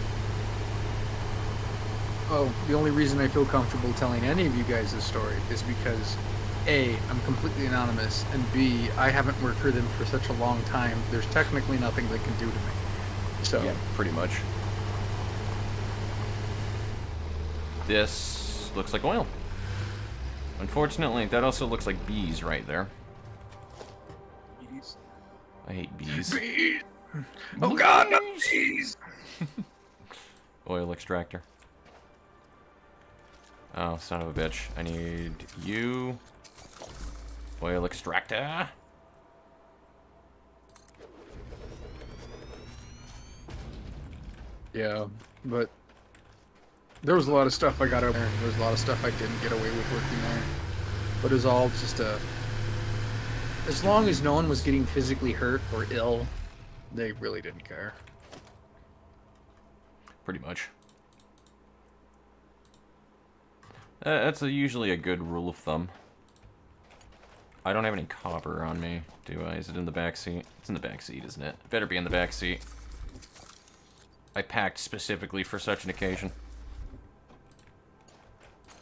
Oh, the only reason I feel comfortable telling any of you guys this story is because A, I'm completely anonymous, and B, I haven't worked for them for such a long time. There's technically nothing they can do to me. So Yeah, pretty much. This looks like oil. Unfortunately, that also looks like bees right there. Bees. I hate bees. Bees. Oh God, no bees. Oil extractor. Oh, son of a bitch. I need you. Oil extractor. Yeah, but there was a lot of stuff I got over there. There was a lot of stuff I didn't get away with working there. But it was all just as long as no one was getting physically hurt or ill, they really didn't care. Pretty much. That's usually a good rule of thumb. I don't have any copper on me, do I? Is it in the back seat? It's in the back seat, isn't it? Better be in the back seat. I packed specifically for such an occasion.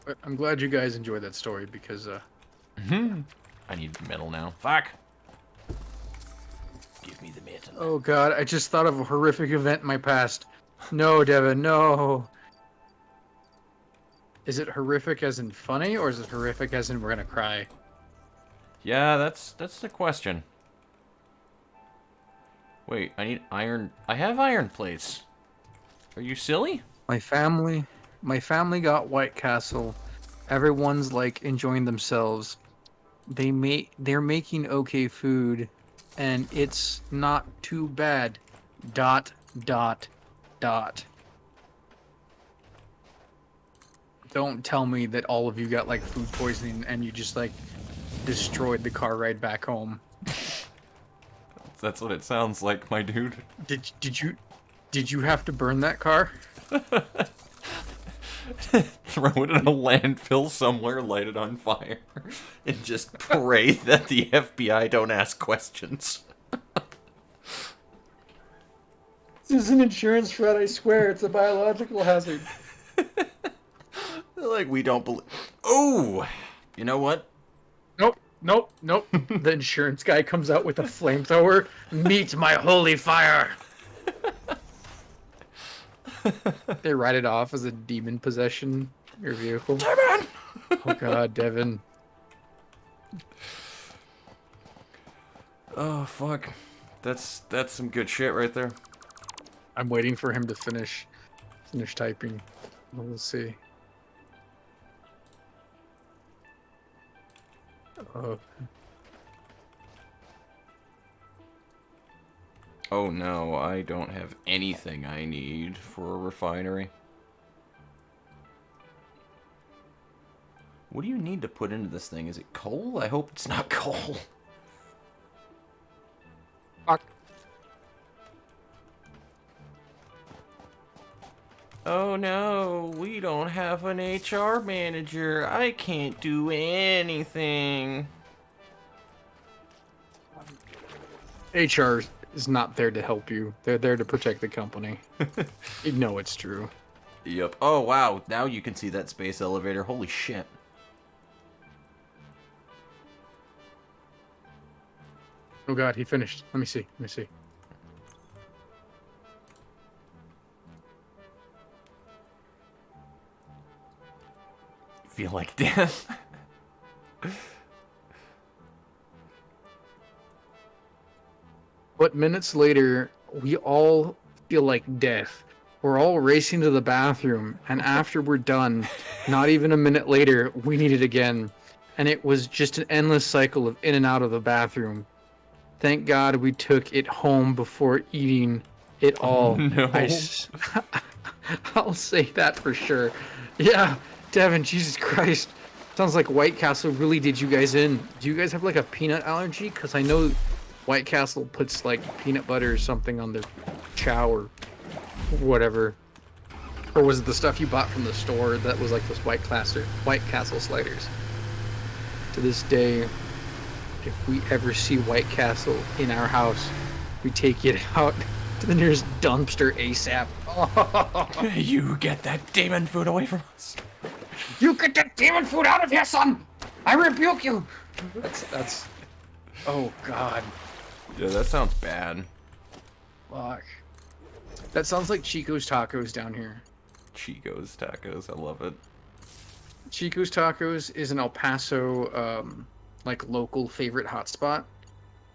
But I'm glad you guys enjoyed that story because I need metal now. Fuck! Give me the metal. oh God, I just thought of a horrific event in my past. No, Devin, no. Is it horrific as in funny, or is it horrific as in we're gonna cry? Yeah, that's the question. Wait, I need iron. I have iron plates. Are you silly? My family, my family got White Castle. Everyone's like enjoying themselves. They're making okay food, and it's not too bad. Dot dot dot. Don't tell me that all of you got like food poisoning and you just like destroyed the car ride back home. That's what it sounds like, my dude. Did you have to burn that car? Throw it in a landfill somewhere, light it on fire, and just pray that the FBI don't ask questions. This is an insurance fraud, I swear. It's a biological hazard. Like, we don't believe. Oh! You know what? Nope. The insurance guy comes out with a flamethrower. Meet my holy fire. They write it off as a demon possession. Your vehicle. Devin! Oh god, Devin. Oh, fuck. That's some good shit right there. I'm waiting for him to finish typing. We'll see. Oh no, I don't have anything I need for a refinery. What do you need to put into this thing? Is it coal? I hope it's not coal. Fuck. Oh no, we don't have an HR manager. I can't do anything. HR is not there to help you. They're there to protect the company. You know it's true. Yep. Oh wow, now you can see that space elevator. Holy shit. Oh god, he finished. Let me see. Feel like death. But minutes later, we all feel like death. We're all racing to the bathroom, and after we're done, not even a minute later, we need it again. And it was just an endless cycle of in and out of the bathroom. Thank God we took it home before eating it all. No. I'll say that for sure. Yeah, Devin, Jesus Christ. Sounds like White Castle really did you guys in. Do you guys have like a peanut allergy? Because I know White Castle puts like peanut butter or something on their chow or whatever. Or was it the stuff you bought from the store that was like those White Castle sliders? To this day, if we ever see White Castle in our house, we take it out to the nearest dumpster ASAP. You get that demon food away from us. You get that demon food out of here, son! I rebuke you! That's... Oh, God. Yeah, that sounds bad. Fuck. That sounds like Chico's Tacos down here. Chico's Tacos, I love it. Chico's Tacos is an El Paso, like, local favorite hotspot.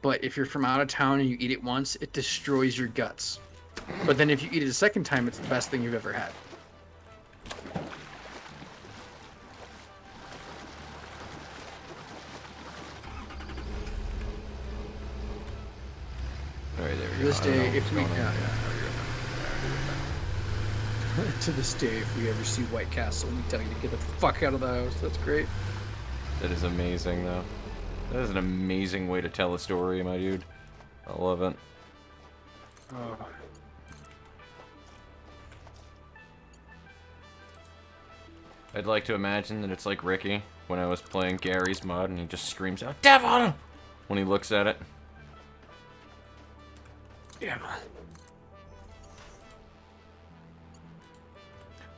But if you're from out of town and you eat it once, it destroys your guts. But then if you eat it a second time, it's the best thing you've ever had. Alright, there we To go. this I don't know day, what's if we... going on. To this day, if we ever see White Castle, we tell you to get the fuck out of the house. That's great. That is amazing, though. That is an amazing way to tell a story, my dude. I love it. Oh. I'd like to imagine that it's like Ricky when I was playing Gary's mod and he just screams out, "Devil!" when he looks at it. Yeah.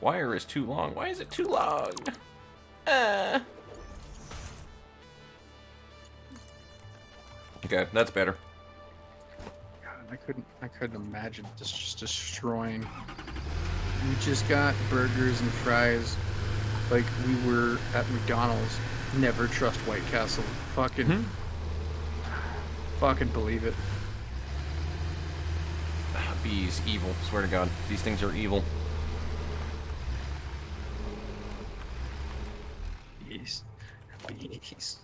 Wire is too long. Why is it too long? Okay, that's better. God, I couldn't imagine this just destroying. We just got burgers and fries like we were at McDonald's. Never trust White Castle. Fucking fucking believe it. Bees, evil. Swear to God, these things are evil. Bees. Bees.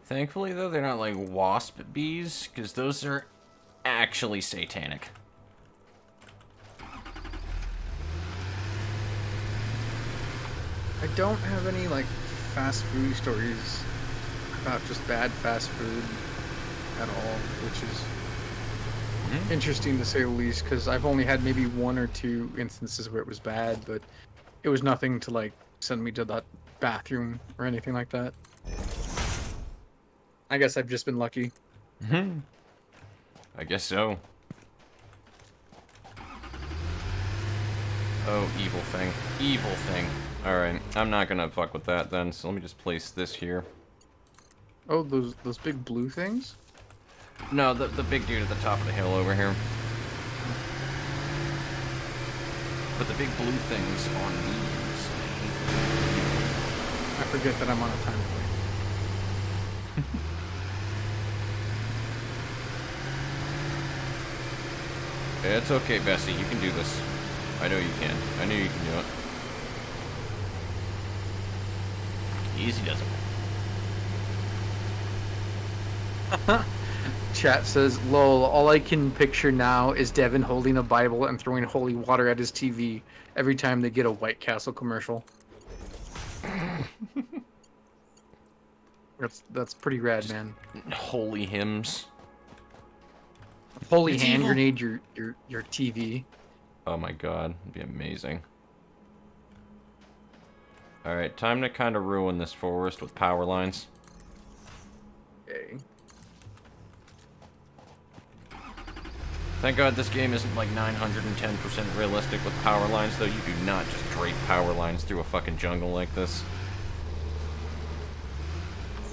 Thankfully, though, they're not like wasp bees, because those are actually satanic. I don't have any like fast food stories about just bad fast food at all, which is interesting to say the least, because I've only had maybe 1 or 2 instances where it was bad, but it was nothing to like send me to that bathroom or anything like that. I guess I've just been lucky. I guess so. Oh, evil thing. Evil thing. Alright, I'm not gonna fuck with that then, so let me just place this here. Oh, those big blue things? No, the big dude at the top of the hill over here. But the big blue things on these. I forget that I'm on a time delay. It's okay, Bessie. You can do this. I know you can. I know you can do it. Easy does it. Chat says, lol, all I can picture now is Devin holding a Bible and throwing holy water at his TV every time they get a White Castle commercial. That's pretty rad, man. Holy hymns. Holy It's hand evil. grenade your TV. Oh my god, it'd be amazing. Alright, time to kind of ruin this forest with power lines. Okay. Thank god this game isn't like 910% realistic with power lines, though. You do not just drape power lines through a fucking jungle like this.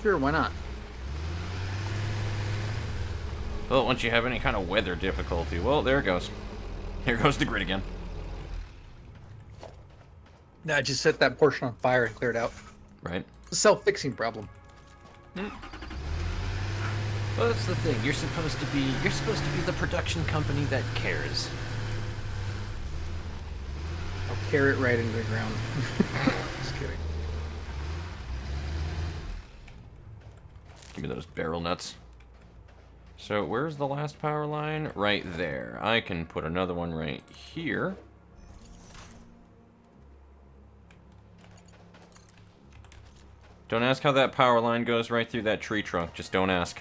Sure, why not? Well, once you have any kind of weather difficulty, well, there it goes. Here goes the grid again. Nah, just set that portion on fire and clear it out. Right? It's a self-fixing problem. Well, that's the thing. You're supposed to be the production company that cares. I'll carry it right into the ground. Just kidding. Give me those barrel nuts. So, where's the last power line? Right there. I can put another one right here. Don't ask how that power line goes right through that tree trunk. Just don't ask.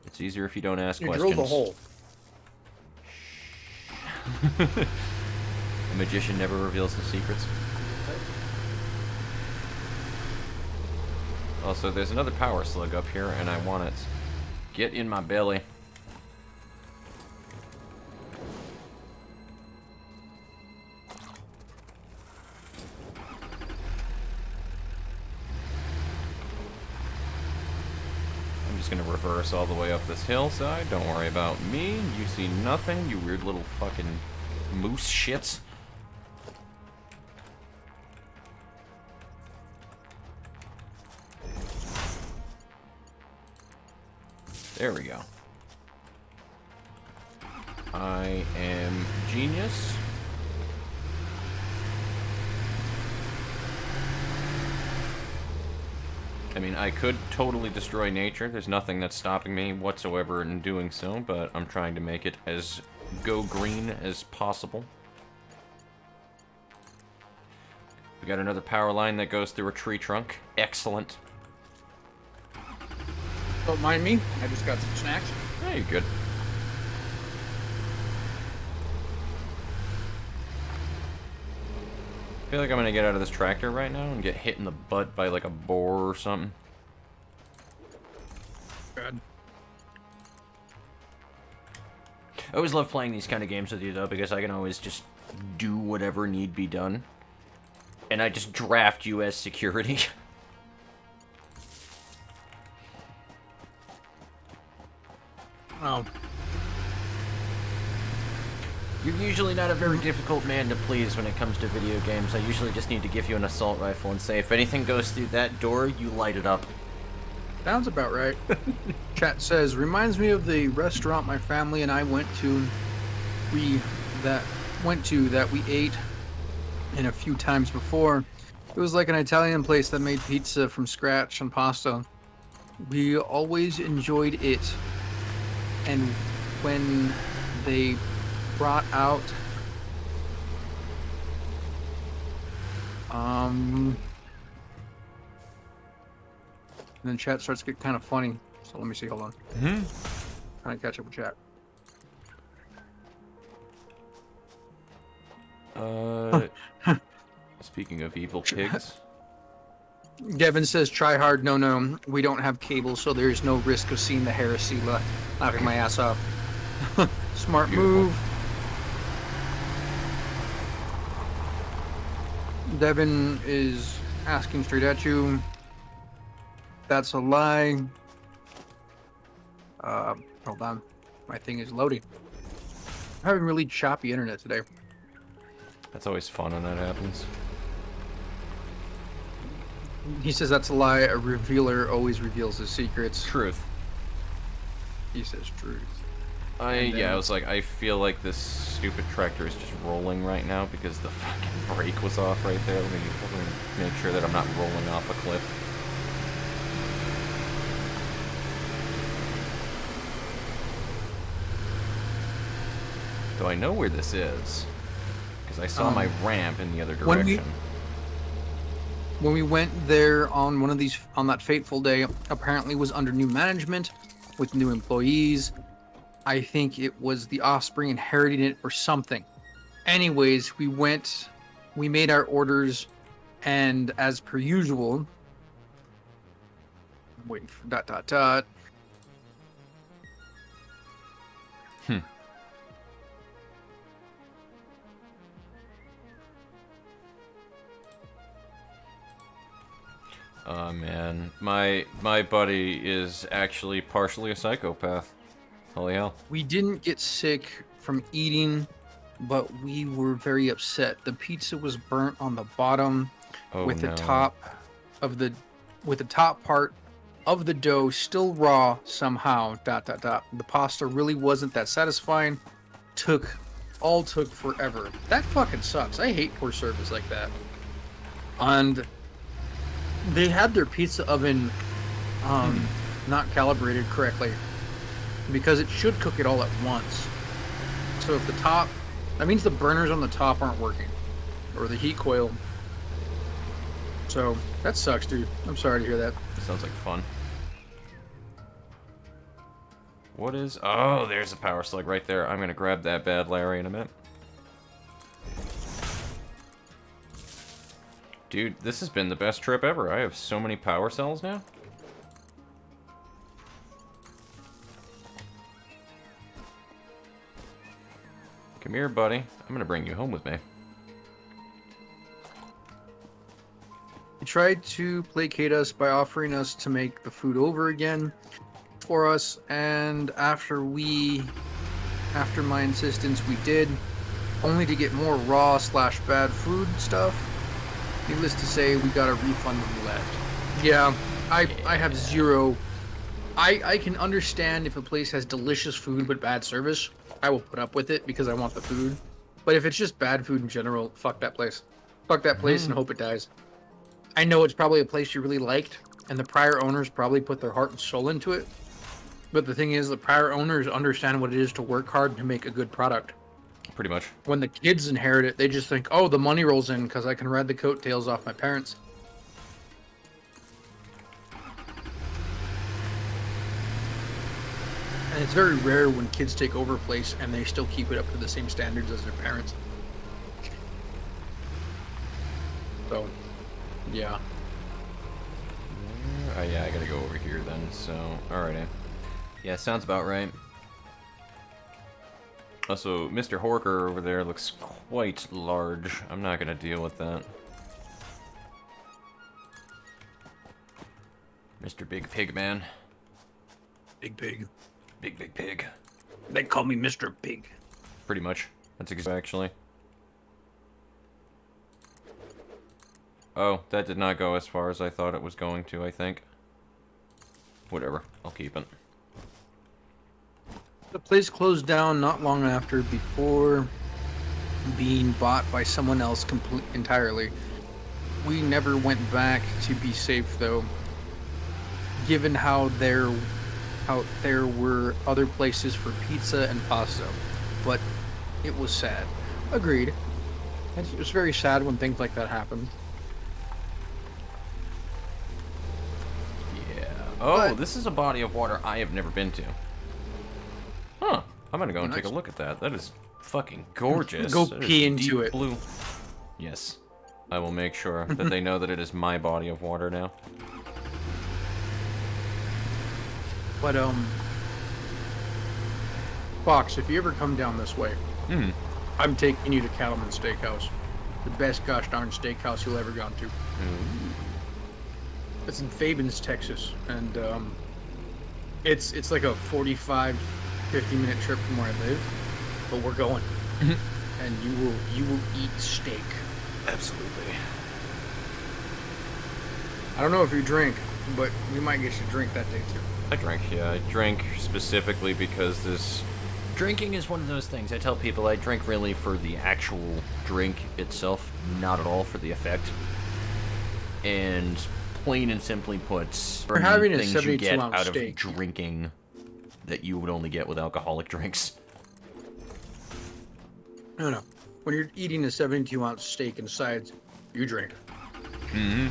It's easier if you don't ask You questions. drilled a hole. A magician never reveals his secrets. Also, there's another power slug up here, and I want it. Get in my belly. I'm just gonna reverse all the way up this hillside. Don't worry about me. You see nothing, you weird little fucking moose shits. There we go. I am genius. I mean, I could totally destroy nature. There's nothing that's stopping me whatsoever in doing so, but I'm trying to make it as go green as possible. We got another power line that goes through a tree trunk. Excellent. Don't mind me. I just got some snacks. Yeah, you're good. I feel like I'm gonna get out of this tractor right now and get hit in the butt by like a boar or something. Good. I always love playing these kind of games with you though, because I can always just do whatever need be done. And I just draft you as security. Oh. You're usually not a very difficult man to please when it comes to video games. I usually just need to give you an assault rifle and say, if anything goes through that door, you light it up. Sounds about right. Chat says, reminds me of the restaurant my family and I went to. That we ate in a few times before. It was like an Italian place that made pizza from scratch and pasta. We always enjoyed it. And when they brought out and then chat starts to get kind of funny. So let me see, hold on. Trying to catch up with chat. Speaking of evil pigs. Devin says, try hard. No, we don't have cable, so there's no risk of seeing the heresy laughing my ass off. Smart Beautiful. move. Devin is asking straight at you. That's a lie. Hold on. My thing is loading. I'm having really choppy internet today. That's always fun when that happens. He says that's a lie. A revealer always reveals his secrets. Truth. He says truth. I was like, I feel like this stupid tractor is just rolling right now because the fucking brake was off right there. Let me make sure that I'm not rolling off a cliff. Do I know where this is? Because I saw my ramp in the other direction. When we went there on on that fateful day, apparently was under new management with new employees. I think it was the offspring inheriting it or something. Anyways, we made our orders, and as per usual, I'm waiting for ... Oh man, my buddy is actually partially a psychopath. Holy hell. We didn't get sick from eating, but we were very upset. The pizza was burnt on the bottom with the top part of the dough still raw somehow. ... The pasta really wasn't that satisfying. Took forever. That fucking sucks. I hate poor service like that. And they had their pizza oven not calibrated correctly because it should cook it all at once. So if that means the burners on the top aren't working, or the heat coil. So that sucks, dude. I'm sorry to hear that. Sounds like fun. What is... Oh, there's a power slug right there. I'm gonna grab that bad Larry in a minute. Dude, this has been the best trip ever. I have so many power cells now. Come here, buddy. I'm gonna bring you home with me. He tried to placate us by offering us to make the food over again for us, and after my insistence, we did, only to get more raw / bad food stuff. Needless to say, we got a refund when we left. Yeah, I have zero. I can understand if a place has delicious food but bad service. I will put up with it because I want the food. But if it's just bad food in general, fuck that place. Fuck that place and hope it dies. I know it's probably a place you really liked, and the prior owners probably put their heart and soul into it. But the thing is, the prior owners understand what it is to work hard to make a good product. Pretty much. When the kids inherit it, they just think, oh, the money rolls in because I can ride the coattails off my parents. And it's very rare when kids take over a place and they still keep it up to the same standards as their parents. So, yeah. Oh yeah, I gotta go over here then, so... Alrighty. Yeah, sounds about right. Also, Mr. Horker over there looks quite large. I'm not gonna deal with that. Mr. Big Pig Man. Big Pig. Big Pig. They call me Mr. Pig. Pretty much. That's actually. Oh, that did not go as far as I thought it was going to, I think. Whatever, I'll keep it. The place closed down not long after, before being bought by someone else entirely. We never went back to be safe, though, given how there were other places for pizza and pasta. But it was sad. Agreed. It was very sad when things like that happened. Yeah. Oh, But- this is a body of water I have never been to. Huh. I'm gonna go and take a Nice. look at that. That is fucking gorgeous. Go That is pee into deep it. Blue. Yes. I will make sure that they know that it is my body of water now. But, Fox, if you ever come down this way, Hmm. I'm taking you to Cattleman Steakhouse. The best gosh darn steakhouse you'll ever gone to. It's in Fabens, Texas, and it's like a 45, 50-minute trip from where I live, but we're going, and you will eat steak. Absolutely. I don't know if you drink, but we might get you a drink that day too. I drank, yeah. I drank specifically because this... Drinking is one of those things. I tell people I drink really for the actual drink itself, not at all for the effect. And plain and simply put, We're having a things you 72 get ounce out steak. of drinking that you would only get with alcoholic drinks. No. When you're eating a 72-ounce steak and sides, you drink. Mm-hmm.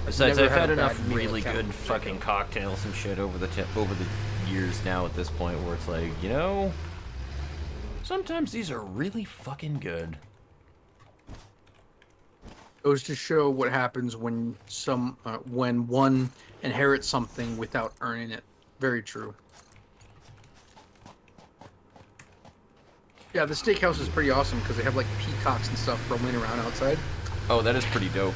Besides, never I've had a bad enough meal really at good Cattleman fucking Steakhouse. cocktails and shit over the years now at this point where it's like, you know, sometimes these are really fucking good. Goes to show what happens when when one inherits something without earning it. Very true. Yeah, the steakhouse is pretty awesome because they have like peacocks and stuff roaming around outside. Oh, that is pretty dope.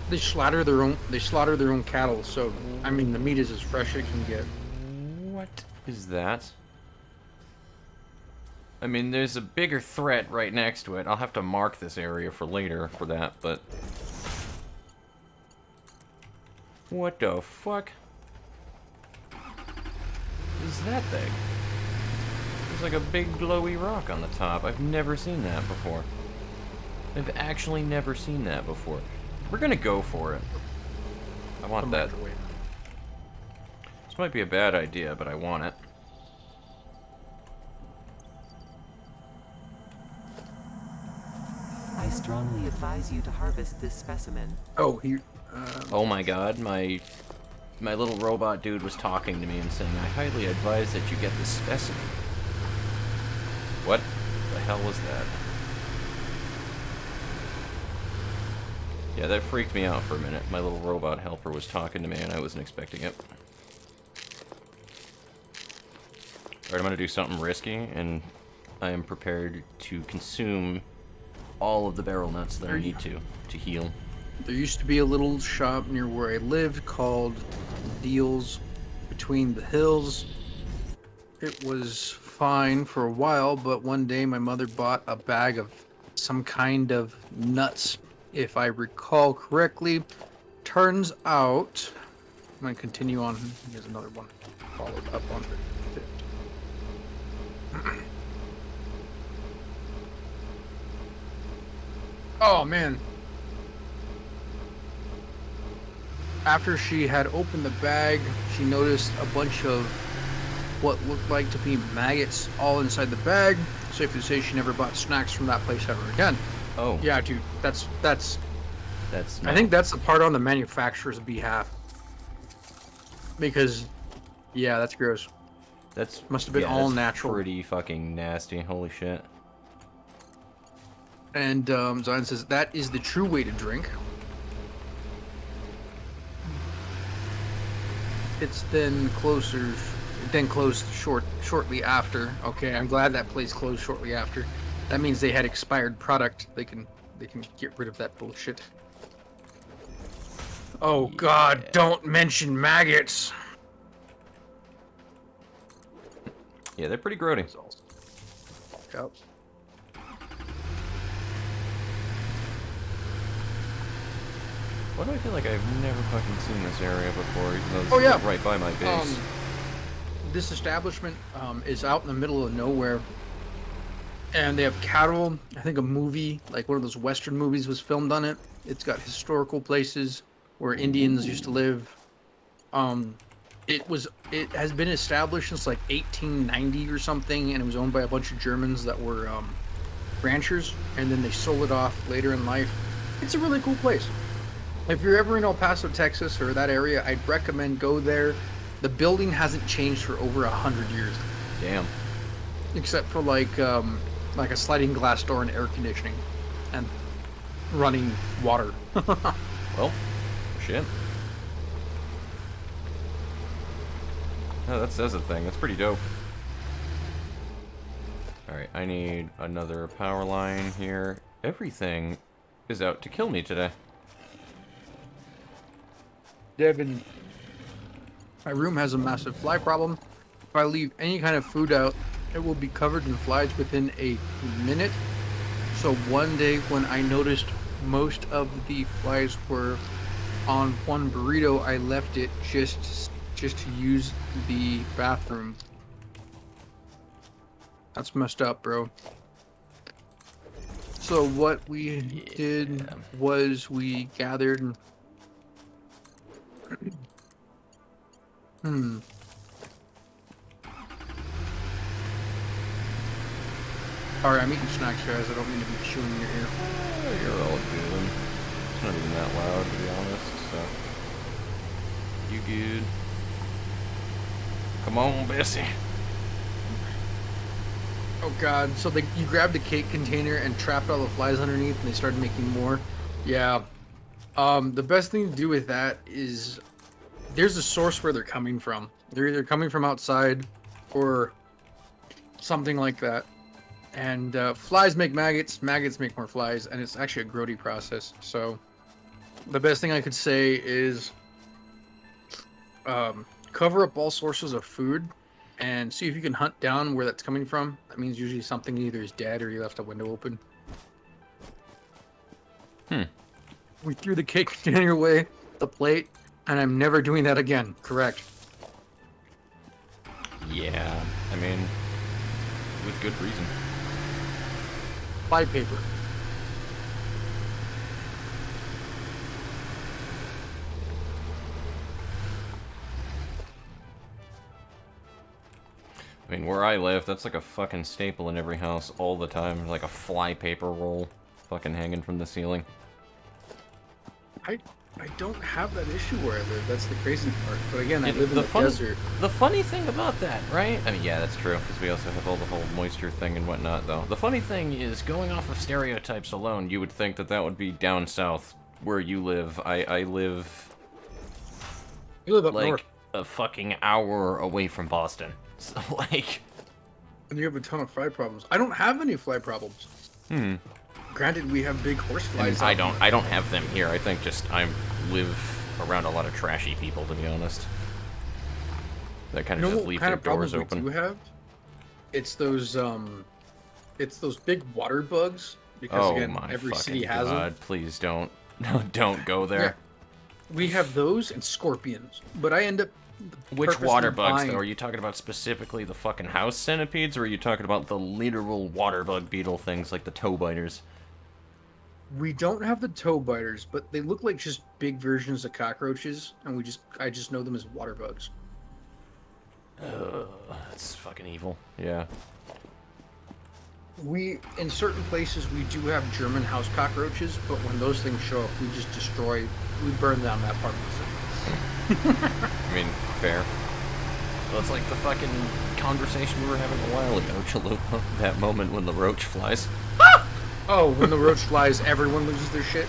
They slaughter their own cattle, so I mean the meat is as fresh as it can get. What is that? I mean, there's a bigger threat right next to it. I'll have to mark this area for later for that, but... What the fuck? Is that thing? There's like a big glowy rock on the top. I've never seen that before. I've actually never seen that before. We're gonna go for it. I want that. Microwave. This might be a bad idea, but I want it. I strongly advise you to harvest this specimen. Oh, here. Oh my god, my little robot dude was talking to me and saying, I highly advise that you get this specimen. What the hell was that? Yeah, that freaked me out for a minute. My little robot helper was talking to me and I wasn't expecting it. Alright, I'm gonna do something risky, and I am prepared to consume all of the barrel nuts that I need to heal. There used to be a little shop near where I lived called Deals Between the Hills. It was fine for a while, but one day my mother bought a bag of some kind of nuts, if I recall correctly. Turns out, I'm going to continue on. Here's another one followed up on it. Oh, man. After she had opened the bag, she noticed a bunch of what looked like to be maggots all inside the bag. Safe to say she never bought snacks from that place ever again. Oh, Yeah, dude, that's that's I think that's the part on the manufacturer's behalf. Because, yeah, that's gross. That's Must have been all that's natural. Pretty fucking nasty. Holy shit. And Zion says that is the true way to drink. It's then closed shortly after. Okay, I'm glad that place closed shortly after. That means they had expired product. They can get rid of that bullshit. Oh God, don't mention maggots. Yeah, they're pretty grody. Yep. Why do I feel like I've never fucking seen this area before, even though this Oh, is yeah. right by my base? This establishment is out in the middle of nowhere, and they have cattle. I think a movie, like one of those Western movies, was filmed on it. It's got historical places where Indians used to live. It has been established since like 1890 or something, and it was owned by a bunch of Germans that were ranchers, and then they sold it off later in life. It's a really cool place. If you're ever in El Paso, Texas, or that area, I'd recommend go there. The building hasn't changed for over 100 years, Damn. except for like a sliding glass door and air conditioning, and running water. Well, shit. Oh, that says a thing. That's pretty dope. Alright, I need another power line here. Everything is out to kill me today. Devin, my room has a massive fly problem. If I leave any kind of food out, it will be covered in flies within a minute. So one day when I noticed most of the flies were on one burrito, I left it just to use the bathroom. That's messed up, bro. So what we did was we gathered. Sorry, I'm eating snacks, guys. I don't mean to be chewing in your ear. Oh, you're all good. It's not even that loud, to be honest, so... You good? Come on, Bessie. Oh god, so you grabbed the cake container and trapped all the flies underneath and they started making more? Yeah. The best thing to do with that is there's a source where they're coming from. They're either coming from outside or something like that. And flies make maggots, maggots make more flies, and it's actually a grody process. So the best thing I could say is cover up all sources of food and see if you can hunt down where that's coming from. That means usually something either is dead or you left a window open. We threw the cake container away, the plate, and I'm never doing that again. Correct. Yeah, I mean... with good reason. Fly paper. I mean, where I live, that's like a fucking staple in every house all the time. Like a fly paper roll fucking hanging from the ceiling. I don't have that issue where I live. That's the crazy part. But again, I live in the funny, desert. The funny thing about that, right? I mean, yeah, that's true, because we also have all the whole moisture thing and whatnot, though. The funny thing is, going off of stereotypes alone, you would think that that would be down south, where you live. I live... You live up like, north. a fucking hour away from Boston. So, like... And you have a ton of fly problems. I don't have any fly problems. Granted, we have big horse flies. I don't have them here. I think just I live around a lot of trashy people, to be honest. That kind of just leave their doors open. We do have? It's those big water bugs. Because Oh again, my every fucking city has them. god! Please don't, don't go there. We have those and scorpions, but I end up. Which purposely water bugs, buying- though? Are you talking about specifically the fucking house centipedes, or are you talking about the literal water bug beetle things like the toe biters? We don't have the toe biters, but they look like just big versions of cockroaches, and I just know them as water bugs. That's fucking evil. Yeah. In certain places, we do have German house cockroaches, but when those things show up, we burn down that part of the city. I mean, fair. Well, it's like the fucking conversation we were having a while ago, Chalupa. That moment when the roach flies. Oh, when the roach flies, everyone loses their shit.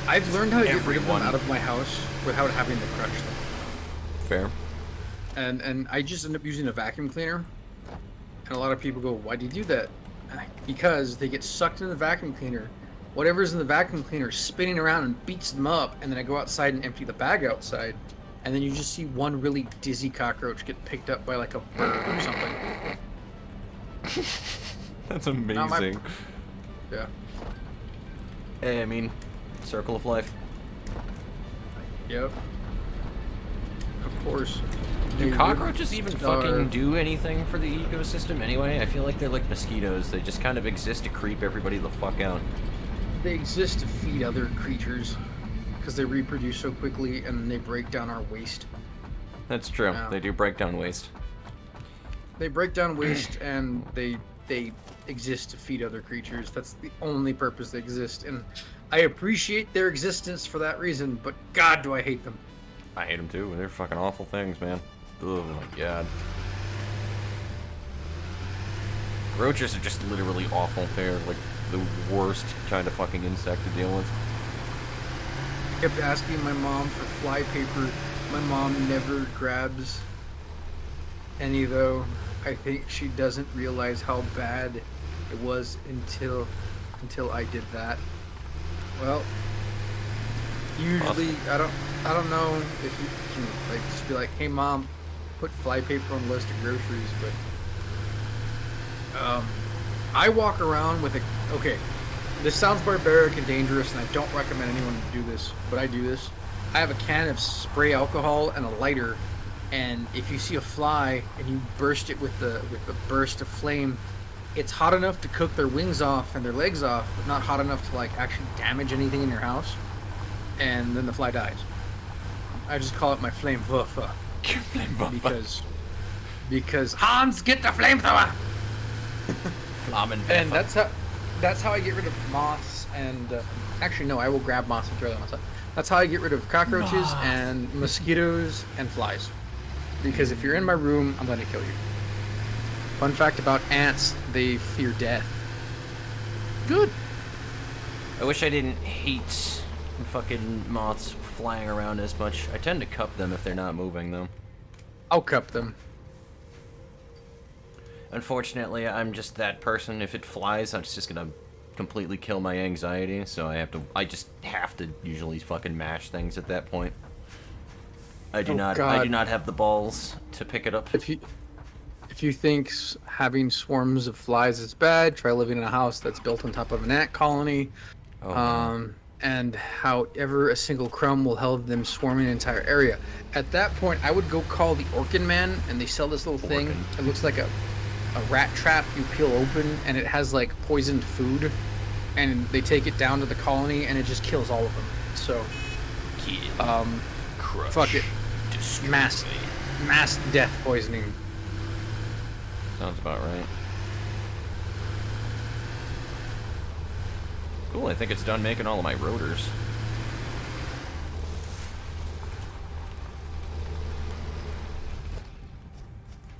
I've learned how to get rid of them Everyone. out of my house without having to crush them. Fair. And I just end up using a vacuum cleaner. And a lot of people go, why do you do that? Because they get sucked in the vacuum cleaner. Whatever's in the vacuum cleaner is spinning around and beats them up. And then I go outside and empty the bag outside. and then you just see one really dizzy cockroach get picked up by like a bird or something. That's Not my- amazing. Yeah. Hey, I mean, circle of life. Yep. Of course. Do They cockroaches even starve. fucking do anything for the ecosystem anyway? I feel like they're like mosquitoes. They just kind of exist to creep everybody the fuck out. They exist to feed other creatures because they reproduce so quickly and they break down our waste. That's true. Yeah. They do break down waste. They break down waste and they exist to feed other creatures. That's the only purpose they exist, and I appreciate their existence for that reason, but God, do I hate them. I hate them too. They're fucking awful things, man. Oh my god. Roaches are just literally awful. They're like the worst kind of fucking insect to deal with. Kept asking my mom for fly paper. My mom never grabs any, though. I think she doesn't realize how bad it was until I did that. Well, usually I don't know if you can like just be like, hey mom, put fly paper on the list of groceries, but I walk around with a okay. This sounds barbaric and dangerous, and I don't recommend anyone to do this, but I do this. I have a can of spray alcohol and a lighter, and if you see a fly and you burst it with the burst of flame, it's hot enough to cook their wings off and their legs off, but not hot enough to like actually damage anything in your house. And then the fly dies. I just call it my flame wurfer because Hans, get the flamethrower. And that's how I get rid of moths and actually no, I will grab moths and throw them outside. That's how I get rid of cockroaches and mosquitoes and flies. Because if you're in my room, I'm gonna kill you. Fun fact about ants, they fear death. Good. I wish I didn't hate fucking moths flying around as much. I tend to cup them if they're not moving, though. I'll cup them. Unfortunately, I'm just that person. If it flies, it's just gonna completely kill my anxiety, so I just have to usually fucking mash things at that point. I do not have the balls to pick it up. If you think having swarms of flies is bad, try living in a house that's built on top of an ant colony. And however a single crumb will help them swarming an entire area. At that point, I would go call the Orkin Man, and they sell this little thing. It looks like a rat trap you peel open, and it has like poisoned food, and they take it down to the colony, and it just kills all of them. So, Crush. fuck it, mass death poisoning. Sounds about right. Cool, I think it's done making all of my rotors.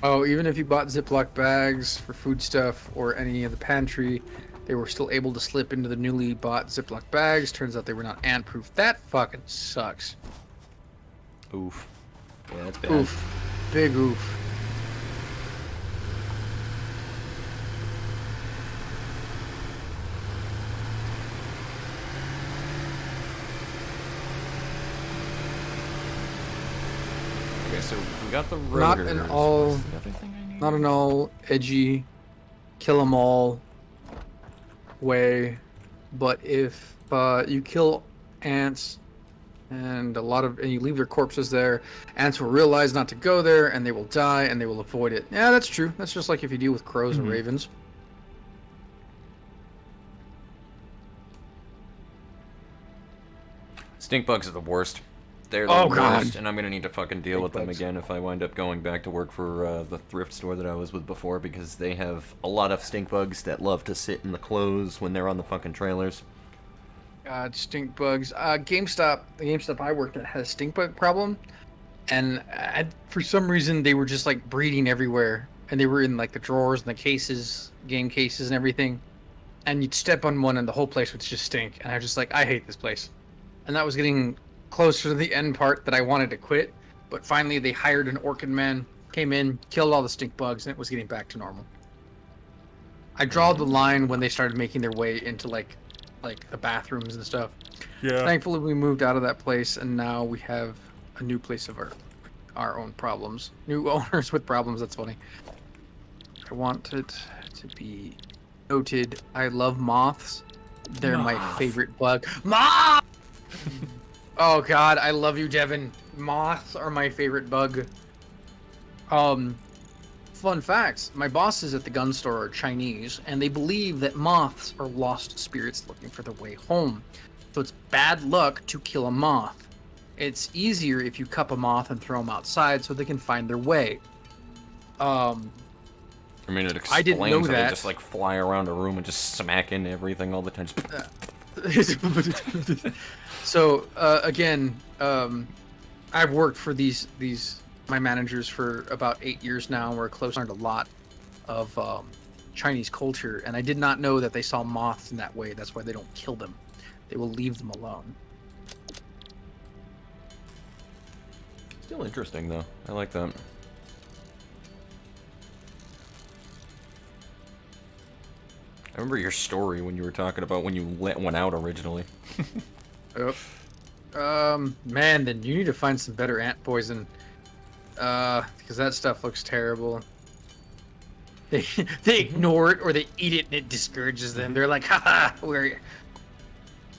Oh, even if you bought Ziploc bags for food stuff or any of the pantry, they were still able to slip into the newly bought Ziploc bags. Turns out they were not ant-proof. That fucking sucks. Oof. Yeah, that's bad. Oof. Big oof. Okay, so we got the Not rotors. an all- What's the other thing I need? Not an all edgy, kill 'em all way, but if you kill ants and you leave their corpses there, ants will realize not to go there and they will die and they will avoid it. Yeah, that's true. That's just like if you deal with crows or ravens. Stink bugs are the worst. They're the Oh, worst, God. and I'm gonna need to fucking deal Stink with them bugs. again if I wind up going back to work for the thrift store that I was with before, because they have a lot of stink bugs that love to sit in the clothes when they're on the fucking trailers. God, stink bugs. The GameStop I worked at had a stink bug problem, and for some reason they were just like breeding everywhere, and they were in like the drawers and the cases, game cases and everything. And you'd step on one and the whole place would just stink, and I was just like, I hate this place. And that was getting closer to the end part that I wanted to quit, but finally they hired an Orkin man, came in, killed all the stink bugs, and it was getting back to normal. I draw the line when they started making their way into like the bathrooms and stuff. Yeah. Thankfully, we moved out of that place, and now we have a new place of our own problems. New owners with problems. That's funny. I want it to be noted. I love moths. They're my favorite bug. Moth! Oh God, I love you, Devin. Moths are my favorite bug. Fun facts. My bosses at the gun store are Chinese, and they believe that moths are lost spirits looking for their way home. So it's bad luck to kill a moth. It's easier if you cup a moth and throw them outside so they can find their way. I mean, it I didn't explains know how they that. just like fly around a room and just smack into everything all the time. So again, I've worked for these my managers for about 8 years now, and we're close. Learned a lot of Chinese culture, and I did not know that they saw moths in that way. That's why they don't kill them; they will leave them alone. Still interesting though. I like that. I remember your story when you were talking about when you let one out originally. Yep. Man, then you need to find some better ant poison. Because that stuff looks terrible. They ignore it or they eat it and it discourages them. They're like, haha, where?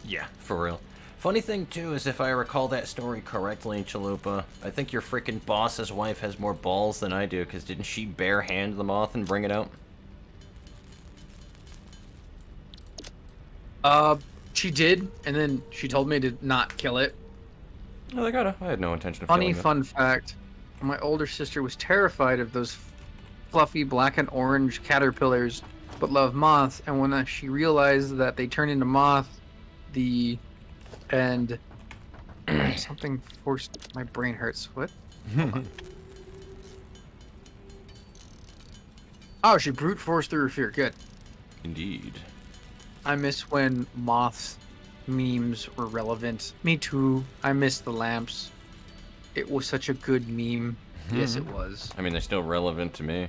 Yeah, for real. Funny thing, too, is if I recall that story correctly, Chalupa, I think your freaking boss's wife has more balls than I do, because didn't she bare-hand the moth and bring it out? She did, and then she told me to not kill it. Oh, I had no intention of Funny killing it. fun fact, my older sister was terrified of those fluffy black and orange caterpillars, but loved moths, and when she realized that they turn into moth, and something forced my brain hurts. What? Oh, she brute forced through her fear. Good. Indeed. I miss when moths memes were relevant. Me too. I miss the lamps. It was such a good meme. Yes, it was. I mean, they're still relevant to me.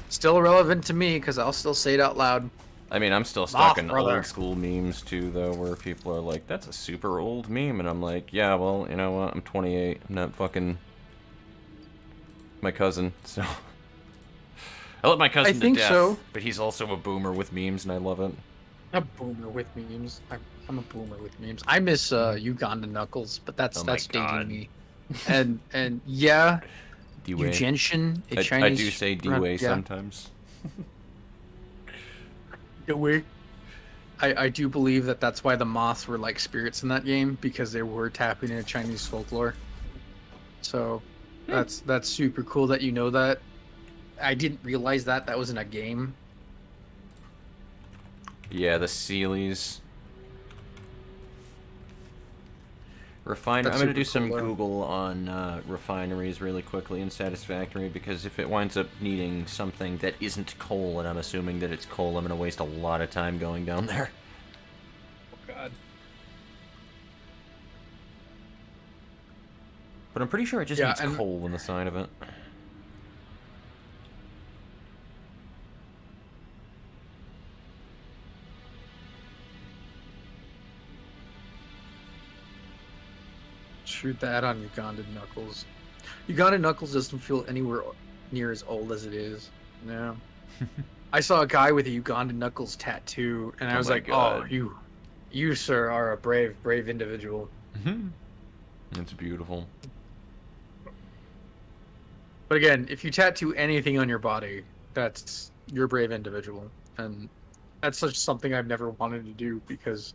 Still relevant to me because I'll still say it out loud. I mean, I'm still stuck in brother. old school memes too, though, where people are like, "That's a super old meme," and I'm like, "Yeah, well, you know what? I'm 28. I'm not fucking my cousin, so." I love my cousin to think death, so. but he's also a boomer with memes, and I love it. A boomer with memes. I'm a boomer with memes. I miss Uganda Knuckles, but that's Oh my dating God. me. And yeah, D-Way. Eugention, a I Chinese. do say D-Way yeah. sometimes. Dewey. I do believe that that's why the moths were like spirits in that game, because they were tapping into Chinese folklore. So that's super cool that you know that. I didn't realize that was in a game. Yeah, the Sealies. I'm That's gonna do super some cool, though. Google on refineries really quickly in Satisfactory, because if it winds up needing something that isn't coal, and I'm assuming that it's coal, I'm gonna waste a lot of time going down there. Oh God. But I'm pretty sure it just Yeah, needs and- coal on the side of it. Shoot that on Uganda Knuckles. Uganda Knuckles doesn't feel anywhere near as old as it is. No. I saw a guy with a Uganda Knuckles tattoo, and I Oh was my like, God. "Oh, you, sir, are a brave individual." It's beautiful. But again, if you tattoo anything on your body, you're a brave individual, and that's such something I've never wanted to do because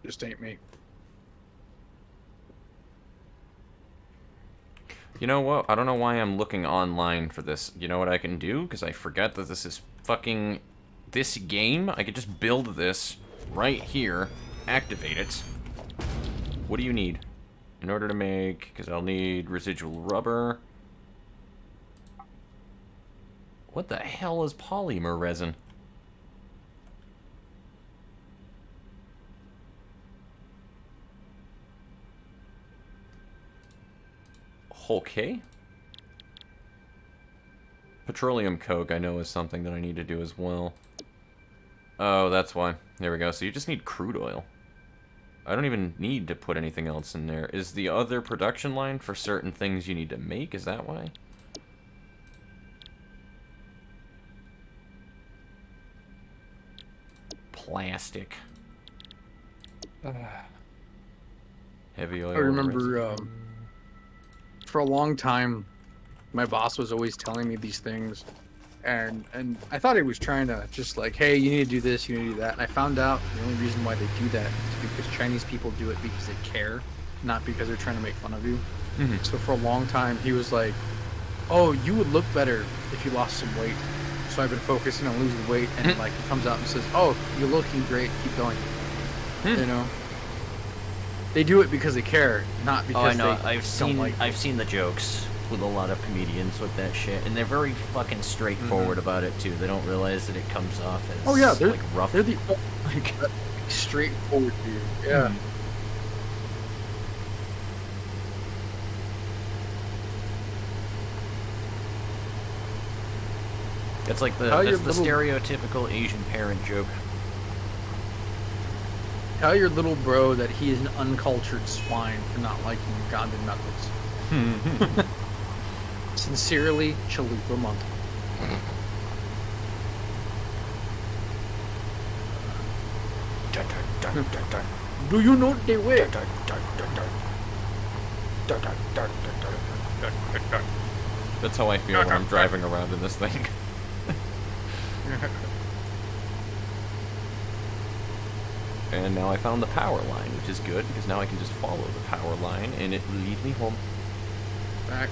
it just ain't me. You know what? I don't know why I'm looking online for this. You know what I can do? Because I forget that this is fucking this game. I could just build this right here, activate it. What do you need? In order to make... Because I'll need residual rubber. What the hell is polymer resin? Okay. Petroleum coke, I know, is something that I need to do as well. Oh, that's why. There we go. So you just need crude oil. I don't even need to put anything else in there. Is the other production line for certain things you need to make? Is that why? Plastic. Heavy oil. I remember resin. for a long time, my boss was always telling me these things, and I thought he was trying to just like, hey, you need to do this, you need to do that. And I found out the only reason why they do that is because Chinese people do it because they care, not because they're trying to make fun of you. Mhm. So for a long time, he was like, oh, you would look better if you lost some weight. So I've been focusing on losing weight, and like he comes out and says, oh, you're looking great, keep going. You know, they do it because they care, not Oh, because I know. they don't like. I've seen the jokes with a lot of comedians with that shit, and they're very fucking straightforward about it too. They don't realize that it comes off as Oh yeah, they're like rough. They're the Like, straightforward dude. Yeah. it's like How your that's the little- stereotypical Asian parent joke. Tell your little bro that he is an uncultured swine for not liking Ugandan knuckles. Sincerely, Chalupa Monkey. Do you know the way? That's how I feel when I'm driving around in this thing. And now I found the power line, which is good, because now I can just follow the power line, and it will lead me home. Back.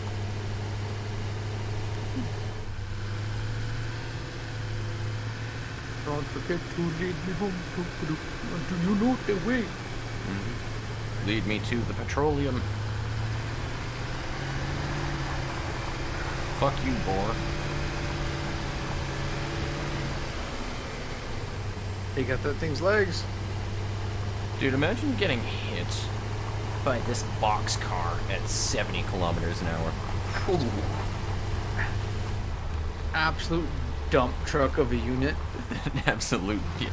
Don't forget to lead me home. Do you know the way? Lead me to the petroleum. Fuck you, boar. He got that thing's legs. Dude, imagine getting hit by this boxcar at 70 kilometers an hour. Absolute dump truck of a unit. An absolute... Yeah.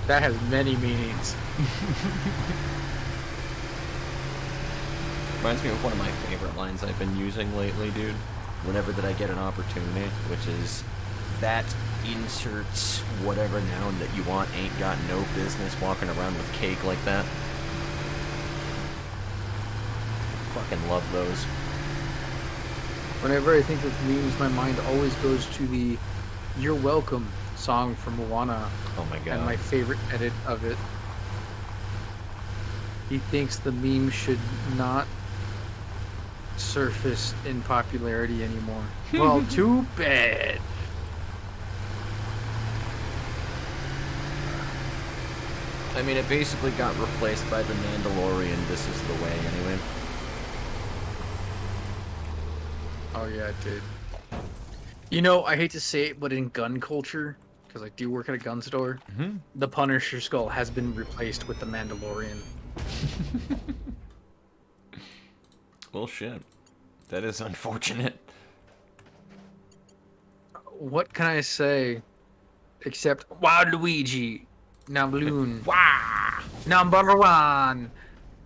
That has many meanings. Reminds me of one of my favorite lines I've been using lately, dude. Whenever that I get an opportunity, which is, that inserts whatever noun that you want ain't got no business walking around with cake like that. Fucking love those. Whenever I think of memes, my mind always goes to the "You're Welcome" song from Moana, Oh my god. and my favorite edit of it. He thinks the meme should not surface in popularity anymore. Well, too bad. I mean, it basically got replaced by the Mandalorian, This Is the Way, anyway. Oh yeah, it did. You know, I hate to say it, but in gun culture, because I do work at a gun store, the Punisher skull has been replaced with the Mandalorian. Well, shit. That is unfortunate. What can I say? Except, wow, Luigi, Nambloon, Wah! number one.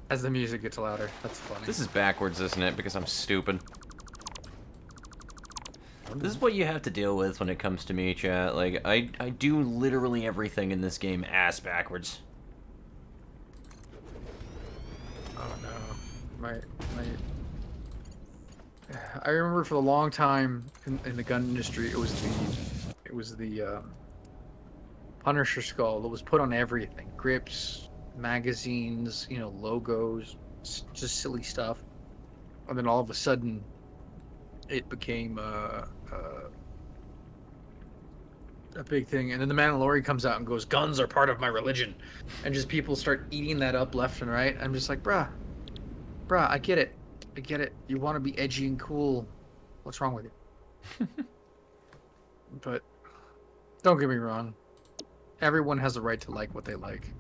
As the music gets louder, that's funny. This is backwards, isn't it? Because I'm stupid. This is what you have to deal with when it comes to me, chat. Like, I do literally everything in this game ass backwards. Oh no, my. I remember for a long time in the gun industry, it was the Punisher skull that was put on everything: grips, magazines, you know, logos, just silly stuff. And then all of a sudden, it became a big thing. And then the Mandalorian comes out and goes, "Guns are part of my religion," and just people start eating that up left and right. I'm just like, bruh, I get it. You want to be edgy and cool. What's wrong with you? But don't get me wrong. Everyone has the right to like what they like.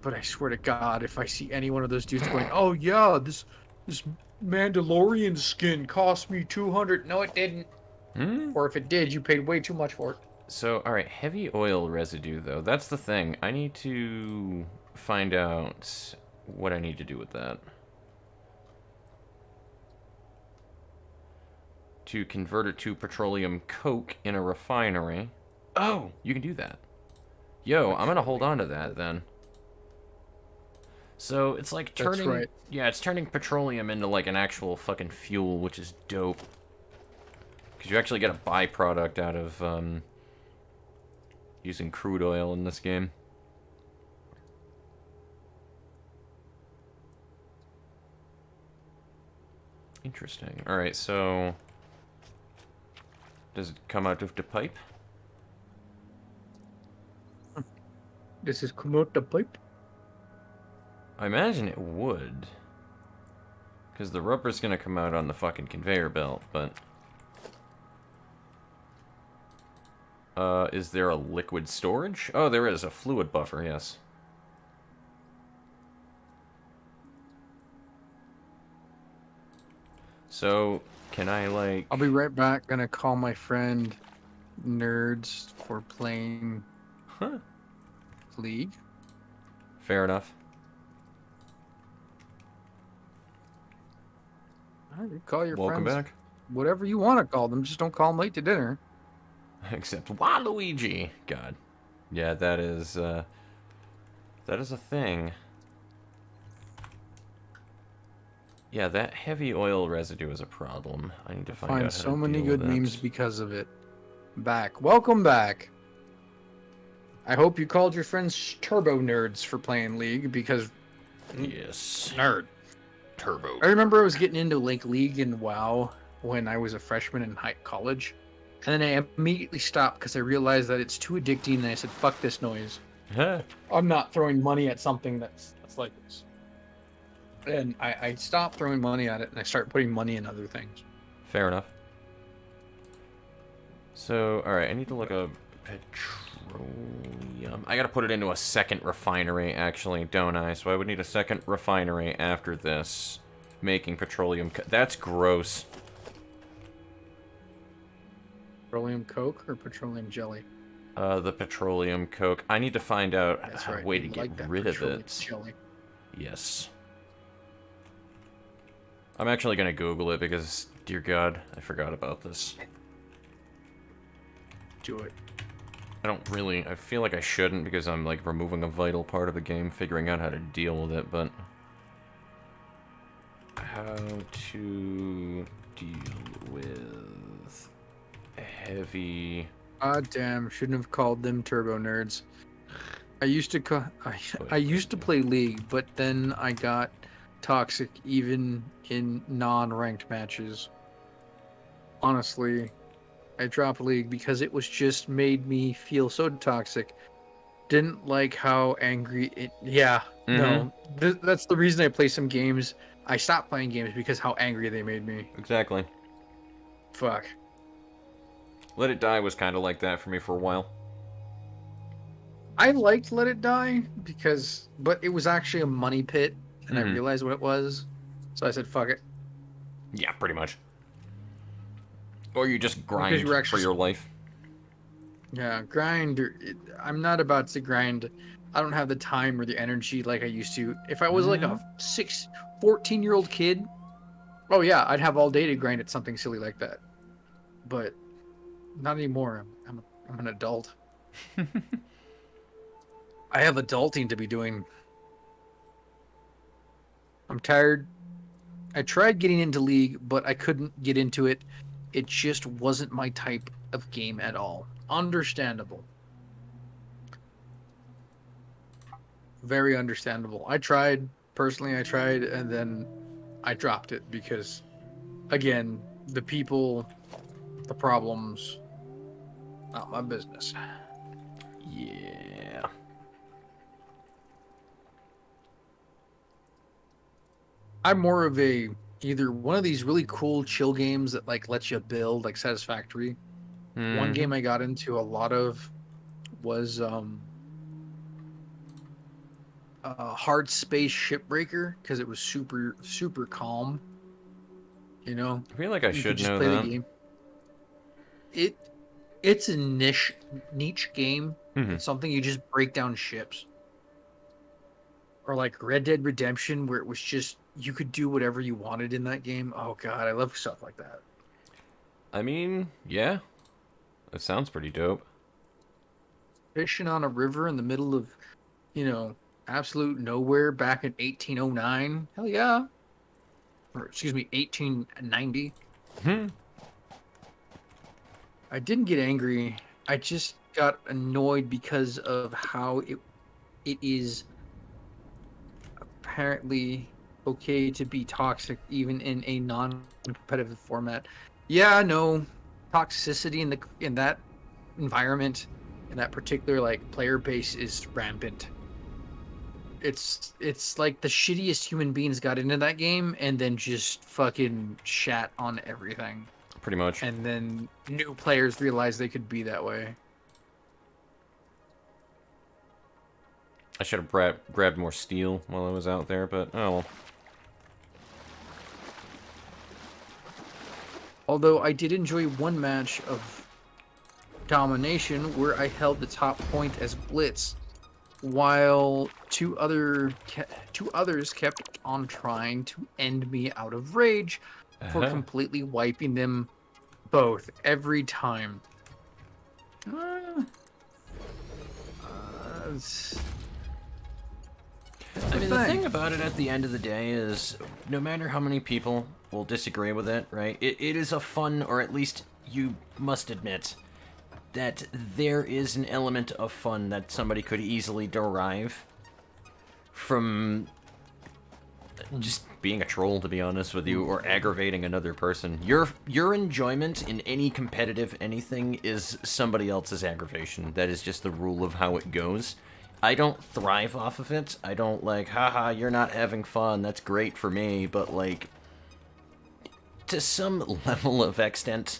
But I swear to God, if I see any one of those dudes going, "Oh yeah, this Mandalorian skin cost me $200," no, it didn't. Or if it did, you paid way too much for it. So, alright, heavy oil residue, though. That's the thing. I need to find out what I need to do with that. To convert it to petroleum coke in a refinery. Oh, you can do that. Yo, I'm gonna hold on to that, then. So, it's like That's turning... right. Yeah, it's turning petroleum into, like, an actual fucking fuel, which is dope. Because you actually get a byproduct out of, using crude oil in this game. Interesting. Alright, so... Does it come out of the pipe? This is come out the pipe. I imagine it would. Because the rubber's gonna come out on the fucking conveyor belt, but... is there a liquid storage? Oh, there is. A fluid buffer, yes. So, can I, like... I'll be right back. Gonna call my friend Nerds for playing Huh. League. Fair enough. All right, call your Welcome friends. back. Whatever you want to call them. Just don't call them late to dinner. Except Waluigi. God. Yeah, that is a thing. Yeah, that heavy oil residue is a problem. I need to find out how So to many deal good with it. memes because of it. Welcome back. I hope you called your friends Turbo Nerds for playing League because Yes. nerd. Turbo. I remember I was getting into like League and WoW when I was a freshman in college, and then I immediately stopped because I realized that it's too addicting, and I said, "Fuck this noise. Huh. I'm not throwing money at something that's like this." And I stopped throwing money at it, and I started putting money in other things. Fair enough. So, alright, I need to look up petroleum. I gotta put it into a second refinery, actually, don't I? So I would need a second refinery after this, making petroleum. That's gross. Petroleum Coke or petroleum jelly? The petroleum coke. I need to find out That's a right. way you to like get that rid of petroleum it. Jelly. Yes. I'm actually gonna Google it because, dear God, I forgot about this. Do it. I feel like I shouldn't because I'm like removing a vital part of the game, figuring out how to deal with it, but... How to deal with heavy... Ah, damn! Shouldn't have called them Turbo Nerds. I used to I used to play League, but then I got toxic even in non-ranked matches. Honestly, I dropped League because it was just made me feel so toxic. Didn't like how angry it. Yeah, no, that's the reason I play some games. I stopped playing games because how angry they made me. Exactly. Fuck. Let It Die was kind of like that for me for a while. I liked Let It Die but it was actually a money pit, and I realized what it was, so I said, "Fuck it." Yeah, pretty much. Or you just grind you were actually for your life. Yeah, grind. I'm not about to grind. I don't have the time or the energy like I used to. If I was like a 14-year-old kid, oh yeah, I'd have all day to grind at something silly like that. But not anymore. I'm an adult. I have adulting to be doing. I'm tired. I tried getting into League, but I couldn't get into it. It just wasn't my type of game at all. Understandable. Very understandable. Personally, and then I dropped it because, again, the people, the problems, not my business. Yeah. I'm more of either one of these really cool chill games that like lets you build, like Satisfactory. One game I got into a lot of was Hard Space Shipbreaker because it was super calm. You know, I feel like I you should could just know play that. the game. it's a niche game. Mhm. It's something you just break down ships. Or like Red Dead Redemption, where it was just you could do whatever you wanted in that game. Oh god, I love stuff like that. I mean, yeah. That sounds pretty dope. Fishing on a river in the middle of, absolute nowhere back in 1809. Hell yeah. Or excuse me, 1890. Hmm. I didn't get angry. I just got annoyed because of how it is apparently okay to be toxic even in a non-competitive format. Yeah, no, toxicity in that environment, in that particular like player base is rampant. It's like the shittiest human beings got into that game and then just fucking shat on everything. Pretty much. And then new players realized they could be that way. I should have grabbed more steel while I was out there, but oh well. Although I did enjoy one match of domination where I held the top point as Blitz, while two others kept on trying to end me out of rage for completely wiping them both every time. I mean, the thing about it at the end of the day is, no matter how many people will disagree with it, right? It is a fun, or at least you must admit, that there is an element of fun that somebody could easily derive from just being a troll, to be honest with you, or aggravating another person. Your enjoyment in any competitive anything is somebody else's aggravation. That is just the rule of how it goes. I don't thrive off of it. I don't like, haha, you're not having fun, that's great for me, but like, to some level of extent,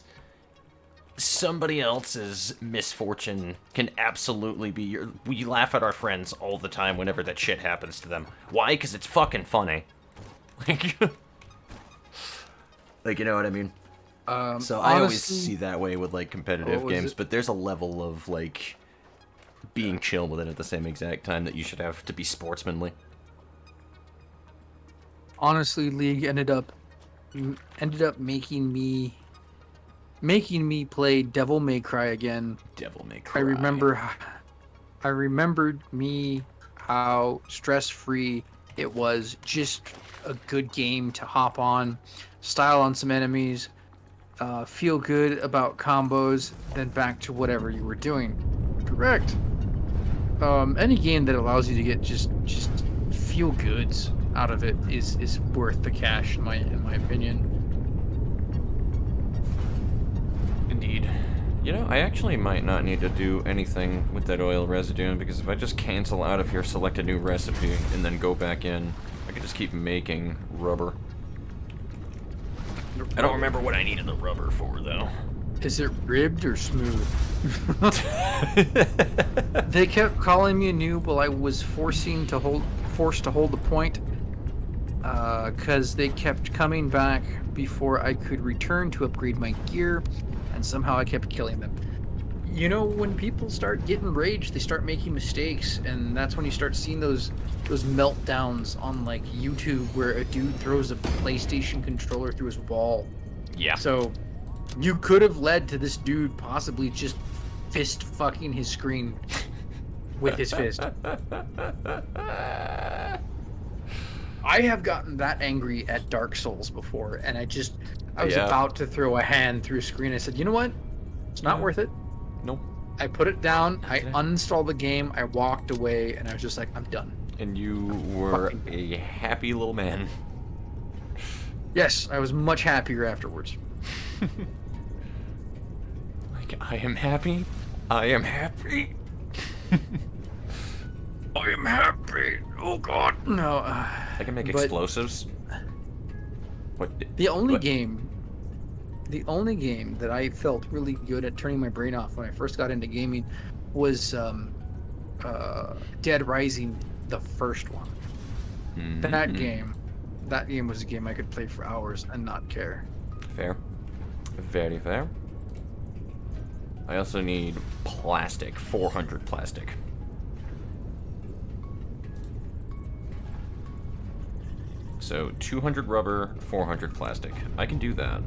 somebody else's misfortune can absolutely be your... We laugh at our friends all the time whenever that shit happens to them. Why? Because it's fucking funny. Like, like, you know what I mean? So I always see that way with, like, competitive games, but there's a level of, like, being chill with it at the same exact time that you should have to be sportsmanly. Honestly, League ended up making me play Devil May Cry again. Devil May Cry. I remembered how stress-free it was. Just a good game to hop on, style on some enemies, feel good about combos, then back to whatever you were doing. Correct. Any game that allows you to get just feel goods out of it is worth the cash in my opinion. Indeed. You know, I actually might not need to do anything with that oil residue, because if I just cancel out of here, select a new recipe, and then go back in, I could just keep making rubber. I don't remember what I needed the rubber for, though. Is it ribbed or smooth? They kept calling me a noob while I was forced to hold the point, because they kept coming back before I could return to upgrade my gear, and somehow I kept killing them. You know, when people start getting rage, they start making mistakes, and that's when you start seeing those meltdowns on like YouTube where a dude throws a PlayStation controller through his wall. Yeah. So you could have led to this dude possibly just fist fucking his screen with his fist. I have gotten that angry at Dark Souls before, and I was about to throw a hand through a screen. I said, you know what? It's not worth it. Nope. I put it down, I uninstalled the game, I walked away, and I was just like, I'm done. And you were a happy little man. Yes, I was much happier afterwards. Like, I am happy. I am happy. I am happy. Oh god. No. I can make explosives. What? The only game that I felt really good at turning my brain off when I first got into gaming was Dead Rising, the first one. Mm-hmm. That game was a game I could play for hours and not care. Fair. Very fair. I also need plastic, 400 plastic. So 200 rubber, 400 plastic. I can do that.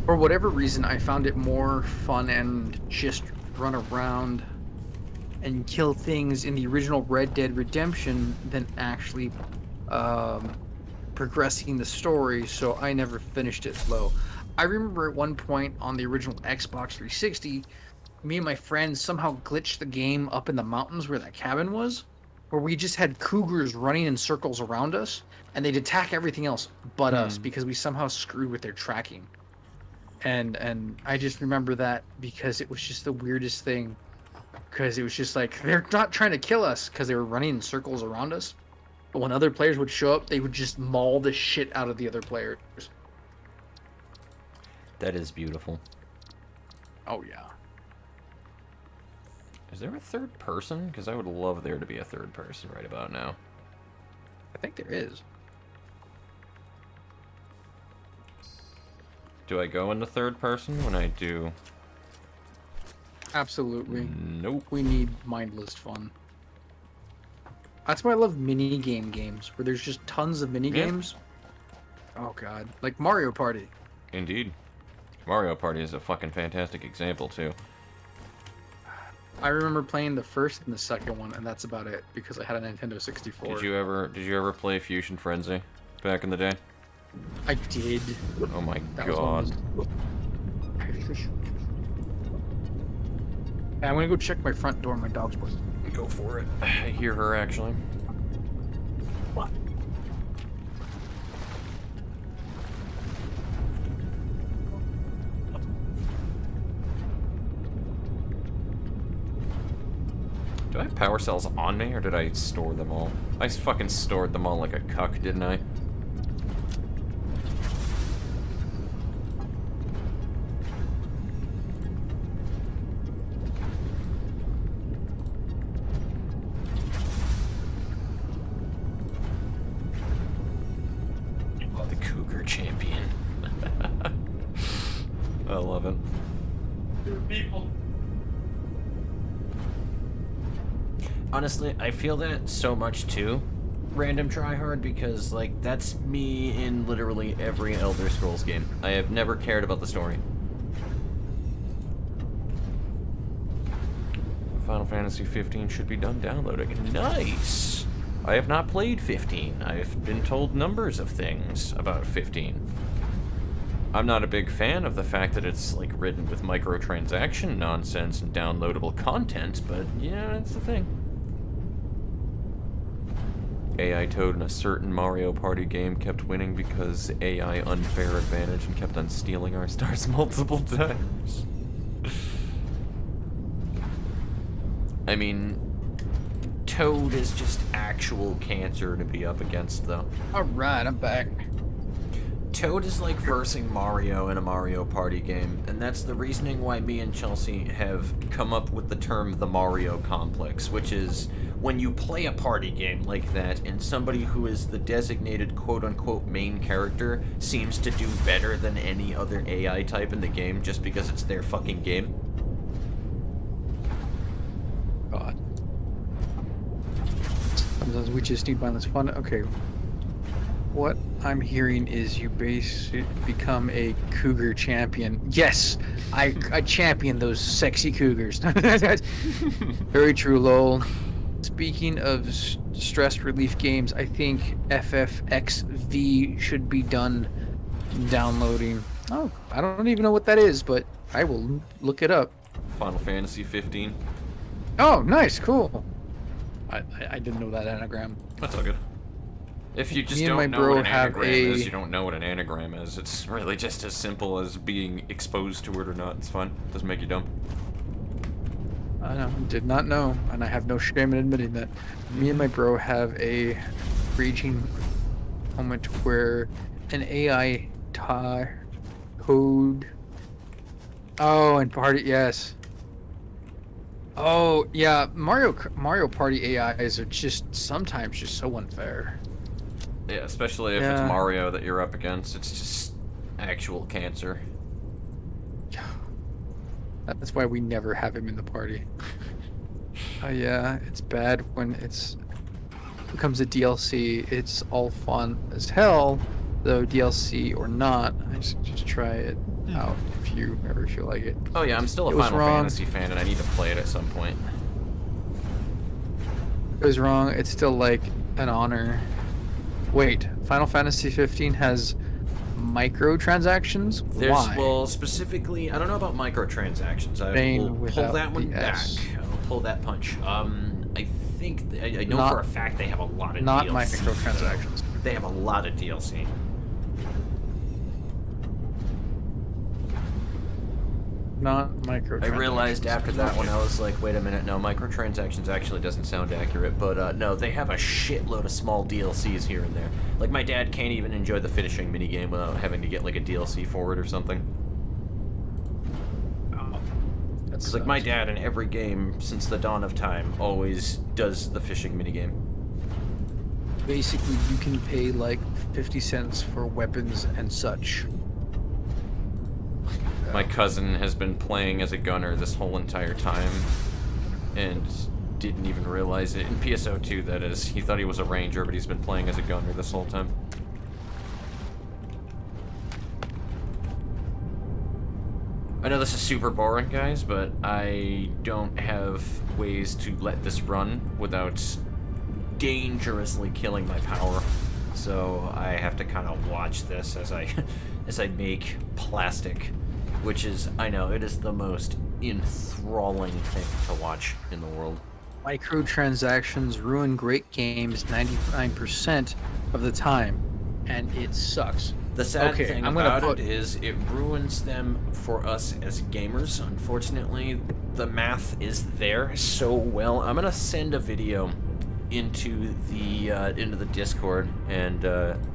For whatever reason, I found it more fun and just run around and kill things in the original Red Dead Redemption than actually progressing the story, so I never finished it slow. I remember at one point on the original Xbox 360, me and my friends somehow glitched the game up in the mountains where that cabin was, where we just had cougars running in circles around us, and they'd attack everything else but us because we somehow screwed with their tracking. And I just remember that because it was just the weirdest thing, because it was just like, they're not trying to kill us because they were running in circles around us. But when other players would show up, they would just maul the shit out of the other players. That is beautiful. Oh, yeah. Is there a third person? Because I would love there to be a third person right about now. I think there is. Do I go into third person when I do? Absolutely. Nope. We need mindless fun. That's why I love mini games, where there's just tons of mini games. Oh, God. Like Mario Party. Indeed. Mario Party is a fucking fantastic example, too. I remember playing the first and the second one, and that's about it, because I had a Nintendo 64. Did you ever play Fusion Frenzy back in the day? I did. Oh my That was one god. of those- I'm gonna go check my front door. My dog's barking. Go for it. I hear her, actually. What? Do I have power cells on me, or did I store them all? I fucking stored them all like a cuck, didn't I? The Cougar Champion. I love it. Honestly, I feel that so much too, Random Tryhard, because, like, that's me in literally every Elder Scrolls game. I have never cared about the story. Final Fantasy 15 should be done downloading. Nice! I have not played 15. I've been told numbers of things about 15. I'm not a big fan of the fact that it's, like, ridden with microtransaction nonsense and downloadable content, but, yeah, it's the thing. AI Toad in a certain Mario Party game kept winning because AI unfair advantage and kept on stealing our stars multiple times. I mean, Toad is just actual cancer to be up against, though. Alright, I'm back. Toad is like versing Mario in a Mario Party game, and that's the reasoning why me and Chelsea have come up with the term the Mario Complex, which is when you play a party game like that and somebody who is the designated quote-unquote main character seems to do better than any other AI type in the game just because it's their fucking game. God. Sometimes we just need mindless fun. Okay. What I'm hearing is you become a cougar champion. Yes, I champion those sexy cougars. Very true, lol. Speaking of stress relief games, I think FFXV should be done downloading. Oh, I don't even know what that is, but I will look it up. Final Fantasy 15. Oh, nice, cool. I didn't know that anagram. That's all good. If you just Me and my don't know bro what an have anagram a- is, you don't know what an anagram is. It's really just as simple as being exposed to it or not. It's fun. Doesn't make you dumb. I know, did not know, and I have no shame in admitting that. Me and my bro have a raging moment where an AI code. Oh, and party, yes. Oh, yeah, Mario Party AIs are just sometimes just so unfair. Yeah, especially if it's Mario that you're up against. It's just actual cancer. That's why we never have him in the party. Yeah, it's bad when it becomes a DLC. It's all fun as hell, though DLC or not. I just try it out if you ever feel like it. Oh yeah, I'm still a Goes Final wrong. Fantasy fan, and I need to play it at some point. Goes wrong, it's still like an honor. Wait, Final Fantasy 15 has microtransactions? There's, Why? well, specifically, I don't know about microtransactions. I Bane will pull without that one the back. S. I will pull that punch. I think, I know Not- for a fact they have a lot of not DLC. microtransactions. They have a lot of DLC. Not microtransactions. I realized after that one, I was like, wait a minute, no, microtransactions actually doesn't sound accurate, but no, they have a shitload of small DLCs here and there. Like, my dad can't even enjoy the finishing minigame without having to get, like, a DLC for it or something. Because, like, my dad in every game since the dawn of time always does the fishing minigame. Basically, you can pay like 50 cents for weapons and such. My cousin has been playing as a gunner this whole entire time, and didn't even realize it. In PSO2, that is. He thought he was a ranger, but he's been playing as a gunner this whole time. I know this is super boring, guys, but I don't have ways to let this run without dangerously killing my power. So I have to kind of watch this as I as I make plastic, which is, I know, it is the most enthralling thing to watch in the world. Microtransactions ruin great games 99% of the time, and it sucks. The sad Okay, thing I'm gonna about put- it is it ruins them for us as gamers. Unfortunately, the math is there so well. I'm gonna send a video into the Discord and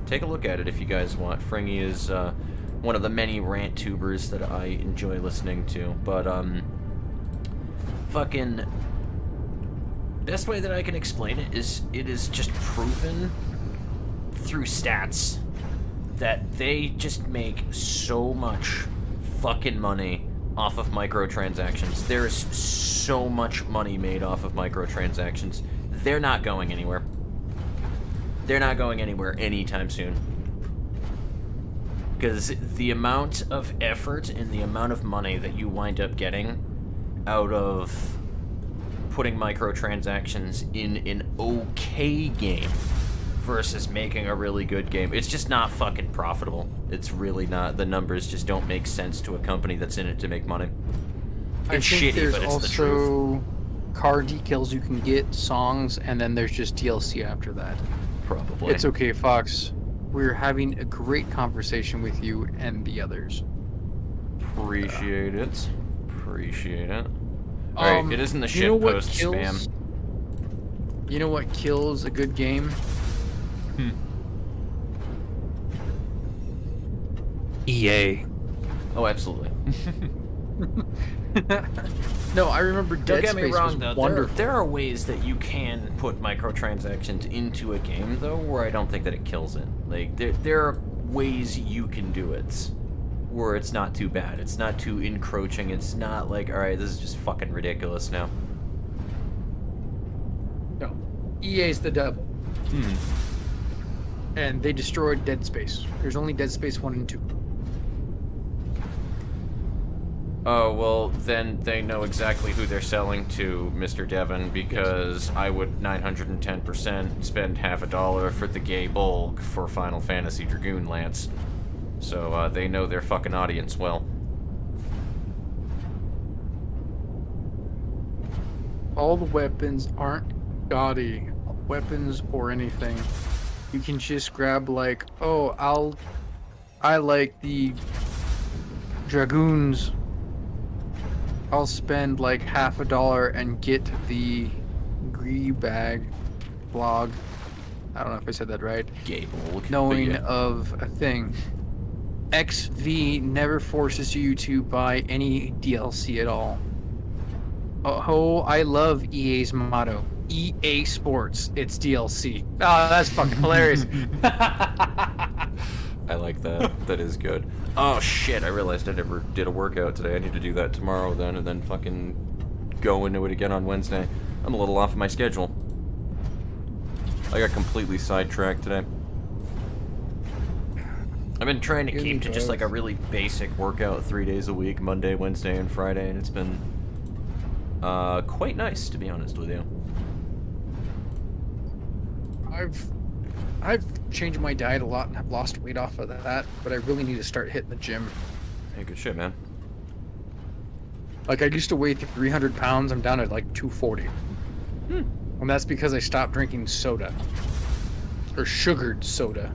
take a look at it if you guys want. Fringy is one of the many rant tubers that I enjoy listening to, but fucking best way that I can explain it is just proven through stats that they just make so much fucking money off of microtransactions. There's so much money made off of microtransactions. They're not going anywhere. They're not going anywhere anytime soon. Because the amount of effort and the amount of money that you wind up getting out of putting microtransactions in an okay game versus making a really good game, it's just not fucking profitable. It's really not. The numbers just don't make sense to a company that's in it to make money. I It's think shitty, there's but it's the truth. also car decals you can get, songs, and then there's just DLC after that. Probably. It's okay, Fox. We're having a great conversation with you and the others. Appreciate it. Appreciate it. Alright, it isn't the you know what shitpost kills- spam. You know what kills a good game? EA. Oh, absolutely. No, I remember Don't Dead get me Space wrong, was though. wonderful. There are ways that you can put microtransactions into a game, though, where I don't think that it kills it. Like, there are ways you can do it where it's not too bad. It's not too encroaching. It's not like, alright, this is just fucking ridiculous now. No, EA's the devil, and they destroyed Dead Space. There's only Dead Space 1 and 2. Oh, well, then they know exactly who they're selling to, Mr. Devon, because I would 910% spend $50 for the gay bulk for Final Fantasy Dragoon Lance. So, they know their fucking audience well. All the weapons aren't gaudy weapons or anything. You can just grab like, oh, I like the dragoons. I'll spend like $50 and get the bag blog. I don't know if I said that right. Gay bulk. Knowing yeah. of a thing. XV never forces you to buy any DLC at all. Oh, I love EA's motto. EA Sports, it's DLC. Oh, that's fucking hilarious. I like that. That is good. Oh shit, I realized I never did a workout today. I need to do that tomorrow then, and then fucking go into it again on Wednesday. I'm a little off of my schedule. I got completely sidetracked today. I've been trying to keep to just like a really basic workout 3 days a week, Monday, Wednesday, and Friday, and it's been quite nice, to be honest with you. I've changed my diet a lot and have lost weight off of that, but I really need to start hitting the gym. Hey, good shit, man. Like, I used to weigh 300 pounds, I'm down at like 240. And that's because I stopped drinking soda. Or sugared soda.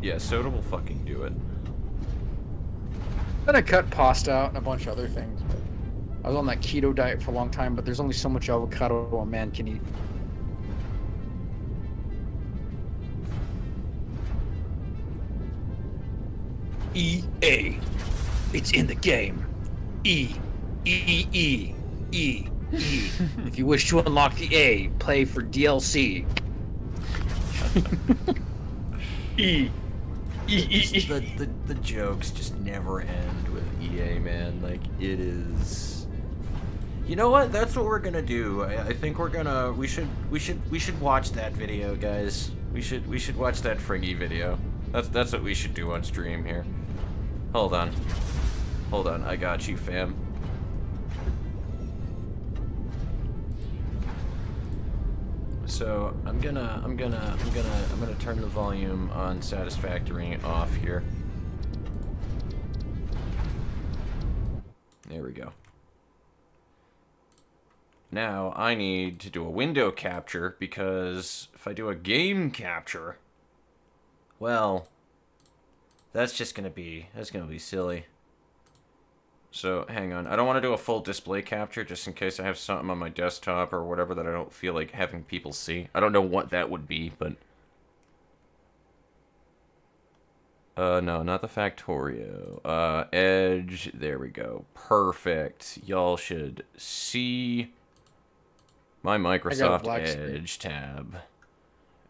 Yeah, soda will fucking do it. Then I cut pasta out and a bunch of other things. But I was on that keto diet for a long time, but there's only so much avocado a man can eat. EA. It's in the game. E. E. E. E. E. If you wish to unlock the A, play for DLC. E. The jokes just never end with EA, man. Like, it is. You know what? That's what we're gonna do. I think we should watch that video, guys. We should watch that Fringy video. That's what we should do on stream here. Hold on, I got you, fam. So I'm gonna turn the volume on Satisfactory off here. There we go. Now I need to do a window capture, because if I do a game capture, well, that's gonna be silly. So, hang on. I don't want to do a full display capture, just in case I have something on my desktop or whatever that I don't feel like having people see. I don't know what that would be, but... no, not the Factorio. Edge, there we go. Perfect. Y'all should see my Microsoft Edge tab.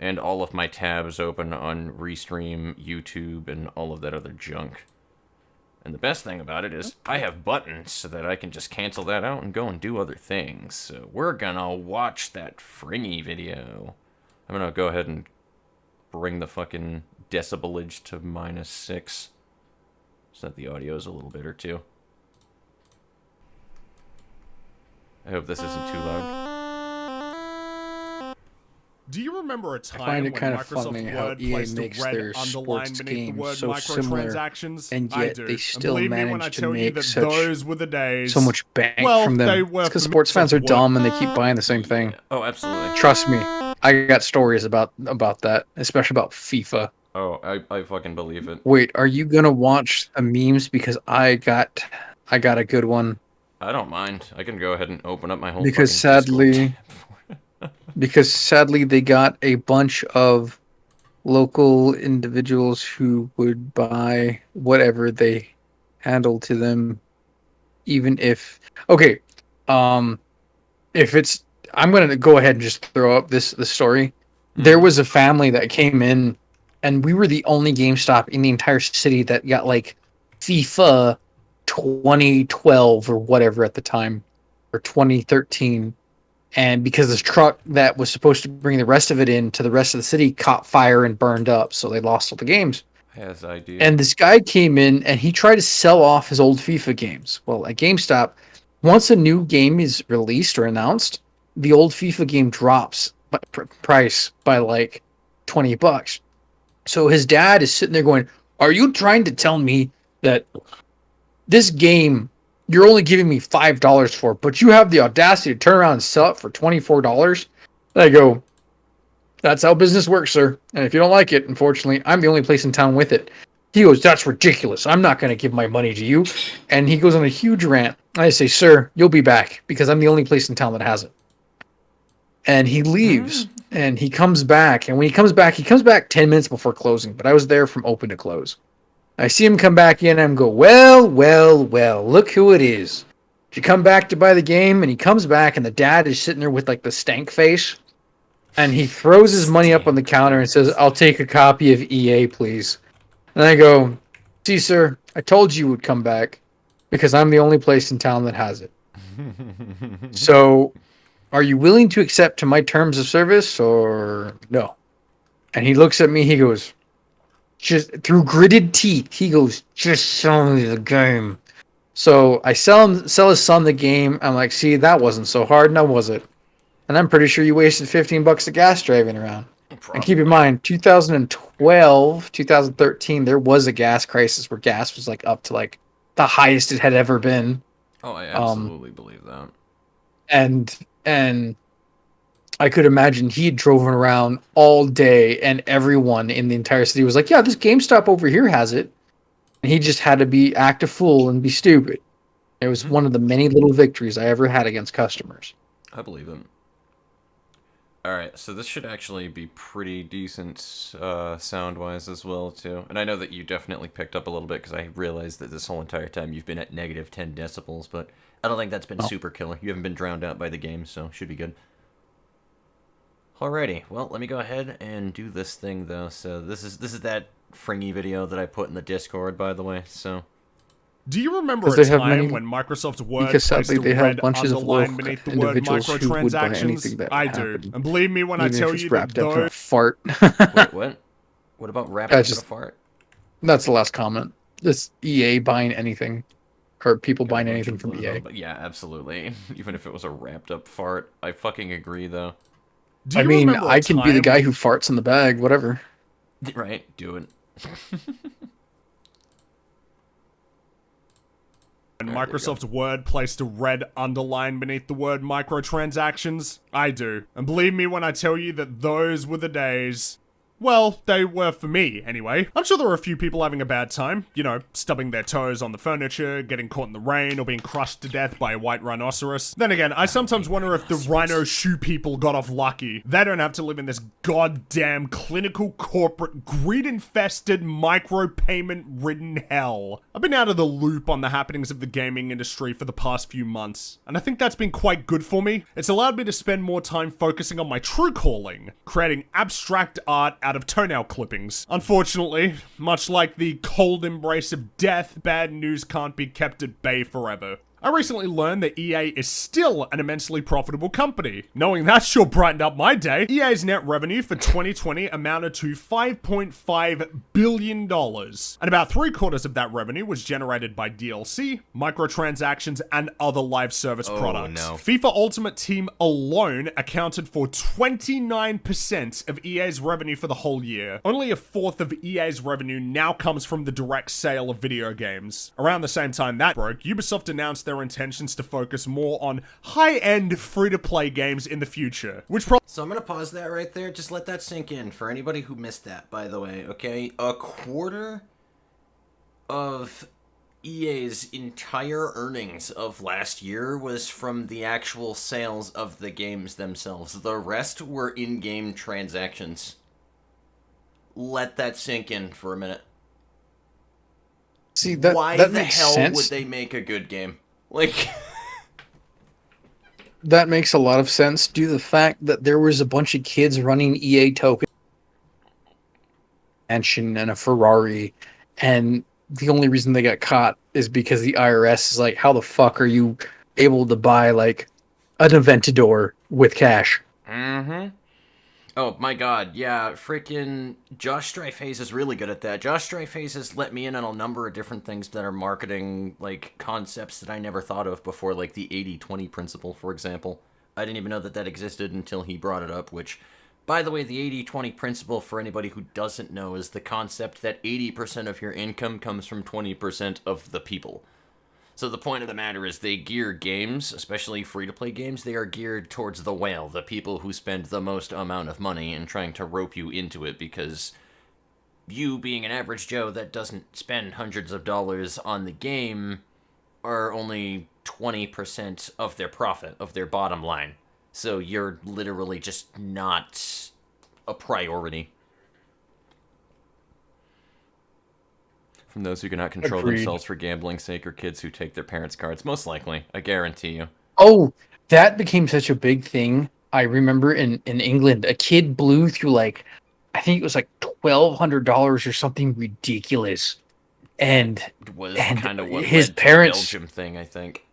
And all of my tabs open on Restream, YouTube, and all of that other junk. And the best thing about it is I have buttons so that I can just cancel that out and go and do other things. So we're gonna watch that Fringy video. I'm gonna go ahead and bring the fucking decibelage to -6 so that the audio is a little better too. I hope this isn't too loud. Do you remember a time I find when it kind of Microsoft funny how Word EA placed a makes red their underline sports beneath the games word so similar, microtransactions? and I yet do. they And still believe me when I manage to tell you make that such those were the days. so much bank Well, from they them. were Because for sports fans are Microsoft dumb and they keep buying the same thing. Oh, absolutely. Trust me, I got stories about that, especially about FIFA. Oh, I fucking believe it. Wait, are you gonna watch the memes? Because I got a good one. I don't mind. I can go ahead and open up my whole Because fucking Discord sadly, tab. because sadly they got a bunch of local individuals who would buy whatever they handle to them, even if if it's I'm gonna go ahead and just throw up the story. There was a family that came in, and we were the only GameStop in the entire city that got like FIFA 2012 or whatever at the time, or 2013. And because this truck that was supposed to bring the rest of it in to the rest of the city caught fire and burned up, so they lost all the games. Has idea. And this guy came in and he tried to sell off his old FIFA games. Well, at GameStop, once a new game is released or announced, the old FIFA game drops price by like $20. So his dad is sitting there going, "Are you trying to tell me that this game you're only giving me $5 for, but you have the audacity to turn around and sell it for $24? And I go, "That's how business works, sir. And if you don't like it, unfortunately, I'm the only place in town with it." He goes, "That's ridiculous. I'm not going to give my money to you." And he goes on a huge rant. I say, "Sir, you'll be back because I'm the only place in town that has it." And he leaves and he comes back. And when he comes back 10 minutes before closing, but I was there from open to close. I see him come back in and I go, well, look who it is. Did you come back to buy the game? And he comes back and the dad is sitting there with like the stank face. And he throws his money up on the counter and says, "I'll take a copy of EA, please." And I go, see, sir, I told you would come back because I'm the only place in town that has it. So, are you willing to accept to my terms of service or no? And he looks at me, he goes, just through gritted teeth, he goes, just sell me the game. So I sell his son the game. I'm like, see, that wasn't so hard, now was it? And I'm pretty sure you wasted $15 of gas driving around. And keep in mind, 2012, 2013, there was a gas crisis where gas was like up to like the highest it had ever been. Oh, I absolutely believe that. And I could imagine he had driven around all day, and everyone in the entire city was like, "Yeah, this GameStop over here has it," and he just had to act a fool and be stupid. It was one of the many little victories I ever had against customers. I believe it. Alright, so this should actually be pretty decent sound-wise as well, too. And I know that you definitely picked up a little bit, because I realized that this whole entire time you've been at negative 10 decibels, but I don't think that's been super killer. You haven't been drowned out by the game, so should be good. Alrighty, well, let me go ahead and do this thing, though. So this is that fringy video that I put in the Discord, by the way, so... Do you remember a They have time many- when Microsoft Word because placed sadly a they have red bunches of underline local beneath the word individuals who would buy anything microtransactions? that I do. happened, And believe me when I even tell if it's you that wrapped up in a those... fart. Wait, what? What about wrapping up in a just- fart? That's the last comment. This EA buying anything, or people Got a buying bunch anything of from those, EA. But yeah, absolutely. Even if it was a wrapped-up fart. I fucking agree, though. Do I you mean, remember a I can be the time guy who farts in the bag, whatever. Right, do it. when Alright, there we Microsoft Word placed a red underline beneath the word microtransactions? I do. And believe me when I tell you that those were the days... Well, they were for me, anyway. I'm sure there were a few people having a bad time. You know, stubbing their toes on the furniture, getting caught in the rain, or being crushed to death by a white rhinoceros. Then again, I sometimes wonder if the rhino shoe people got off lucky. They don't have to live in this goddamn clinical, corporate, greed-infested, micro-payment-ridden hell. I've been out of the loop on the happenings of the gaming industry for the past few months, and I think that's been quite good for me. It's allowed me to spend more time focusing on my true calling, creating abstract art out of toenail clippings. Unfortunately, much like the cold embrace of death, bad news can't be kept at bay forever. I recently learned that EA is still an immensely profitable company. Knowing that sure brightened up my day. EA's net revenue for 2020 amounted to $5.5 billion. And about 3/4 of that revenue was generated by DLC, microtransactions, and other live service products. No. FIFA Ultimate Team alone accounted for 29% of EA's revenue for the whole year. Only 1/4 of EA's revenue now comes from the direct sale of video games. Around the same time that broke, Ubisoft announced their intentions to focus more on high-end free-to-play games in the future, which So I'm gonna pause that right there. Just let that sink in for anybody who missed that, by the way, okay? 1/4 of EA's entire earnings of last year was from the actual sales of the games themselves. The rest were in-game transactions. Let that sink in for a minute. See, that Why that the makes hell sense. would they make a good game? Like... That makes a lot of sense due to the fact that there was a bunch of kids running EA tokens, mansion and a Ferrari, and the only reason they got caught is because the IRS is like, how the fuck are you able to buy like an Aventador with cash? Mm-hmm. Oh my god, yeah, freaking Josh Strife-Hayes is really good at that. Josh Strife-Hayes has let me in on a number of different things that are marketing, like, concepts that I never thought of before, like the 80-20 principle, for example. I didn't even know that that existed until he brought it up, which, by the way, the 80-20 principle, for anybody who doesn't know, is the concept that 80% of your income comes from 20% of the people. So the point of the matter is they gear games, especially free-to-play games, they are geared towards the whale, the people who spend the most amount of money in trying to rope you into it, because you, being an average Joe that doesn't spend hundreds of dollars on the game, are only 20% of their profit, of their bottom line. So you're literally just not a priority. From those who cannot control Agreed. themselves for gambling's sake, or kids who take their parents' cards. Most likely. I guarantee you. Oh, that became such a big thing. I remember in England, a kid blew through like, I think it was like $1,200 or something ridiculous, and Was and kind of what his led parents. to the Belgium thing, I think.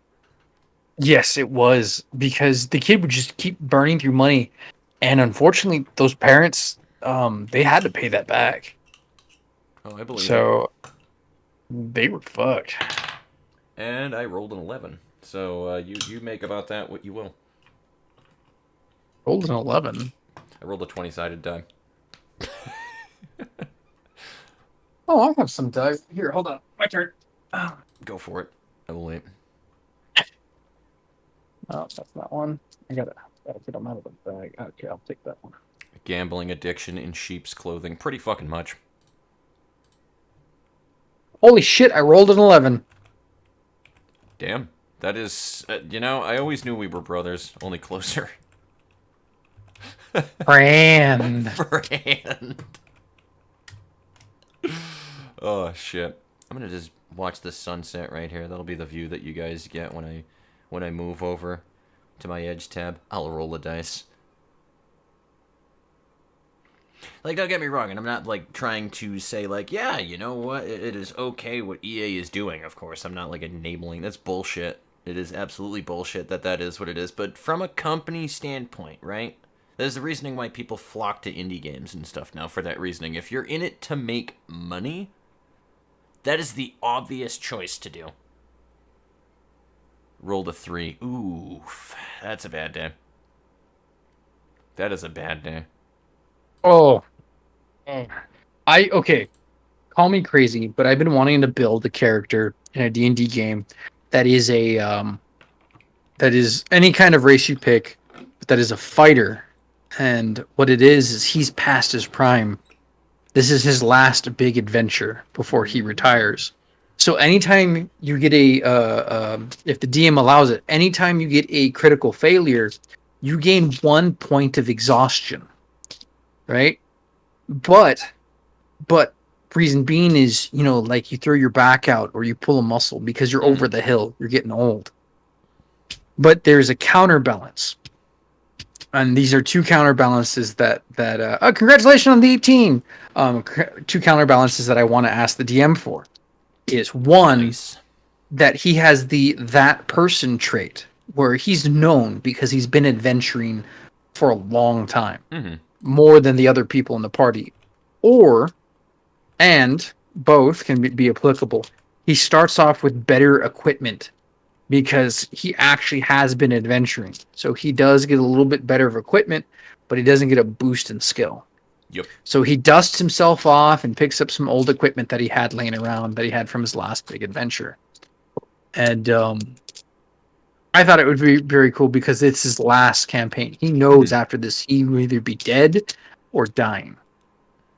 Yes, it was because the kid would just keep burning through money, and unfortunately, those parents, they had to pay that back. Oh, I believe it. So they were fucked. And I rolled an 11. So you make about that what you will. Rolled an 11. I rolled a 20-sided die. Oh, I have some die. Here, hold on. My turn. Oh, Go for it. I will wait. that's not one. I gotta get them out of the bag. Okay, I'll take that one. Gambling addiction in sheep's clothing. Pretty fucking much. Holy shit! I rolled an 11. Damn. That is... I always knew we were brothers. Only closer. Brand. Brand. Oh, shit. I'm gonna just watch the sunset right here. That'll be the view that you guys get when I move over to my edge tab. I'll roll the dice. Like, don't get me wrong, and I'm not, like, trying to say, like, yeah, you know what, it is okay what EA is doing, of course. I'm not, like, enabling. That's bullshit. It is absolutely bullshit that is what it is. But from a company standpoint, right? There's the reasoning why people flock to indie games and stuff now for that reasoning. If you're in it to make money, that is the obvious choice to do. Rolled a 3. Oof. That's a bad day. That is a bad day. Oh. Okay. Call me crazy, but I've been wanting to build a character in a D&D game that is that is any kind of race you pick, but that is a fighter. And what it is he's past his prime. This is his last big adventure before he retires. So anytime you get if the DM allows it, anytime you get a critical failure, you gain 1 point of exhaustion. Right? But reason being is, like you throw your back out or you pull a muscle because you're over the hill, you're getting old. But there's a counterbalance. And these are two counterbalances that congratulations on the 18. Two counterbalances that I want to ask the DM for is one, Nice. that he has the that person trait where he's known because he's been adventuring for a long time, more than the other people in the party, and both can be applicable. He starts off with better equipment because he actually has been adventuring. So he does get a little bit better of equipment, but he doesn't get a boost in skill. Yep. So he dusts himself off and picks up some old equipment that he had laying around that he had from his last big adventure. And I thought it would be very cool because it's his last campaign. He knows after this he will either be dead or dying.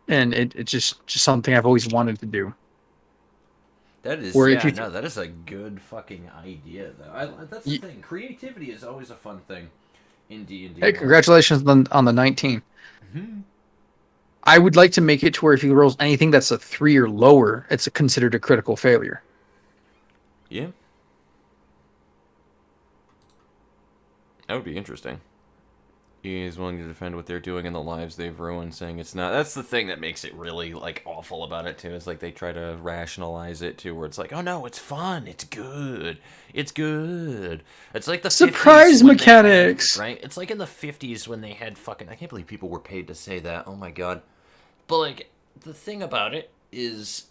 And it's just something I've always wanted to do. That is, Where that is a good fucking idea, though. That's the thing. Creativity is always a fun thing in D&D. Hey, congratulations on the 19. I would like to make it to where if he rolls anything that's a 3 or lower, it's considered a critical failure. Yeah. That would be interesting. He is willing to defend what they're doing and the lives they've ruined, saying it's not. That's the thing that makes it really, like, awful about it, too. Is, like, they try to rationalize it, too, where it's like, oh, no, it's fun. It's good. It's good. It's like the surprise 50s mechanics, right? It's like in the 50s when they had fucking... I can't believe people were paid to say that. Oh, my God. But, like, the thing about it is...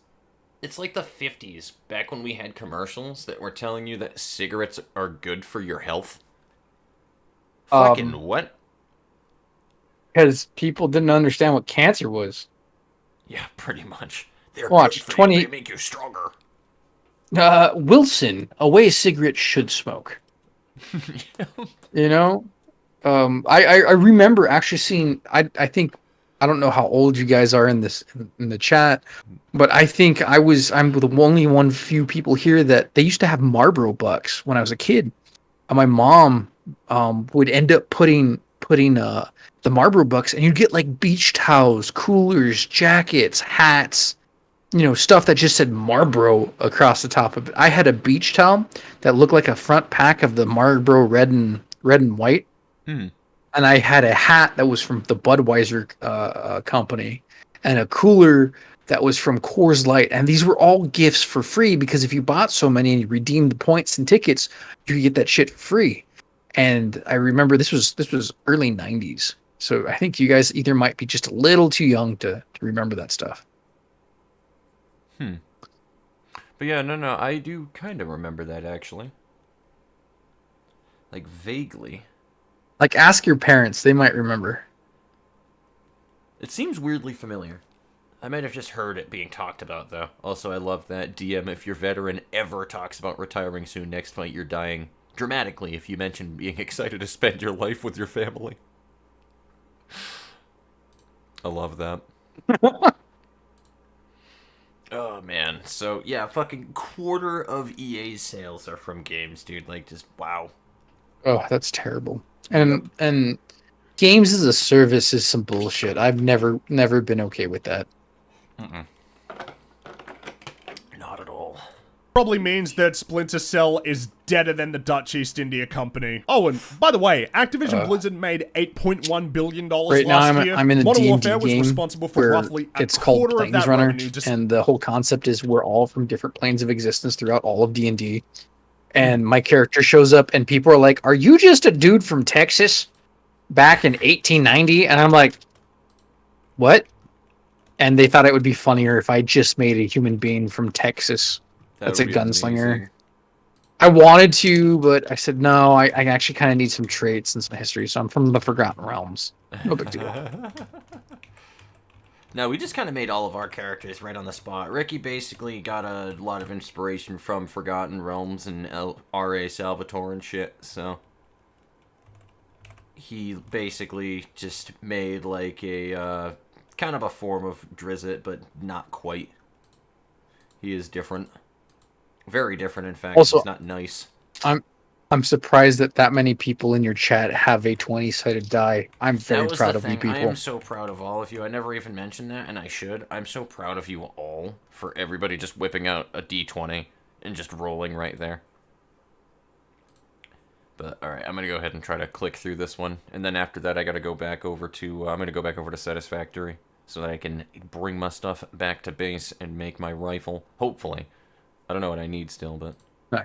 It's like the 50s, back when we had commercials that were telling you that cigarettes are good for your health. Fucking what? Because people didn't understand what cancer was. Yeah, pretty much. They're Watch, good for 20 you. They make you stronger. Wilson, a way a cigarette should smoke. You know? I remember actually seeing, I think, I don't know how old you guys are in the chat, but I think I'm the only one few people here that they used to have Marlboro Bucks when I was a kid. And my mom would end up putting the Marlboro Bucks, and you'd get like beach towels, coolers, jackets, hats, stuff that just said Marlboro across the top of it. I had a beach towel that looked like a front pack of the Marlboro red and white. And I had a hat that was from the Budweiser company, and a cooler that was from Coors Light. And these were all gifts for free because if you bought so many and you redeemed the points and tickets, you could get that shit for free. And I remember this was early 90s. So I think you guys either might be just a little too young to remember that stuff. But yeah, no, I do kind of remember that, actually. Like, vaguely. Like, ask your parents. They might remember. It seems weirdly familiar. I might have just heard it being talked about, though. Also, I love that DM, if your veteran ever talks about retiring soon, next fight you're dying dramatically if you mention being excited to spend your life with your family. I love that. Oh, man. So, yeah, fucking quarter of EA's sales are from games, dude. Like, just, wow. Oh, that's terrible. And games as a service is some bullshit. I've never been okay with that. Not at all. Probably means that Splinter Cell is deader than the Dutch East India Company. Oh, and by the way, Activision Blizzard made $8.1 billion Right now, last year. I'm in a Modern D&D Warfare was game responsible for where roughly a it's called quarter of that Planesrunner, revenue. and the whole concept is we're all from different planes of existence throughout all of D&D. And my character shows up, and people are like, "Are you just a dude from Texas back in 1890?" And I'm like, "What?" And they thought it would be funnier if I just made a human being from Texas. That's a gunslinger. Amazing. I wanted to, but I said no. I actually kind of need some traits and some history, so I'm from the Forgotten Realms. No big deal. No, we just kind of made all of our characters right on the spot. Ricky basically got a lot of inspiration from Forgotten Realms and R.A. Salvatore and shit, so he basically just made like a kind of a form of Drizzt, but not quite. He is different. Very different, in fact. Also, he's not nice. I'm surprised that many people in your chat have a 20-sided die. I'm very proud of you people. I am so proud of all of you. I never even mentioned that, and I should. I'm so proud of you all For everybody just whipping out a D20 and just rolling right there. But, alright, I'm gonna go ahead and try to click through this one. And then after that, I gotta go back over to, I'm gonna go back over to Satisfactory so that I can bring my stuff back to base and make my rifle. Hopefully. I don't know what I need still, but...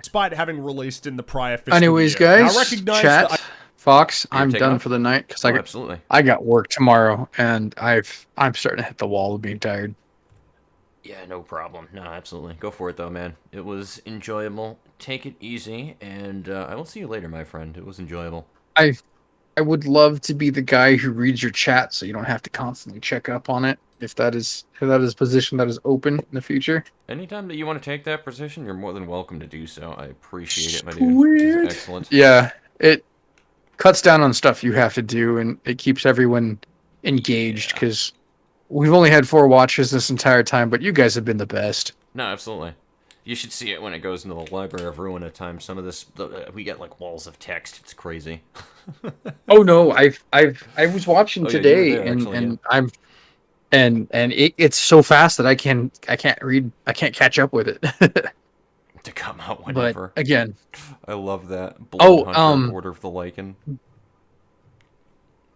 Despite having released in the prior fiscal Anyways, year. And guys, I recognize chat, that Fox, You're I'm taking done off? for the night because Oh, absolutely. I got work tomorrow, and I'm starting to hit the wall of being tired. Yeah, no problem. No, absolutely. Go for it, though, man. It was enjoyable. Take it easy, and I will see you later, my friend. It was enjoyable. I would love to be the guy who reads your chat, so you don't have to constantly check up on it. If that is a position that is open in the future. Anytime that you want to take that position, you're more than welcome to do so. I appreciate it, my dude. This is excellent. Yeah, it cuts down on stuff you have to do, and it keeps everyone engaged because we've only had 4 watches this entire time, but you guys have been the best. No, absolutely. You should see it when it goes into the Library of Ruin at times. Some of this, we get like walls of text. It's crazy. Oh no, I was watching Oh, yeah, you were today, there, and actually, and I'm and it's so fast that I can't read. I can't catch up with it. To come out But whenever. again, I love that. Oh, Hunter, Order of the Lycan.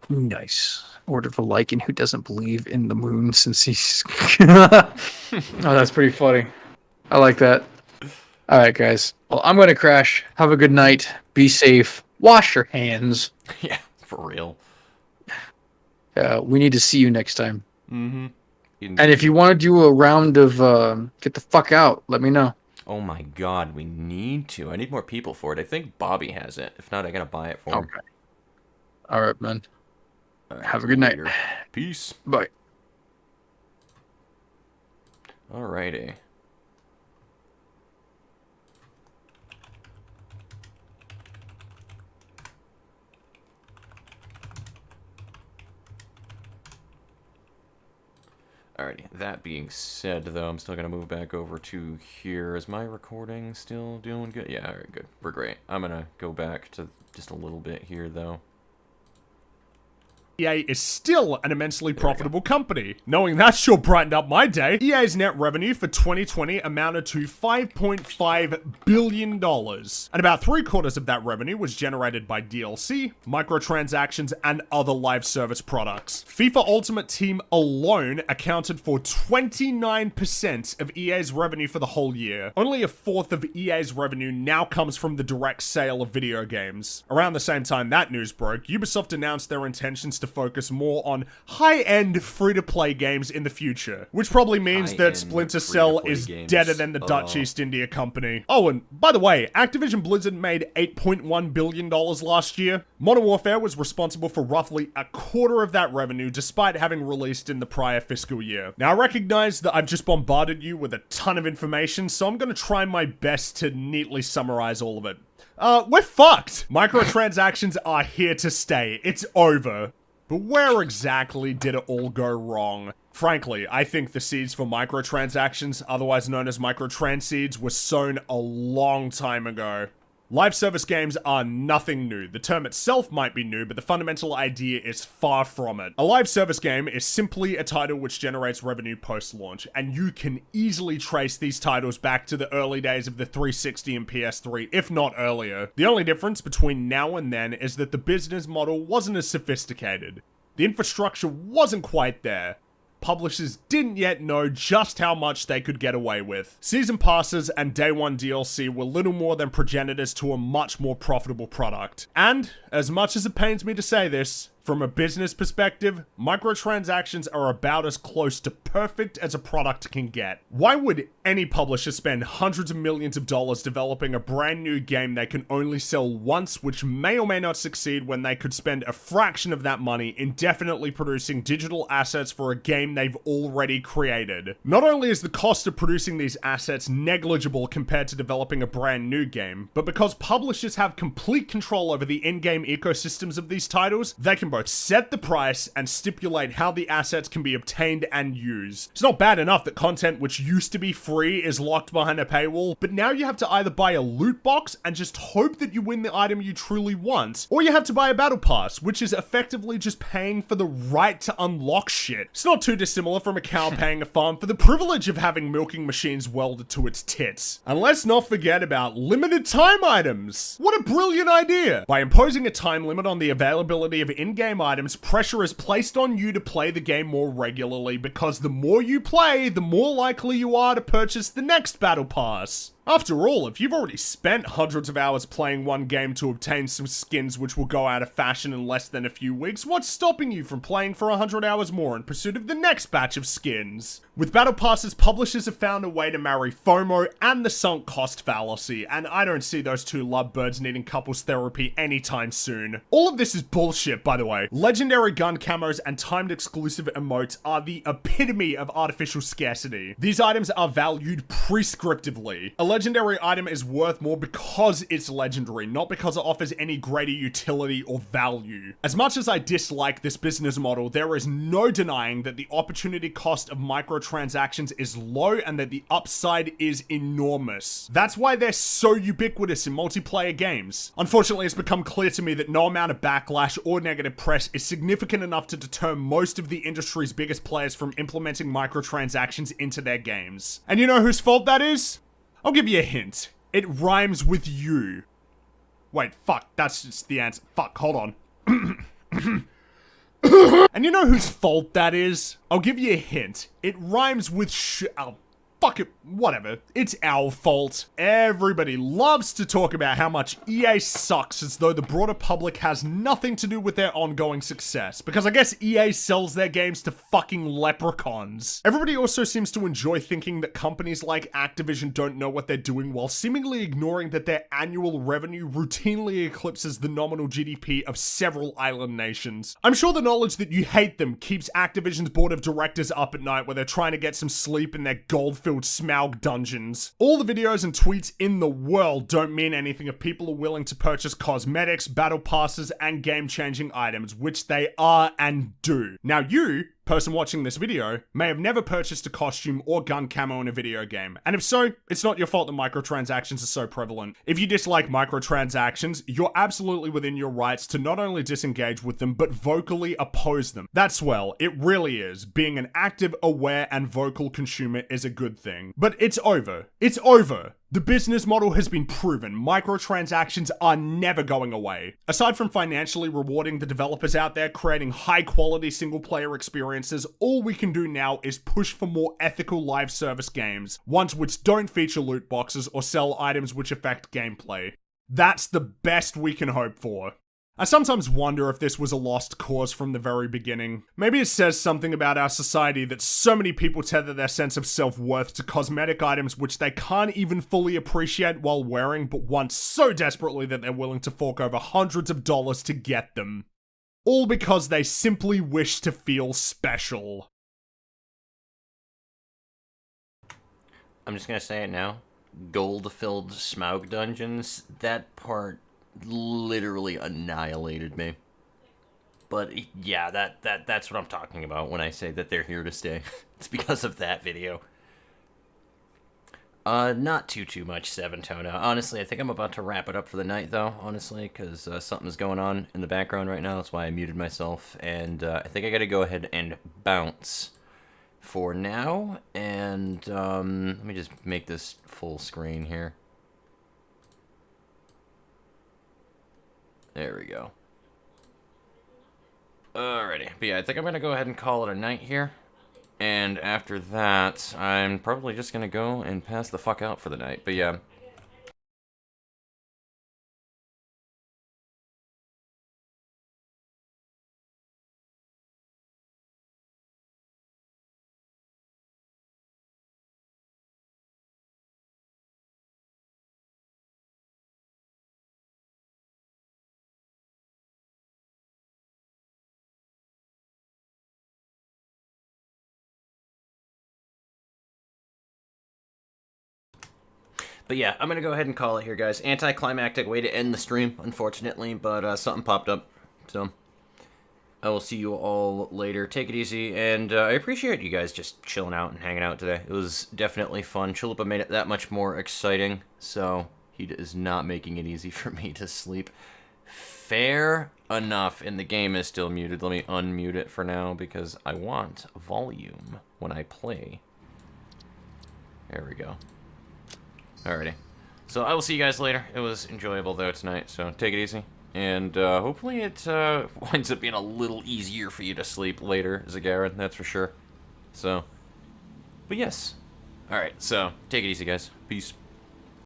nice. Order for Lycan, who doesn't believe in the moon since he's. Oh, that's pretty funny. I like that. All right, guys. Well, I'm gonna crash. Have a good night. Be safe. Wash your hands. Yeah, for real. We need to see you next time. Mm-hmm. And if you want to do a round of get the fuck out, let me know. Oh my god, we need to. I need more people for it. I think Bobby has it. If not, I gotta buy it for him. Okay. All right, man. All right, Have a good night. later. Peace. Bye. Alrighty. Alrighty, that being said, though, I'm still going to move back over to here. Is my recording still doing good? Yeah, alright, good. We're great. I'm going to go back to just a little bit here, though. EA is still an immensely profitable company. Knowing that sure brightened up my day, EA's net revenue for 2020 amounted to $5.5 billion. And about 3/4 of that revenue was generated by DLC, microtransactions, and other live service products. FIFA Ultimate Team alone accounted for 29% of EA's revenue for the whole year. Only a fourth of EA's revenue now comes from the direct sale of video games. Around the same time that news broke, Ubisoft announced their intentions to focus more on high-end free-to-play games in the future, which probably means that High-end Splinter Cell free-to-play is games. deader than the Dutch East India Company. Oh, and by the way, Activision Blizzard made $8.1 billion last year. Modern Warfare was responsible for roughly a quarter of that revenue, despite having released in the prior fiscal year. Now, I recognize that I've just bombarded you with a ton of information, so I'm gonna try my best to neatly summarize all of it. We're fucked! Microtransactions are here to stay. It's over. But where exactly did it all go wrong? Frankly, I think the seeds for microtransactions, otherwise known as microtrans seeds, were sown a long time ago. Live service games are nothing new. The term itself might be new, but the fundamental idea is far from it. A live service game is simply a title which generates revenue post-launch, and you can easily trace these titles back to the early days of the 360 and PS3, if not earlier. The only difference between now and then is that the business model wasn't as sophisticated. The infrastructure wasn't quite there. Publishers didn't yet know just how much they could get away with. Season passes and day one DLC were little more than progenitors to a much more profitable product. And, as much as it pains me to say this, from a business perspective, microtransactions are about as close to perfect as a product can get. Why would any publisher spend hundreds of millions of dollars developing a brand new game they can only sell once, which may or may not succeed, when they could spend a fraction of that money indefinitely producing digital assets for a game they've already created? Not only is the cost of producing these assets negligible compared to developing a brand new game, but because publishers have complete control over the in-game ecosystems of these titles, they can both set the price and stipulate how the assets can be obtained and used. It's not bad enough that content which used to be free is locked behind a paywall, but now you have to either buy a loot box and just hope that you win the item you truly want, or you have to buy a battle pass, which is effectively just paying for the right to unlock shit. It's not too dissimilar from a cow paying a farm for the privilege of having milking machines welded to its tits. And let's not forget about limited time items. What a brilliant idea! By imposing a time limit on the availability of in-game items, pressure is placed on you to play the game more regularly, because the more you play, the more likely you are to purchase the next battle pass. After all, if you've already spent hundreds of hours playing one game to obtain some skins which will go out of fashion in less than a few weeks, what's stopping you from playing for 100 hours more in pursuit of the next batch of skins? With battle passes, publishers have found a way to marry FOMO and the sunk cost fallacy, and I don't see those two lovebirds needing couples therapy anytime soon. All of this is bullshit, by the way. Legendary gun camos and timed exclusive emotes are the epitome of artificial scarcity. These items are valued prescriptively. A legendary item is worth more because it's legendary, not because it offers any greater utility or value. As much as I dislike this business model, there is no denying that the opportunity cost of microtransactions is low and that the upside is enormous. That's why they're so ubiquitous in multiplayer games. Unfortunately, it's become clear to me that no amount of backlash or negative press is significant enough to deter most of the industry's biggest players from implementing microtransactions into their games. And you know whose fault that is? I'll give you a hint. It rhymes with you. Wait, fuck, that's just the answer. Fuck, hold on. And you know whose fault that is? I'll give you a hint. It rhymes with oh, fuck it, whatever. It's our fault. Everybody loves to talk about how much EA sucks, as though the broader public has nothing to do with their ongoing success, because I guess EA sells their games to fucking leprechauns. Everybody also seems to enjoy thinking that companies like Activision don't know what they're doing, while seemingly ignoring that their annual revenue routinely eclipses the nominal GDP of several island nations. I'm sure the knowledge that you hate them keeps Activision's board of directors up at night where they're trying to get some sleep in their gold-filled Smaug dungeons. All the videos and tweets in the world don't mean anything if people are willing to purchase cosmetics, battle passes, and game-changing items, which they are and do. Now you person watching this video may have never purchased a costume or gun camo in a video game, and if so, it's not your fault that microtransactions are so prevalent. If you dislike microtransactions, you're absolutely within your rights to not only disengage with them, but vocally oppose them. That's well, it really is. Being an active, aware, and vocal consumer is a good thing. But it's over. It's over. The business model has been proven. Microtransactions are never going away. Aside from financially rewarding the developers out there creating high-quality single-player experiences, all we can do now is push for more ethical live service games, ones which don't feature loot boxes or sell items which affect gameplay. That's the best we can hope for. I sometimes wonder if this was a lost cause from the very beginning. Maybe it says something about our society that so many people tether their sense of self-worth to cosmetic items which they can't even fully appreciate while wearing, but want so desperately that they're willing to fork over hundreds of dollars to get them. All because they simply wish to feel special. I'm just gonna say it now. Gold-filled Smaug dungeons, that part literally annihilated me. But yeah, that's what I'm talking about when I say that they're here to stay. It's because of that video. Not too much 7-tone now. Honestly, I think I'm about to wrap it up for the night, though, honestly, because something's going on in the background right now. That's why I muted myself, and I think I gotta go ahead and bounce for now, and let me just make this full screen here. There we go. Alrighty. But yeah, I think I'm gonna go ahead and call it a night here. And after that, I'm probably just gonna go and pass the fuck out for the night. But yeah. But yeah, I'm going to go ahead and call it here, guys. Anticlimactic way to end the stream, unfortunately, but something popped up. So, I will see you all later. Take it easy, and I appreciate you guys just chilling out and hanging out today. It was definitely fun. Chalupa made it that much more exciting, so he is not making it easy for me to sleep. Fair enough, and the game is still muted. Let me unmute it for now, because I want volume when I play. There we go. Alrighty. So I will see you guys later. It was enjoyable, though, tonight, so take it easy. And hopefully it winds up being a little easier for you to sleep later, Zagaran, that's for sure. So, but yes. Alright, so take it easy, guys. Peace.